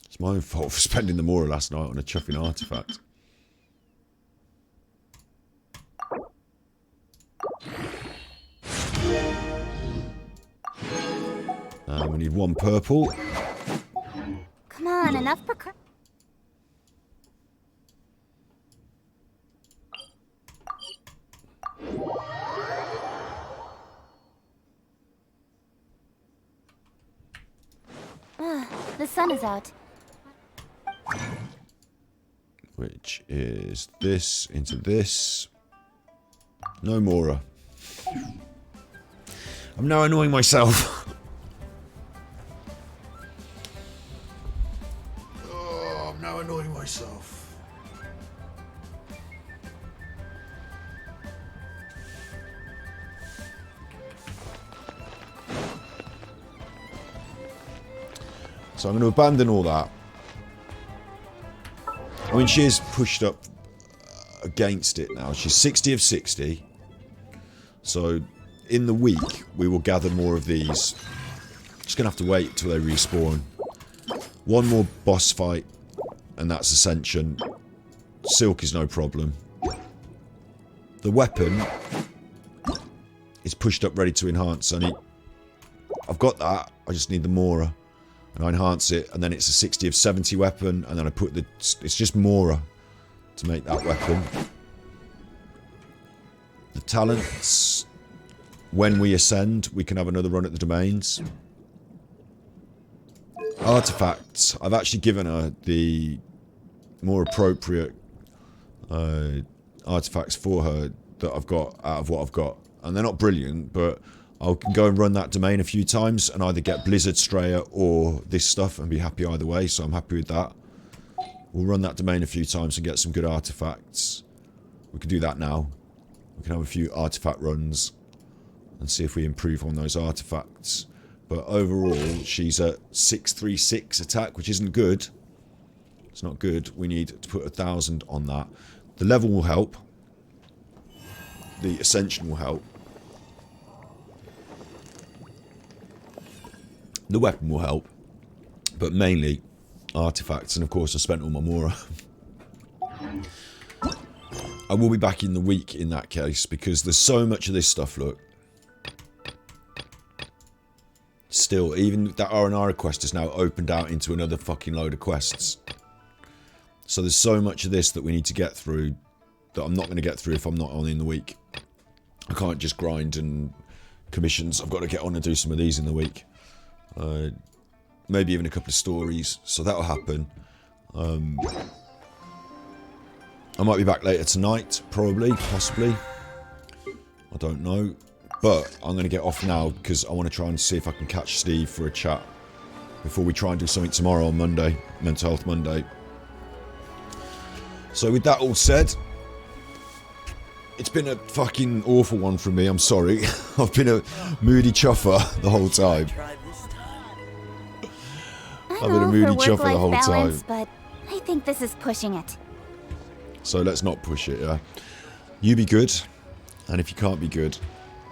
It's my own fault for spending the Mora last night on a chuffing artifact. We need one purple. Come on, enough the sun is out. Which is this into this. No Mora. I'm now annoying myself. Oh, I'm now annoying myself. So I'm going to abandon all that. I mean, she is pushed up against it now. She's 60 of 60. So in the week, we will gather more of these. Just going to have to wait till they respawn. One more boss fight, and that's Ascension. Silk is no problem. The weapon is pushed up ready to enhance. I've got that. I just need the Mora. and I enhance it, and then it's a 60 of 70 weapon, and then I put it's just Mora to make that weapon. The talents, when we ascend, we can have another run at the domains. Artifacts, I've actually given her the more appropriate artifacts for her that I've got out of what I've got. And they're not brilliant, but I can go and run that domain a few times and either get Blizzard Strayer or this stuff and be happy either way, so I'm happy with that. We'll run that domain a few times and get some good artifacts. We can do that now. We can have a few artifact runs and see if we improve on those artifacts. But overall, she's at 636 attack, which isn't good. It's not good. We need to put 1,000 on that. The level will help. The ascension will help. The weapon will help. But mainly artifacts. And of course, I spent all my Mora. I will be back in the week in that case, because there's so much of this stuff, look. Still, even that Aranara quest is now opened out into another fucking load of quests. So there's so much of this that we need to get through that I'm not going to get through if I'm not on in the week. I can't just grind and commissions. I've got to get on and do some of these in the week. Maybe even a couple of stories. So that'll happen. I might be back later tonight, probably, possibly. I don't know. But I'm going to get off now because I want to try and see if I can catch Steve for a chat before we try and do something tomorrow on Monday, Mental Health Monday. So with that all said, it's been a fucking awful one for me, I'm sorry. I've been a moody chuffer the whole time. I've been a moody chuffer the whole time. But I think this is pushing it. So let's not push it, yeah? You be good, and if you can't be good,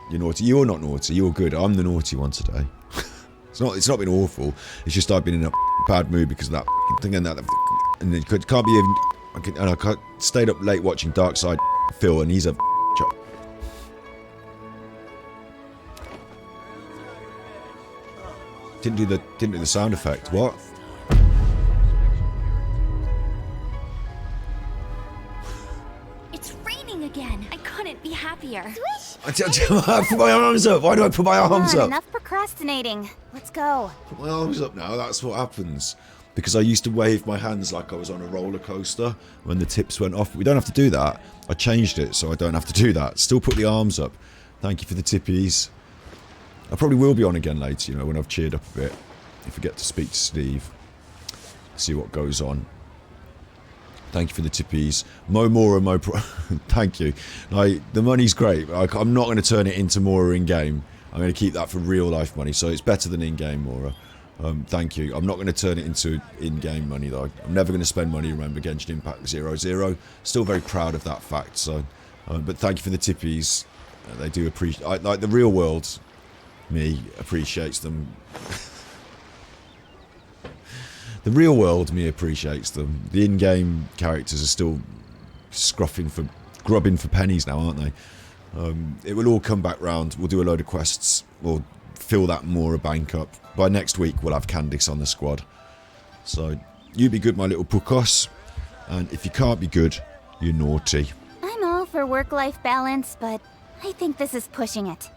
you're naughty. You're not naughty, you're good. I'm the naughty one today. It's not been awful. It's just I've been in a bad mood because of that thing and that. And it can't be even... And I stayed up late watching Darkside Phil, and he's a... Didn't do the sound effect. What? It's raining again. I couldn't be happier. I put my arms up. Why do I put my arms up? Enough procrastinating. Let's go. Put my arms up now. That's what happens. Because I used to wave my hands like I was on a roller coaster when the tips went off. We don't have to do that. I changed it so I don't have to do that. Still put the arms up. Thank you for the tippies. I probably will be on again later, you know, when I've cheered up a bit. If I get to speak to Steve. See what goes on. Thank you for the tippies. Mo Mora, Mo Pro. Thank you. Like, the money's great. But I'm not going to turn it into Mora in-game. I'm going to keep that for real life money. So it's better than in-game Mora. Thank you. I'm not going to turn it into in-game money though. I'm never going to spend money, remember, Genshin Impact 0-0. Still very proud of that fact. So, but thank you for the tippies. They do appreciate... like, the real world, me, appreciates them. The real world, me, appreciates them. The in-game characters are still grubbing for pennies now, aren't they? It will all come back round. We'll do a load of quests. We'll fill that Mora bank up. By next week, we'll have Candace on the squad. So, you be good, my little puckos. And if you can't be good, you're naughty. I'm all for work-life balance, but I think this is pushing it.